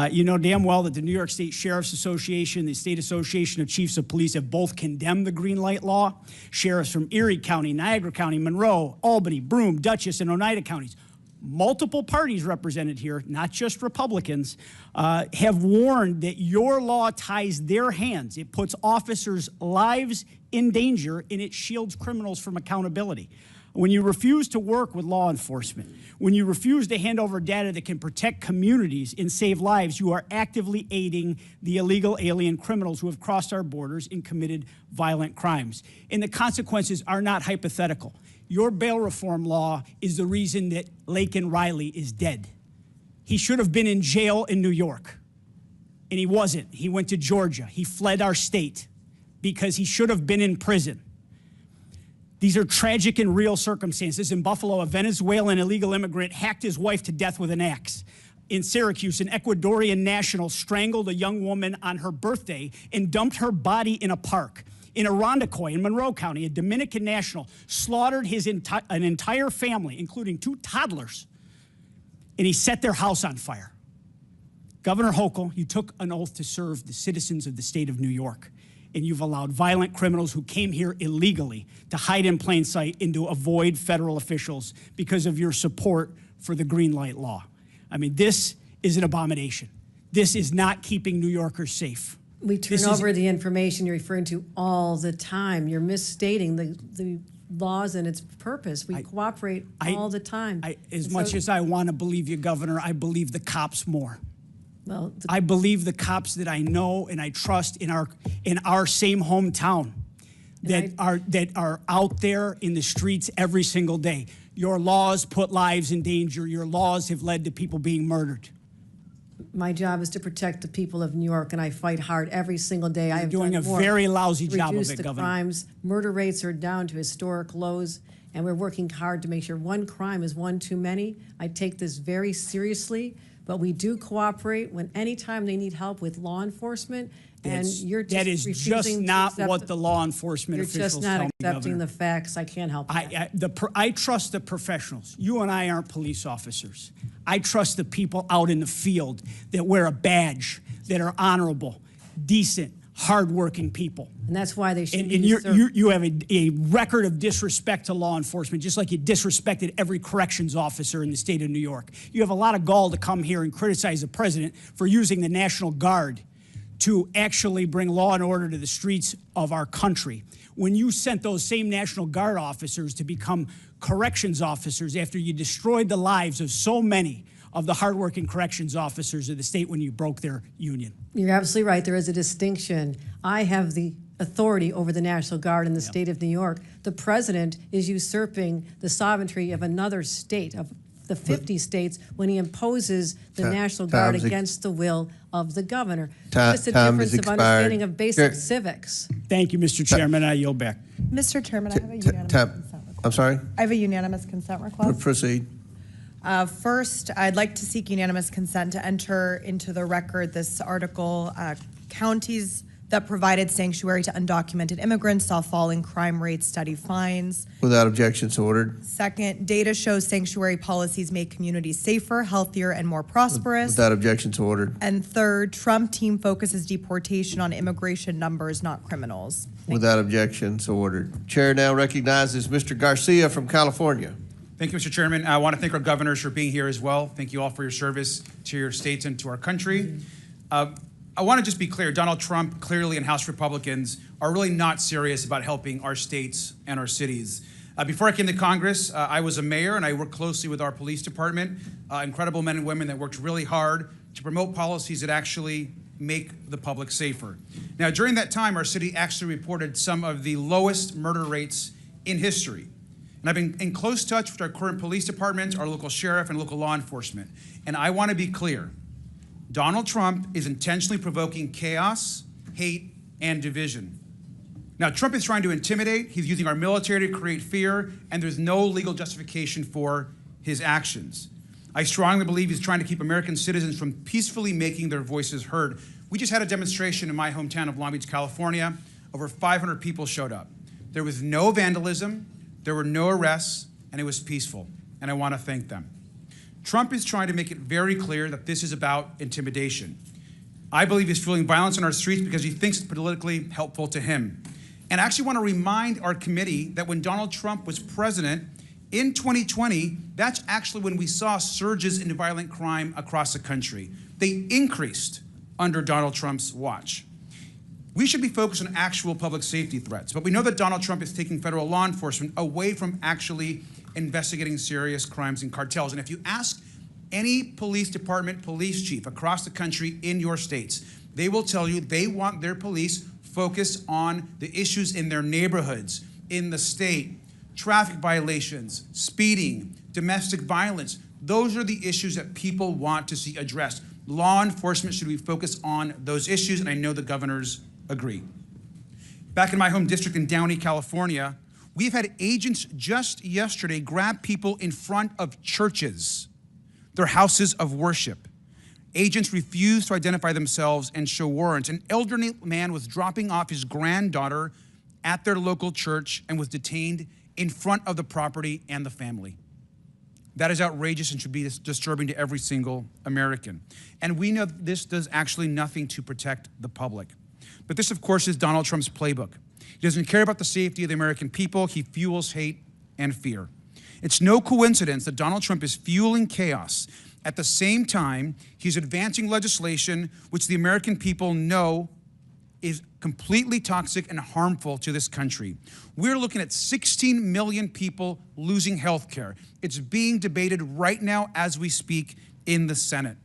You know damn well that the New York State Sheriff's Association, the State Association of Chiefs of Police have both condemned the green light law. Sheriffs from Erie County, Niagara County, Monroe, Albany, Broome, Dutchess, and Oneida counties, multiple parties represented here, not just Republicans, have warned that your law ties their hands. It puts officers' lives in danger, and it shields criminals from accountability. When you refuse to work with law enforcement, when you refuse to hand over data that can protect communities and save lives, you are actively aiding the illegal alien criminals who have crossed our borders and committed violent crimes. And the consequences are not hypothetical. Your bail reform law is the reason that Laken Riley is dead. He should have been in jail in New York, and he wasn't. He went to Georgia. He fled our state because he should have been in prison. These are tragic and real circumstances. In Buffalo, a Venezuelan illegal immigrant hacked his wife to death with an axe. In Syracuse, an Ecuadorian national strangled a young woman on her birthday and dumped her body in a park. In Irondequoit, in Monroe County, a Dominican national slaughtered an entire family, including 2 toddlers, and he set their house on fire. Governor Hochul, you took an oath to serve the citizens of the state of New York, and you've allowed violent criminals who came here illegally to hide in plain sight and to avoid federal officials because of your support for the green light law. I mean, this is an abomination. This is not keeping New Yorkers safe. We turn over the information you're referring to all the time. You're misstating the laws and its purpose. We cooperate all the time. As much as I want to believe you, Governor, I believe the cops more. Well, I believe the cops that I know and I trust in our same hometown that are out there in the streets every single day. Your laws put lives in danger. Your laws have led to people being murdered. My job is to protect the people of New York, and I fight hard every single day. You're doing a very lousy job of reduce it, the Governor. crimes. Murder rates are down to historic lows, and we're working hard to make sure one crime is one too many. I take this very seriously, but we do cooperate when anytime they need help with law enforcement. And you're just that is just refusing not to accept what the law enforcement You're officials just tell not me, accepting Governor. the facts. I can't help that. I trust the professionals. You and I aren't police officers. I trust the people out in the field that wear a badge, that are honorable, decent, hardworking people. And that's why they should And be you have a record of disrespect to law enforcement, just like you disrespected every corrections officer in the state of New York. You have a lot of gall to come here and criticize the president for using the National Guard to actually bring law and order to the streets of our country. When you sent those same National Guard officers to become corrections officers after you destroyed the lives of so many of the hardworking corrections officers of the state when you broke their union. You're absolutely right. There is a distinction. I have the authority over the National Guard in the state of New York. The president is usurping the sovereignty of another state, of the 50 states, when he imposes the National Guard against the will of the governor. It's a difference of understanding of basic civics. Thank you, Mr. Chairman. I yield back. Mr. Chairman, I have a unanimous consent request. I'm sorry? I have a unanimous consent request. Proceed. First, I'd like to seek unanimous consent to enter into the record this article. Counties that provided sanctuary to undocumented immigrants saw falling crime rates, study fines. Without objection, so ordered. Second, data shows sanctuary policies make communities safer, healthier, and more prosperous. Without objection, so ordered. And third, Trump team focuses deportation on immigration numbers, not criminals. Without objection, so ordered. Chair now recognizes Mr. Garcia from California. Thank you, Mr. Chairman. I want to thank our governors for being here as well. Thank you all for your service to your states and to our country. I want to just be clear, Donald Trump clearly and House Republicans are really not serious about helping our states and our cities. Before I came to Congress, I was a mayor and I worked closely with our police department, incredible men and women that worked really hard to promote policies that actually make the public safer. Now, during that time, our city actually reported some of the lowest murder rates in history. And I've been in close touch with our current police departments, our local sheriff, and local law enforcement. And I want to be clear, Donald Trump is intentionally provoking chaos, hate, and division. Now, Trump is trying to intimidate, he's using our military to create fear, and there's no legal justification for his actions. I strongly believe he's trying to keep American citizens from peacefully making their voices heard. We just had a demonstration in my hometown of Long Beach, California. Over 500 people showed up. There was no vandalism, there were no arrests, and it was peaceful, and I want to thank them. Trump is trying to make it very clear that this is about intimidation. I believe he's fueling violence on our streets because he thinks it's politically helpful to him. And I actually want to remind our committee that when Donald Trump was president in 2020, that's actually when we saw surges in violent crime across the country. They increased under Donald Trump's watch. We should be focused on actual public safety threats, but we know that Donald Trump is taking federal law enforcement away from actually investigating serious crimes and cartels. And if you ask any police department, police chief across the country in your states, they will tell you they want their police focused on the issues in their neighborhoods, in the state, traffic violations, speeding, domestic violence. Those are the issues that people want to see addressed. Law enforcement should be focused on those issues, and I know the governors agree. Back in my home district in Downey, California, we've had agents just yesterday grab people in front of churches, their houses of worship. Agents refused to identify themselves and show warrants. An elderly man was dropping off his granddaughter at their local church and was detained in front of the property and the family. That is outrageous and should be disturbing to every single American. And we know this does actually nothing to protect the public. But this, of course, is Donald Trump's playbook. He doesn't care about the safety of the American people. He fuels hate and fear. It's no coincidence that Donald Trump is fueling chaos. At the same time, he's advancing legislation which the American people know is completely toxic and harmful to this country. We're looking at 16 million people losing health care. It's being debated right now as we speak in the Senate.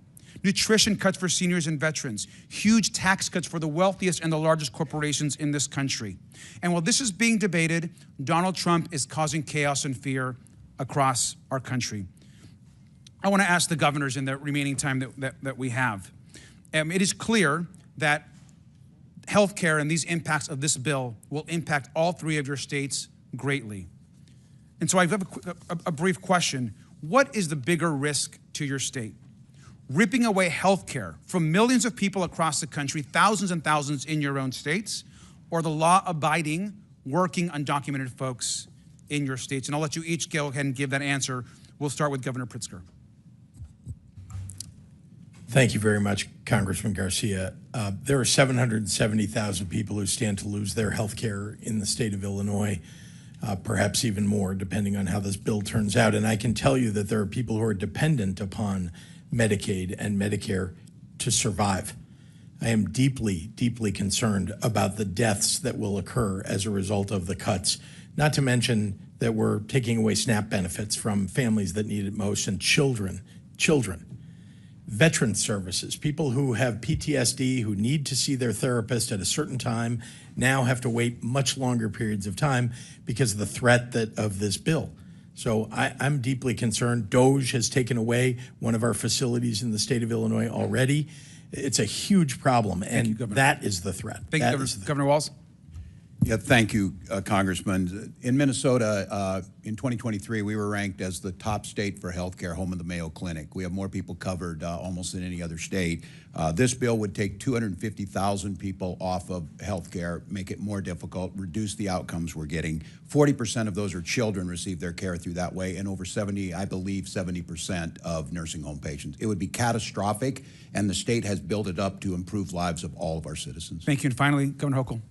Nutrition cuts for seniors and veterans, huge tax cuts for the wealthiest and the largest corporations in this country. And while this is being debated, Donald Trump is causing chaos and fear across our country. I want to ask the governors in the remaining time that we have. It is clear that healthcare and these impacts of this bill will impact all three of your states greatly. And so I have a brief question. What is the bigger risk to your state? Ripping away healthcare from millions of people across the country, thousands and thousands in your own states, or the law-abiding, working, undocumented folks in your states? And I'll let you each go ahead and give that answer. We'll start with Governor Pritzker. Thank you very much, Congressman Garcia. There are 770,000 people who stand to lose their health care in the state of Illinois, perhaps even more, depending on how this bill turns out. And I can tell you that there are people who are dependent upon Medicaid and Medicare to survive. I am deeply, deeply concerned about the deaths that will occur as a result of the cuts, not to mention that we're taking away SNAP benefits from families that need it most, and children. Veteran services, people who have PTSD, who need to see their therapist at a certain time, now have to wait much longer periods of time because of the threat of this bill. So I'm deeply concerned. DOJ has taken away one of our facilities in the state of Illinois already. It's a huge problem, and that is the threat. Thank you, Governor Walz. Yeah, thank you, Congressman. In Minnesota, in 2023, we were ranked as the top state for healthcare, home of the Mayo Clinic. We have more people covered almost than any other state. This bill would take 250,000 people off of healthcare, make it more difficult, reduce the outcomes we're getting. 40% of those are children receive their care through that way, and over 70% of nursing home patients. It would be catastrophic, and the state has built it up to improve lives of all of our citizens. Thank you. And finally, Governor Hochul.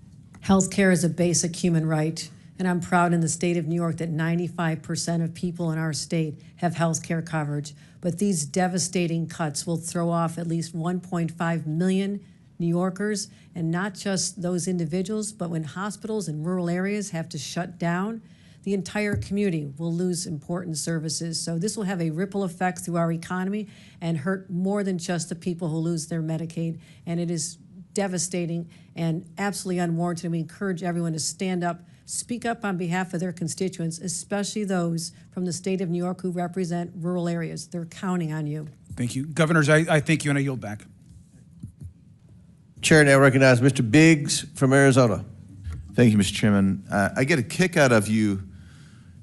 Health care is a basic human right, And I'm proud in the state of New York that 95% of people in our state have health care coverage. But these devastating cuts will throw off at least 1.5 million New Yorkers, and not just those individuals, but when hospitals in rural areas have to shut down, the entire community will lose important services. So this will have a ripple effect through our economy and hurt more than just the people who lose their Medicaid. And it is devastating and absolutely unwarranted. And we encourage everyone to stand up, speak up on behalf of their constituents, especially those from the state of New York who represent rural areas. They're counting on you. Thank you. Governors, I thank you and I yield back. Chair now recognizes Mr. Biggs from Arizona. Thank you, Mr. Chairman. I get a kick out of you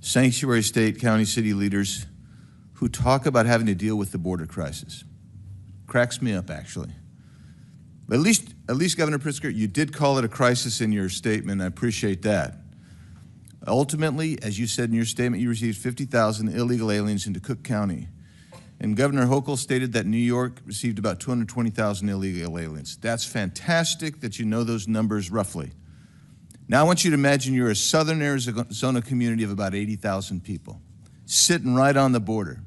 sanctuary state, county, city leaders who talk about having to deal with the border crisis. Cracks me up, actually. But at least, Governor Pritzker, you did call it a crisis in your statement. I appreciate that. Ultimately, as you said in your statement, you received 50,000 illegal aliens into Cook County. And Governor Hochul stated that New York received about 220,000 illegal aliens. That's fantastic that you know those numbers roughly. Now I want you to imagine you're a southern Arizona community of about 80,000 people, sitting right on the border.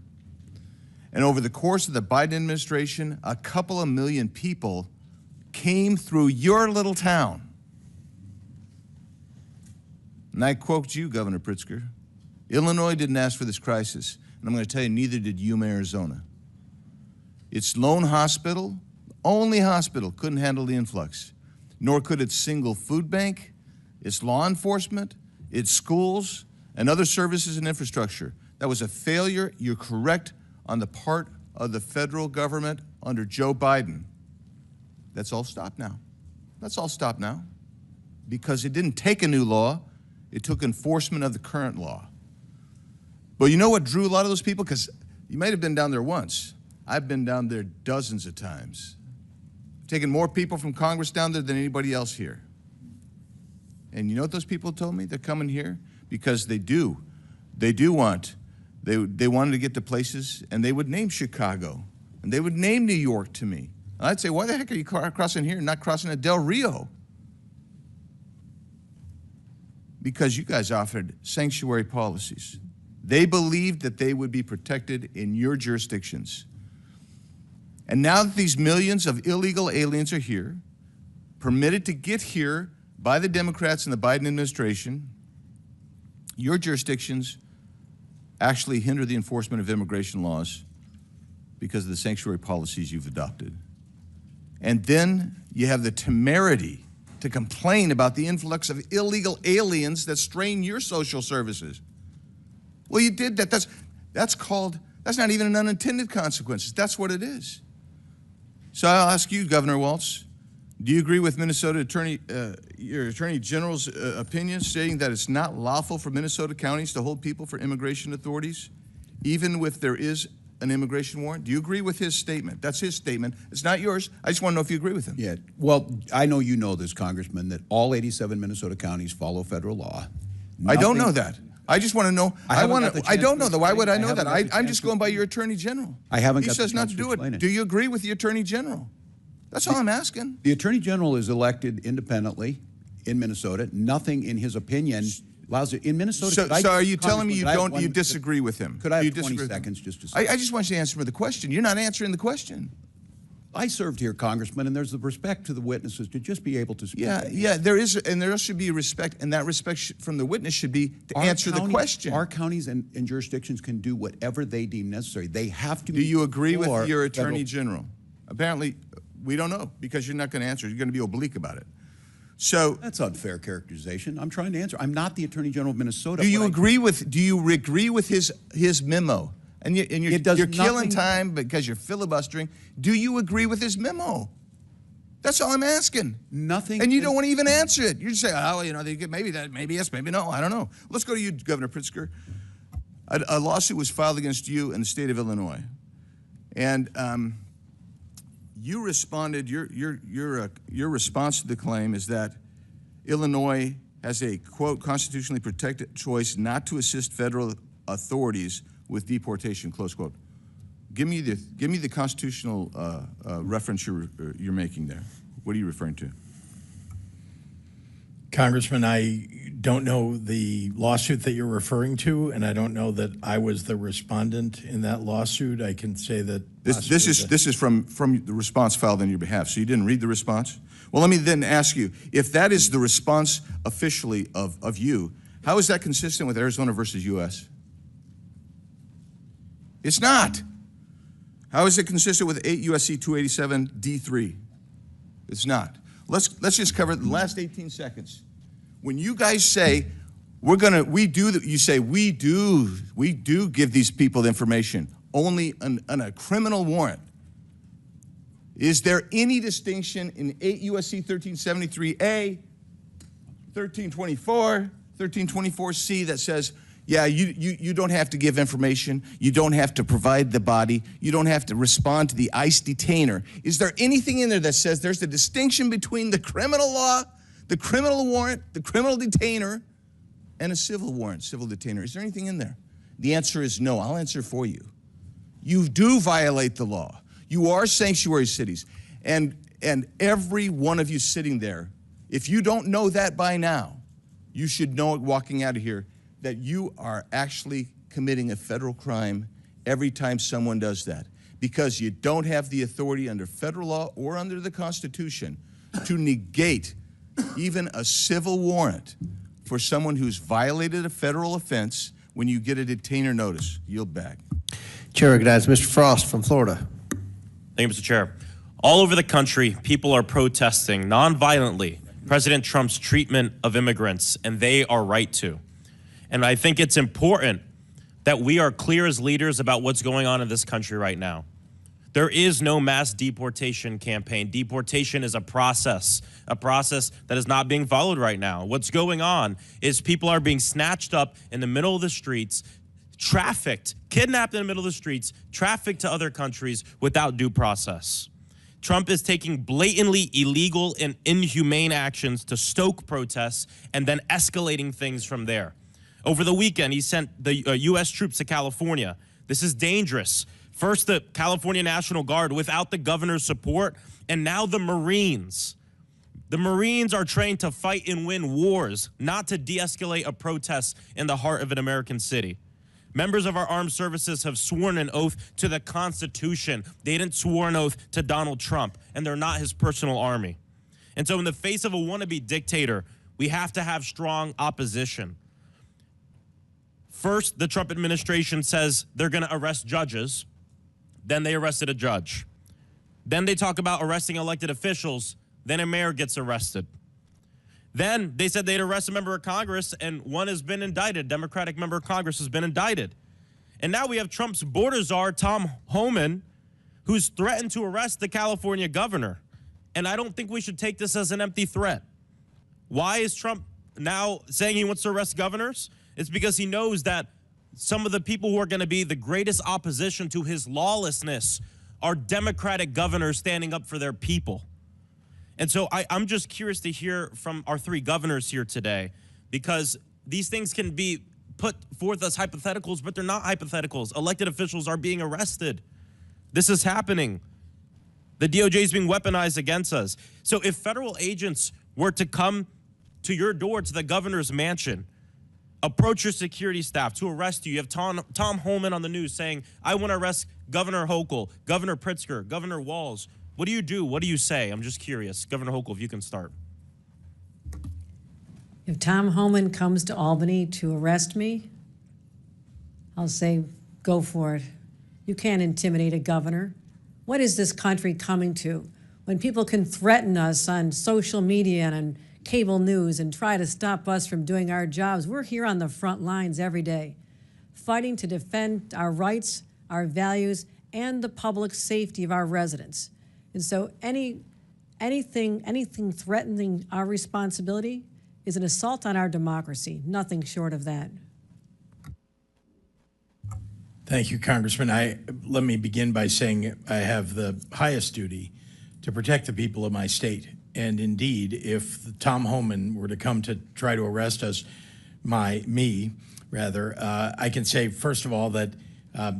And over the course of the Biden administration, a couple of million people came through your little town. And I quote you, Governor Pritzker, Illinois didn't ask for this crisis. And I'm going to tell you, neither did Yuma, Arizona. Its lone hospital, only hospital, couldn't handle the influx, nor could its single food bank, its law enforcement, its schools, and other services and infrastructure. That was a failure, you're correct, on the part of the federal government under Joe Biden. That's all stopped now. That's all stopped now. Because it didn't take a new law, it took enforcement of the current law. But you know what drew a lot of those people? Because you might have been down there once. I've been down there dozens of times. Taken more people from Congress down there than anybody else here. And you know what those people told me? They're coming here because they wanted to get to places, and they would name Chicago, and they would name New York to me. And I'd say, why the heck are you crossing here and not crossing at Del Rio? Because you guys offered sanctuary policies. They believed that they would be protected in your jurisdictions. And now that these millions of illegal aliens are here, permitted to get here by the Democrats and the Biden administration, your jurisdictions actually hinder the enforcement of immigration laws because of the sanctuary policies you've adopted. And then you have the temerity to complain about the influx of illegal aliens that strain your social services. Well, you did that. That's not even an unintended consequence. That's what it is. So I'll ask you, Governor Walz, do you agree with Minnesota your Attorney General's opinion stating that it's not lawful for Minnesota counties to hold people for immigration authorities, even if there is an immigration warrant? Do you agree with his statement? That's his statement. It's not yours. I just want to know if you agree with him. Yeah, well, I know you know this, Congressman, that all 87 Minnesota counties follow federal law. I don't know that. I just want to know. I don't know that. Why would I know that? I'm just going by your Attorney General. I haven't. He says not to do it. Do you agree with the Attorney General? That's all I'm asking. The Attorney General is elected independently in Minnesota. Nothing in his opinion allows it in Minnesota. So are you telling me you disagree with him? Could I have 20 seconds just to say? I just want you to answer the question. You're not answering the question. I served here, Congressman, and there's the respect to the witnesses to just be able to speak. Yeah, there is, and there should be respect, and that respect from the witness should be to answer the question. Our counties and jurisdictions can do whatever they deem necessary. They have to. Do you agree with your Attorney General? Apparently, we don't know because you're not going to answer. You're going to be oblique about it. So that's unfair characterization. I'm trying to answer. I'm not the Attorney General of Minnesota. Do you agree with his memo? And you're killing time because you're filibustering. Do you agree with his memo? That's all I'm asking. Nothing. And you don't want to even answer it. You just say, oh, you know, maybe yes, maybe no. I don't know. Let's go to you, Governor Pritzker. A lawsuit was filed against you in the state of Illinois, and you responded. Your response to the claim is that Illinois has a quote constitutionally protected choice not to assist federal authorities with deportation, close quote. Give me the constitutional reference you're making there. What are you referring to? Congressman, I don't know the lawsuit that you're referring to, and I don't know that I was the respondent in that lawsuit. I can say that This is from the response filed on your behalf. So you didn't read the response? Well, let me then ask you, if that is the response officially of you, how is that consistent with Arizona versus U.S.? It's not. How is it consistent with 8 U.S.C. 287 D3? It's not. Let's just cover the last 18 seconds. When you guys say you say we do give these people the information only on a criminal warrant. Is there any distinction in 8 U.S.C. 1373A, 1324, 1324C that says, yeah, you don't have to give information, you don't have to provide the body, you don't have to respond to the ICE detainer? Is there anything in there that says there's a distinction between the criminal law, the criminal warrant, the criminal detainer, and a civil warrant, civil detainer? Is there anything in there? The answer is no. I'll answer for you. You do violate the law. You are sanctuary cities. And every one of you sitting there, if you don't know that by now, you should know it walking out of here, that you are actually committing a federal crime every time someone does that, because you don't have the authority under federal law or under the Constitution to negate even a civil warrant for someone who's violated a federal offense when you get a detainer notice. Yield back. Chair recognizes Mr. Frost from Florida. Thank you, Mr. Chair. All over the country, people are protesting nonviolently President Trump's treatment of immigrants, and they are right to. And I think it's important that we are clear as leaders about what's going on in this country right now. There is no mass deportation campaign. Deportation is a process that is not being followed right now. What's going on is people are being snatched up in the middle of the streets, trafficked, kidnapped in the middle of the streets, trafficked to other countries without due process. Trump is taking blatantly illegal and inhumane actions to stoke protests and then escalating things from there. Over the weekend, he sent the U.S. troops to California. This is dangerous. First, the California National Guard without the governor's support, and now the Marines. The Marines are trained to fight and win wars, not to de-escalate a protest in the heart of an American city. Members of our armed services have sworn an oath to the Constitution. They didn't swear an oath to Donald Trump, and they're not his personal army. And so in the face of a wannabe dictator, we have to have strong opposition. First, the Trump administration says they're going to arrest judges. Then they arrested a judge. Then they talk about arresting elected officials. Then a mayor gets arrested. Then they said they'd arrest a member of Congress, and one has been indicted. Democratic member of Congress has been indicted. And now we have Trump's border czar, Tom Homan, who's threatened to arrest the California governor. And I don't think we should take this as an empty threat. Why is Trump now saying he wants to arrest governors? It's because he knows that some of the people who are going to be the greatest opposition to his lawlessness are Democratic governors standing up for their people. And so I'm just curious to hear from our three governors here today, because these things can be put forth as hypotheticals, but they're not hypotheticals. Elected officials are being arrested. This is happening. The DOJ is being weaponized against us. So if federal agents were to come to your door, to the governor's mansion, approach your security staff to arrest you. You have Tom Homan on the news saying, I want to arrest Governor Hochul, Governor Pritzker, Governor Walz. What do you do? What do you say? I'm just curious. Governor Hochul, if you can start. If Tom Homan comes to Albany to arrest me, I'll say, go for it. You can't intimidate a governor. What is this country coming to? When people can threaten us on social media and on cable news and try to stop us from doing our jobs. We're here on the front lines every day, fighting to defend our rights, our values, and the public safety of our residents. And so anything threatening our responsibility is an assault on our democracy, nothing short of that. Thank you, Congressman. Let me begin by saying I have the highest duty to protect the people of my state. And indeed, if Tom Homan were to come to try to arrest us, I can say, first of all, that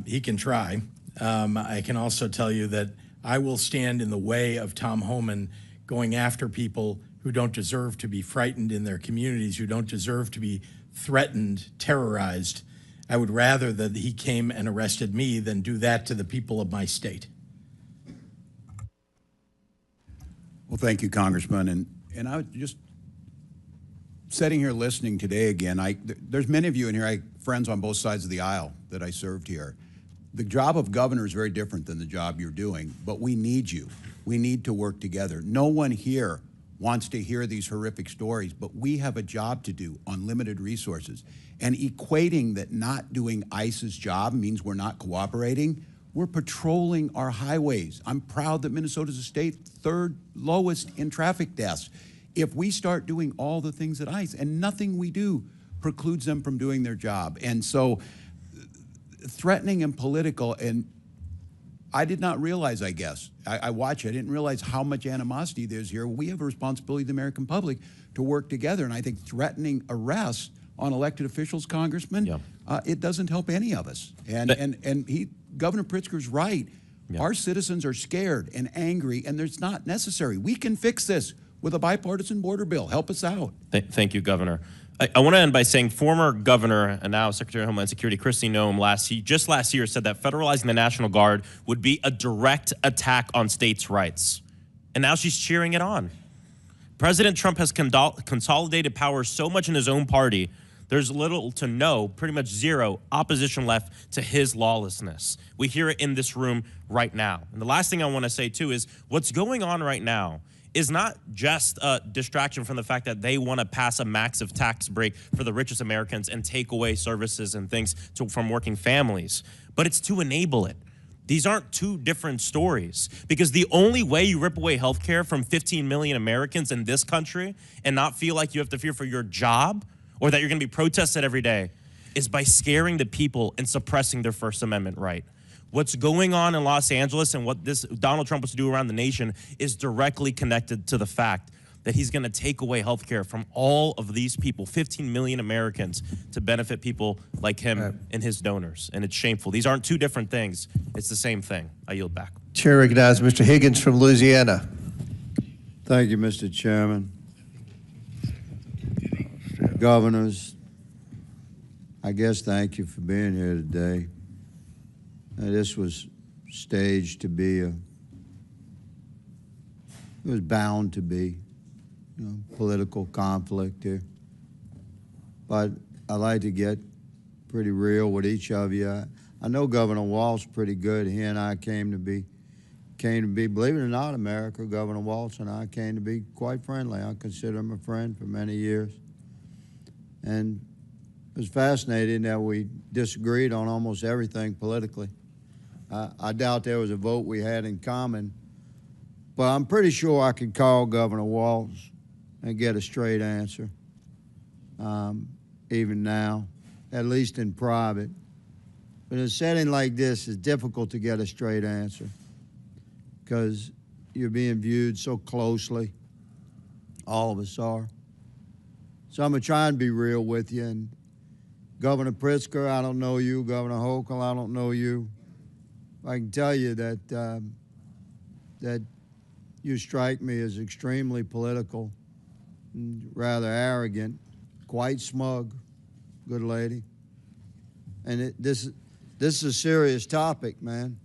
he can try. I can also tell you that I will stand in the way of Tom Homan going after people who don't deserve to be frightened in their communities, who don't deserve to be threatened, terrorized. I would rather that he came and arrested me than do that to the people of my state. Well, thank you, Congressman. And I was just sitting here listening today again. There's many of you in here, friends on both sides of the aisle that I served here. The job of governor is very different than the job you're doing, but we need you. We need to work together. No one here wants to hear these horrific stories, but we have a job to do on limited resources. And equating that not doing ICE's job means we're not cooperating, we're patrolling our highways. I'm proud that Minnesota's a state third lowest in traffic deaths. If we start doing all the things at ICE, and nothing we do precludes them from doing their job. And so threatening and political, and I did not realize, I guess, I watch it, I didn't realize how much animosity there's here. We have a responsibility to the American public to work together, and I think threatening arrests on elected officials, Congressman, it doesn't help any of us. And Governor Pritzker's right. Our citizens are scared and angry, and it's not necessary. We can fix this with a bipartisan border bill. Help us out. Thank you, Governor. I want to end by saying former Governor and now Secretary of Homeland Security Kristi Noem just last year said that federalizing the National Guard would be a direct attack on states' rights. And now she's cheering it on. President Trump has consolidated power so much in his own party, there's little to no, pretty much zero, opposition left to his lawlessness. We hear it in this room right now. And the last thing I want to say, too, is what's going on right now is not just a distraction from the fact that they want to pass a massive tax break for the richest Americans and take away services and things from working families, but it's to enable it. These aren't two different stories, because the only way you rip away health care from 15 million Americans in this country and not feel like you have to fear for your job or that you're going to be protested every day is by scaring the people and suppressing their First Amendment right. What's going on in Los Angeles and what Donald Trump wants to do around the nation is directly connected to the fact that he's going to take away health care from all of these people, 15 million Americans, to benefit people like him and his donors. And it's shameful. These aren't two different things. It's the same thing. I yield back. Chair recognizes Mr. Higgins from Louisiana. Thank you, Mr. Chairman. Governors, I guess thank you for being here today. This was staged to be it was bound to be, political conflict here. But I like to get pretty real with each of you. I know Governor Walz pretty good. He and I came to be, believe it or not, America, Governor Walz and I came to be quite friendly. I consider him a friend for many years. And it was fascinating that we disagreed on almost everything politically. I doubt there was a vote we had in common, but I'm pretty sure I could call Governor Walz and get a straight answer, even now, at least in private. But in a setting like this, it's difficult to get a straight answer because you're being viewed so closely. All of us are. So I'm going to try and be real with you. And Governor Pritzker, I don't know you. Governor Hochul, I don't know you. I can tell you that that you strike me as extremely political, rather arrogant, quite smug, good lady. And this is a serious topic, man.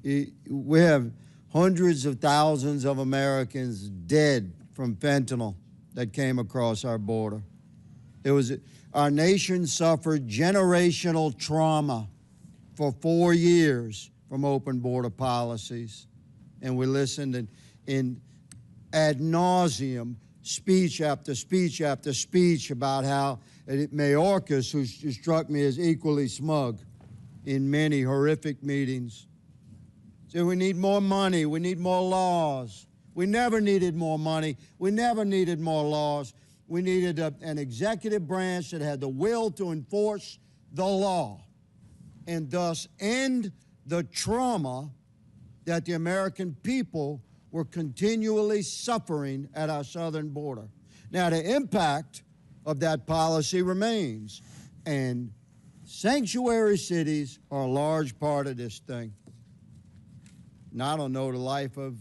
We have hundreds of thousands of Americans dead from fentanyl that came across our border. Our nation suffered generational trauma for 4 years from open border policies. And we listened in ad nauseum, speech after speech after speech about how Mayorkas, who struck me as equally smug in many horrific meetings, said we need more money, we need more laws. We never needed more money. We never needed more laws. We needed an executive branch that had the will to enforce the law and thus end the trauma that the American people were continually suffering at our southern border. Now, the impact of that policy remains, and sanctuary cities are a large part of this thing. And I don't know the life of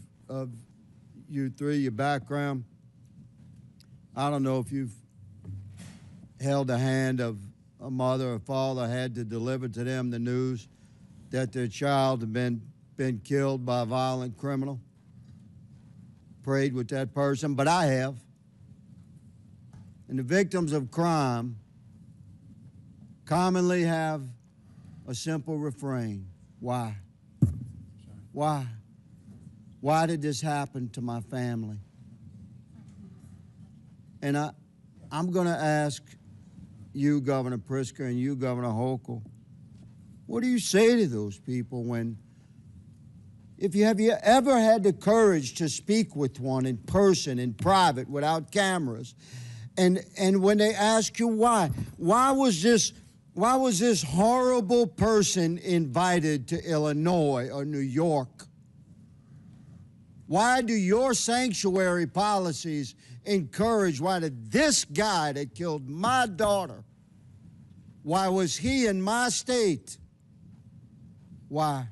you three, your background, I don't know if you've held the hand of a mother or father had to deliver to them the news that their child had been killed by a violent criminal. Prayed with that person, but I have. And the victims of crime commonly have a simple refrain. Why? Why? Why did this happen to my family? And I'm going to ask you, Governor Pritzker, and you, Governor Hochul, what do you say to those people when, have you ever had the courage to speak with one in person, in private, without cameras, and when they ask you why was this horrible person invited to Illinois or New York? Why do your sanctuary policies encourage, why did this guy that killed my daughter, why was he in my state? Why?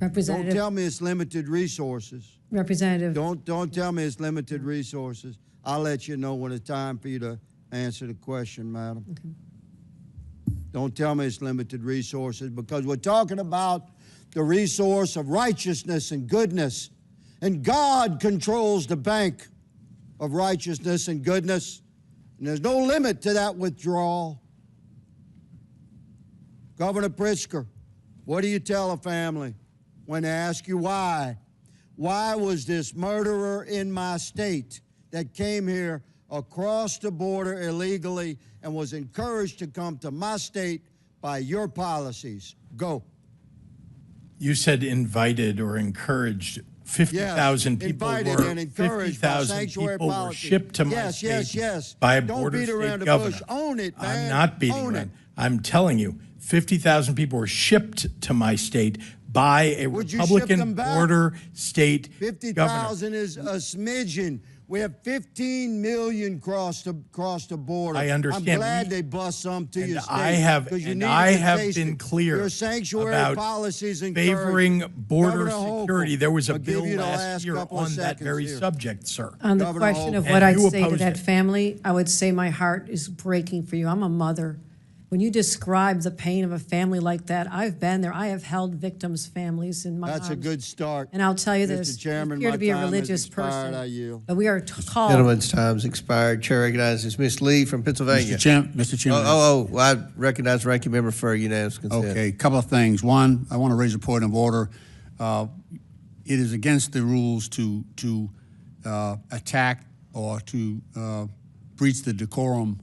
Representative. Don't tell me it's limited resources. Representative. Don't tell me it's limited resources. I'll let you know when it's time for you to answer the question, madam. Okay. Don't tell me it's limited resources, because we're talking about the resource of righteousness and goodness. And God controls the bank of righteousness and goodness. And there's no limit to that withdrawal. Governor Pritzker, what do you tell a family when they ask you why? Why was this murderer in my state that came here across the border illegally and was encouraged to come to my state by your policies? Go. You said invited or encouraged. 50,000 people invited were and encouraged by 50,000 sanctuary people were policy. shipped to my state by a Don't border beat around state the governor. bush. Own it, man. I'm not beating Own around. I'm telling you, 50,000 people were shipped to my state by a Would you ship them Republican back? border state governor. 50,000 is a smidgen. We have 15 million cross the border. I understand. I'm glad they bust some to your state. I have been clear your sanctuary about policies favoring border Governor security. Hochul, There was a I'll give bill you the last last year couple of on that seconds very here. subject, sir. On the Governor question of Hochul. what And I'd you say to oppose that it. family, I would say my heart is breaking for you. I'm a mother. When you describe the pain of a family like that, I've been there. I have held victims' families in my That's a arms. good start. And I'll tell you Mr. this, Chairman, you appear my to be a time has religious expired. person, I yield. but we are called. Gentleman's time's expired. Chair recognizes Ms. Lee from Pennsylvania. Mr. Chairman. Well, I recognize the ranking member for unanimous consent. Okay, a couple of things. One, I want to raise a point of order. It is against the rules to attack or to breach the decorum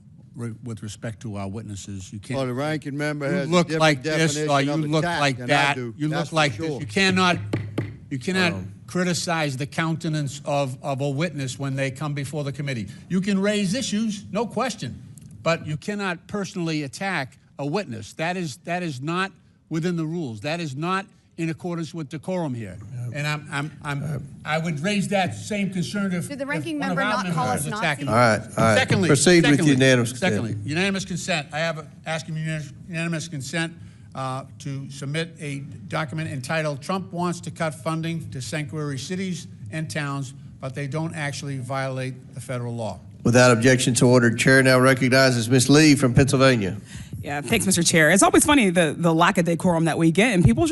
with respect to our witnesses. You can't. Well, the ranking member You has a look different like this, definition or you of look attack like than I that. do. You That's look for like sure. this. You cannot criticize the countenance of a witness when they come before the committee. You can raise issues, no question, but you cannot personally attack a witness. That is not within the rules. That is not in accordance with decorum here. And I would raise that same concern if Did the ranking one of member our not members call was us attacking. Nazis? All right. Secondly, Proceed with unanimous consent. Secondly, unanimous consent. I have asking unanimous consent to submit a document entitled "Trump Wants to Cut Funding to Sanctuary Cities and Towns, but They Don't Actually Violate the Federal Law." Without objection to order, Chair now recognizes Ms. Lee from Pennsylvania. Yeah, thanks, Mr. Chair. It's always funny the lack of decorum that we get, and people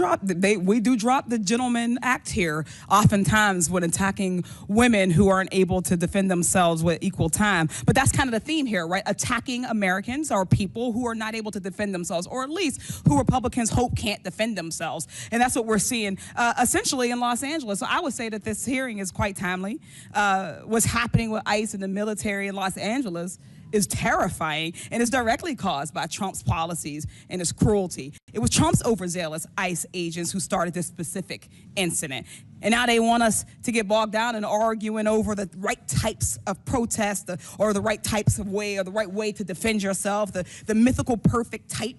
we do drop the gentleman act here oftentimes when attacking women who aren't able to defend themselves with equal time. But that's kind of the theme here, right? Attacking Americans or people who are not able to defend themselves, or at least who Republicans hope can't defend themselves. And that's what we're seeing essentially in Los Angeles. So I would say that this hearing is quite timely. What's happening with ICE and the military in Los Angeles is terrifying, and is directly caused by Trump's policies and his cruelty. It was Trump's overzealous ICE agents who started this specific incident. And now they want us to get bogged down in arguing over the right types of protest or the right types of way or the right way to defend yourself, the mythical perfect type,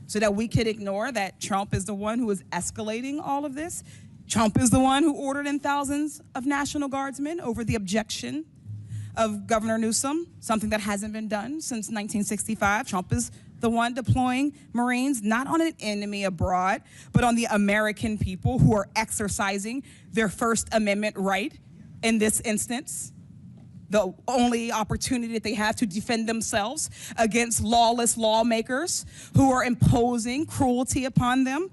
so that we could ignore that Trump is the one who is escalating all of this. Trump is the one who ordered in thousands of National Guardsmen over the objection of Governor Newsom, something that hasn't been done since 1965. Trump is the one deploying Marines, not on an enemy abroad, but on the American people who are exercising their First Amendment right in this instance. the only opportunity that they have to defend themselves against lawless lawmakers who are imposing cruelty upon them.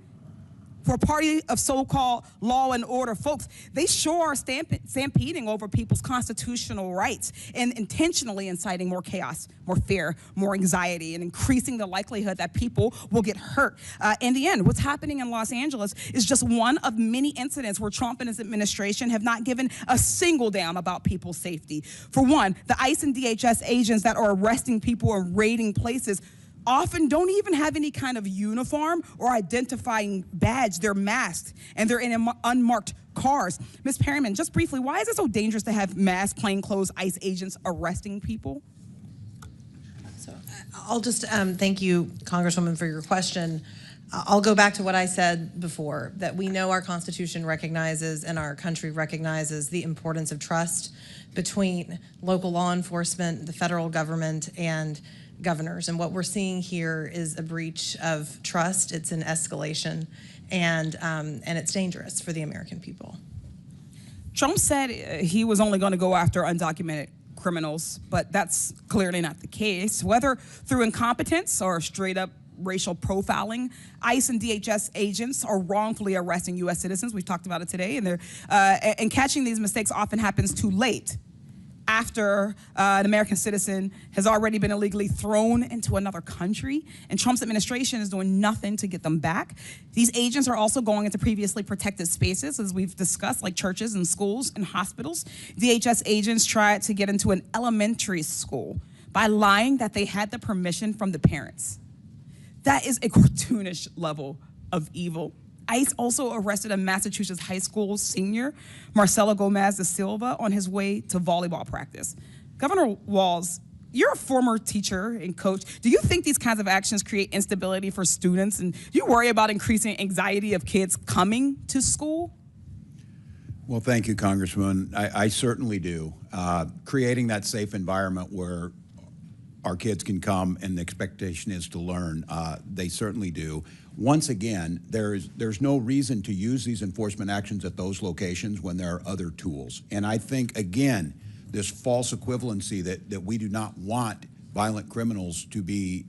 For a party of so-called law and order folks, they sure are stampeding over people's constitutional rights and intentionally inciting more chaos, more fear, more anxiety, and increasing the likelihood that people will get hurt. In the end, what's happening in Los Angeles is just one of many incidents where Trump and his administration have not given a single damn about people's safety. For one, the ICE and DHS agents that are arresting people and raiding places often don't even have any kind of uniform or identifying badge. They're masked and they're in unmarked cars. Ms. Perryman, just briefly, why is it so dangerous to have masked, plainclothes ICE agents arresting people? So I'll just thank you, Congresswoman, for your question. I'll go back to what I said before, that we know our Constitution recognizes and our country recognizes the importance of trust between local law enforcement, the federal government, and governors. And what we're seeing here is a breach of trust. It's an escalation, and it's dangerous for the American people. Trump said he was only going to go after undocumented criminals, but that's clearly not the case. Whether through incompetence or straight up racial profiling, ICE and DHS agents are wrongfully arresting U.S. citizens. We've talked about it today, and catching these mistakes often happens too late, after an American citizen has already been illegally thrown into another country, and Trump's administration is doing nothing to get them back. These agents are also going into previously protected spaces, as we've discussed, like churches and schools and hospitals. DHS agents tried to get into an elementary school by lying that they had the permission from the parents. That is a cartoonish level of evil. ICE also arrested a Massachusetts high school senior, Marcelo Gomez da Silva, on his way to volleyball practice. Governor Walz, you're a former teacher and coach. Do you think these kinds of actions create instability for students? And do you worry about increasing anxiety of kids coming to school? Well, thank you, Congressman. I certainly do. Creating that safe environment where our kids can come and the expectation is to learn, they certainly do. Once again, there's no reason to use these enforcement actions at those locations when there are other tools. And I think, again, this false equivalency that we do not want violent criminals to be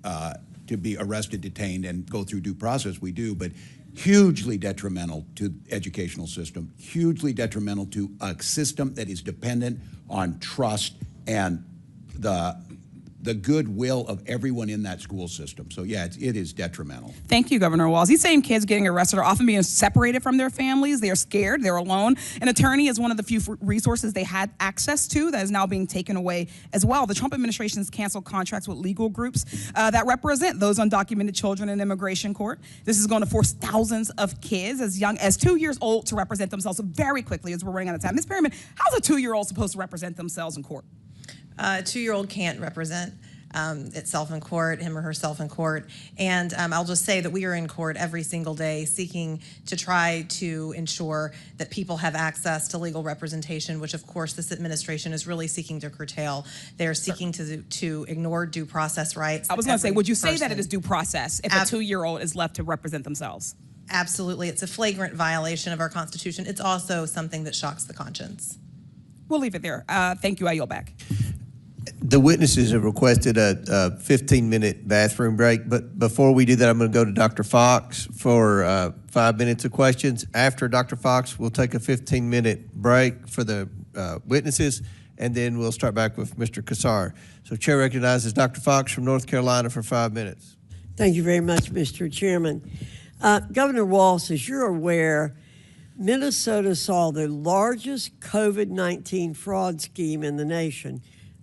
arrested, detained, and go through due process, we do, but hugely detrimental to the educational system, hugely detrimental to a system that is dependent on trust and the goodwill of everyone in that school system. So yeah, it is detrimental. Thank you, Governor Walz. These same kids getting arrested are often being separated from their families. They are scared, they're alone. An attorney is one of the few resources they had access to that is now being taken away as well. The Trump administration has canceled contracts with legal groups that represent those undocumented children in immigration court. This is going to force thousands of kids as young as 2 years old to represent themselves very quickly as we're running out of time. Ms. Perryman, how's a 2-year-old supposed to represent themselves in court? A 2-year-old can't represent itself in court, him or herself in court. And I'll just say that we are in court every single day seeking to try to ensure that people have access to legal representation, which of course this administration is really seeking to curtail. They are seeking to ignore due process rights. I was going to say, would you say that it is due process if a 2-year-old is left to represent themselves? Absolutely. It's a flagrant violation of our Constitution. It's also something that shocks the conscience. We'll leave it there. Thank you. I yield back. The witnesses have requested a 15-minute bathroom break, but before we do that, I'm going to go to Dr. Fox for 5 minutes of questions. After Dr. Fox, we'll take a 15-minute break for the witnesses, and then we'll start back with Mr. Kassar. So Chair recognizes Dr. Fox from North Carolina for 5 minutes. Thank you very much, Mr. Chairman. Governor Walz, as you're aware, Minnesota saw the largest COVID-19 fraud scheme in the nation.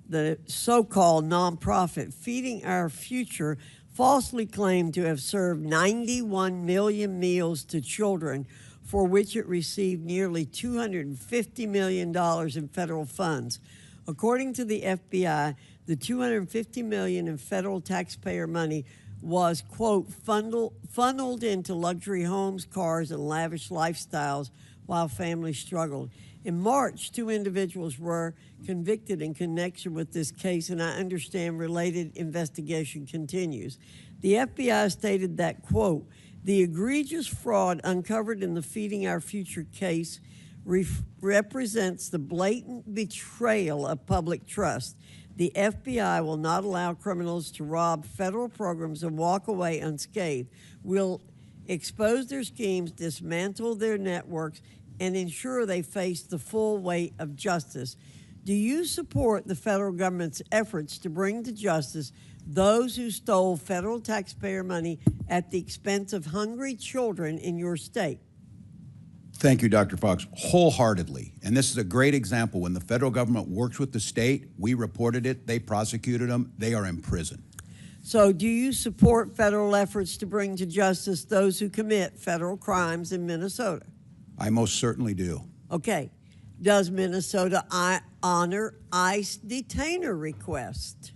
The so-called nonprofit Feeding Our Future falsely claimed to have served 91 million meals to children, for which it received nearly $250 million in federal funds. According to the FBI, the $250 million in federal taxpayer money was, quote, funneled into luxury homes, cars, and lavish lifestyles while families struggled. In March, 2 individuals were convicted in connection with this case, and I understand related investigation continues. The FBI stated that, quote, the egregious fraud uncovered in the Feeding Our Future case represents the blatant betrayal of public trust. The FBI will not allow criminals to rob federal programs and walk away unscathed. We'll expose their schemes, dismantle their networks, and ensure they face the full weight of justice. Do you support the federal government's efforts to bring to justice those who stole federal taxpayer money at the expense of hungry children in your state? Thank you, Dr. Fox, wholeheartedly. And this is a great example. When the federal government works with the state, we reported it, they prosecuted them, they are in prison. So do you support federal efforts to bring to justice those who commit federal crimes in Minnesota? I most certainly do. Okay. Does Minnesota honor ICE detainer request?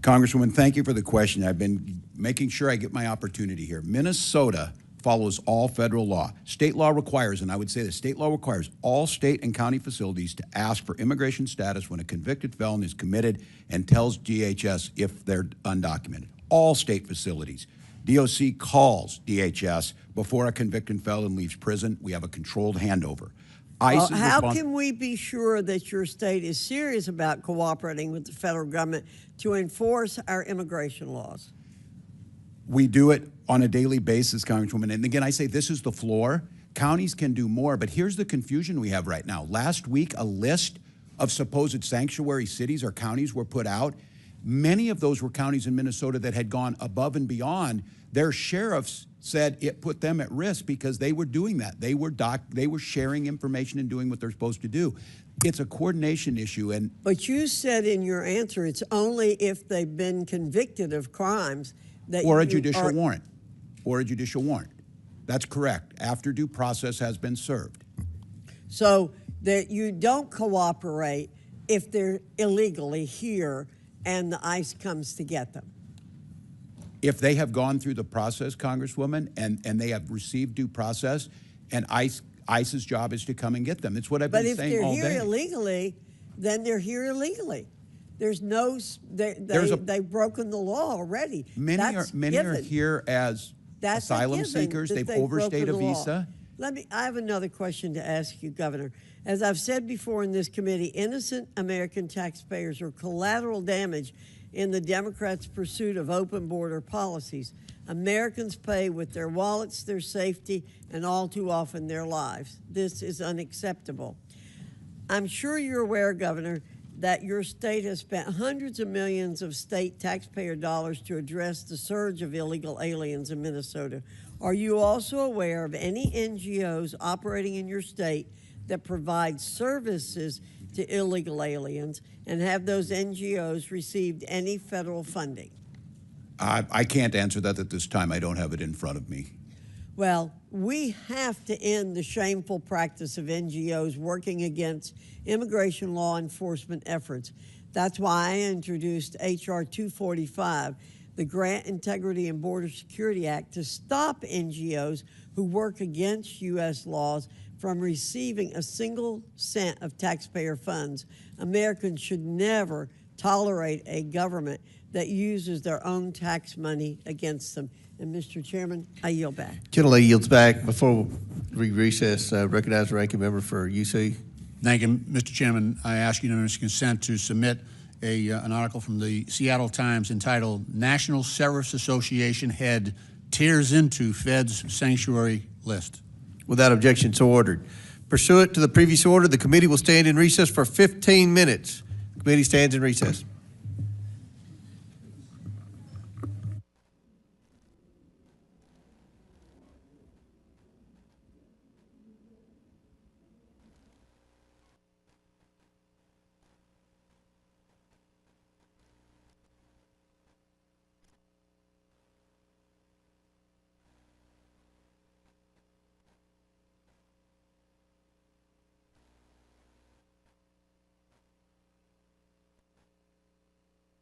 Congresswoman, thank you for the question. I've been making sure I get my opportunity here. Minnesota follows all federal law. State law requires, and I would say the state law requires all state and county facilities to ask for immigration status when a convicted felon is committed and tells DHS if they're undocumented. All state facilities. DOC calls DHS before a convicted felon leaves prison. We have a controlled handover. Well, how can we be sure that your state is serious about cooperating with the federal government to enforce our immigration laws? We do it on a daily basis, Congresswoman. And again, I say this is the floor. Counties can do more, but here's the confusion we have right now. Last week, a list of supposed sanctuary cities or counties were put out. Many of those were counties in Minnesota that had gone above and beyond. Their sheriffs said it put them at risk because they were doing that. They were sharing information and doing what they're supposed to do. It's a coordination issue. But you said in your answer it's only if they've been convicted of crimes that or a judicial warrant. Or a judicial warrant. That's correct. After due process has been served. So that you don't cooperate if they're illegally here and the ICE comes to get them. If they have gone through the process, Congresswoman, and they have received due process, and ICE's job is to come and get them. It's what I've been saying all day. But if they're here illegally, then they're here illegally. There's no, they've broken the law already. Many are here as asylum seekers. They've overstayed a visa. I have another question to ask you, Governor. As I've said before in this committee, innocent American taxpayers are collateral damage in the Democrats' pursuit of open border policies. Americans pay with their wallets, their safety, and all too often their lives. This is unacceptable. I'm sure you're aware, Governor, that your state has spent hundreds of millions of state taxpayer dollars to address the surge of illegal aliens in Minnesota. Are you also aware of any NGOs operating in your state that provide services to illegal aliens, and have those NGOs received any federal funding? I can't answer that at this time. I don't have it in front of me. Well, we have to end the shameful practice of NGOs working against immigration law enforcement efforts. That's why I introduced H.R. 245, the Grant Integrity and Border Security Act, to stop NGOs who work against U.S. laws from receiving a single cent of taxpayer funds. Americans should never tolerate a government that uses their own tax money against them. And Mr. Chairman, I yield back. Gentlelady yields back. Before we recess, recognize the ranking member for UC. Thank you, Mr. Chairman. I ask unanimous consent to submit an article from the Seattle Times entitled "National Sheriff's Association Head Tears into Fed's Sanctuary List." Without objection, so ordered. Pursuant to the previous order, the committee will stand in recess for 15 minutes. The committee stands in recess.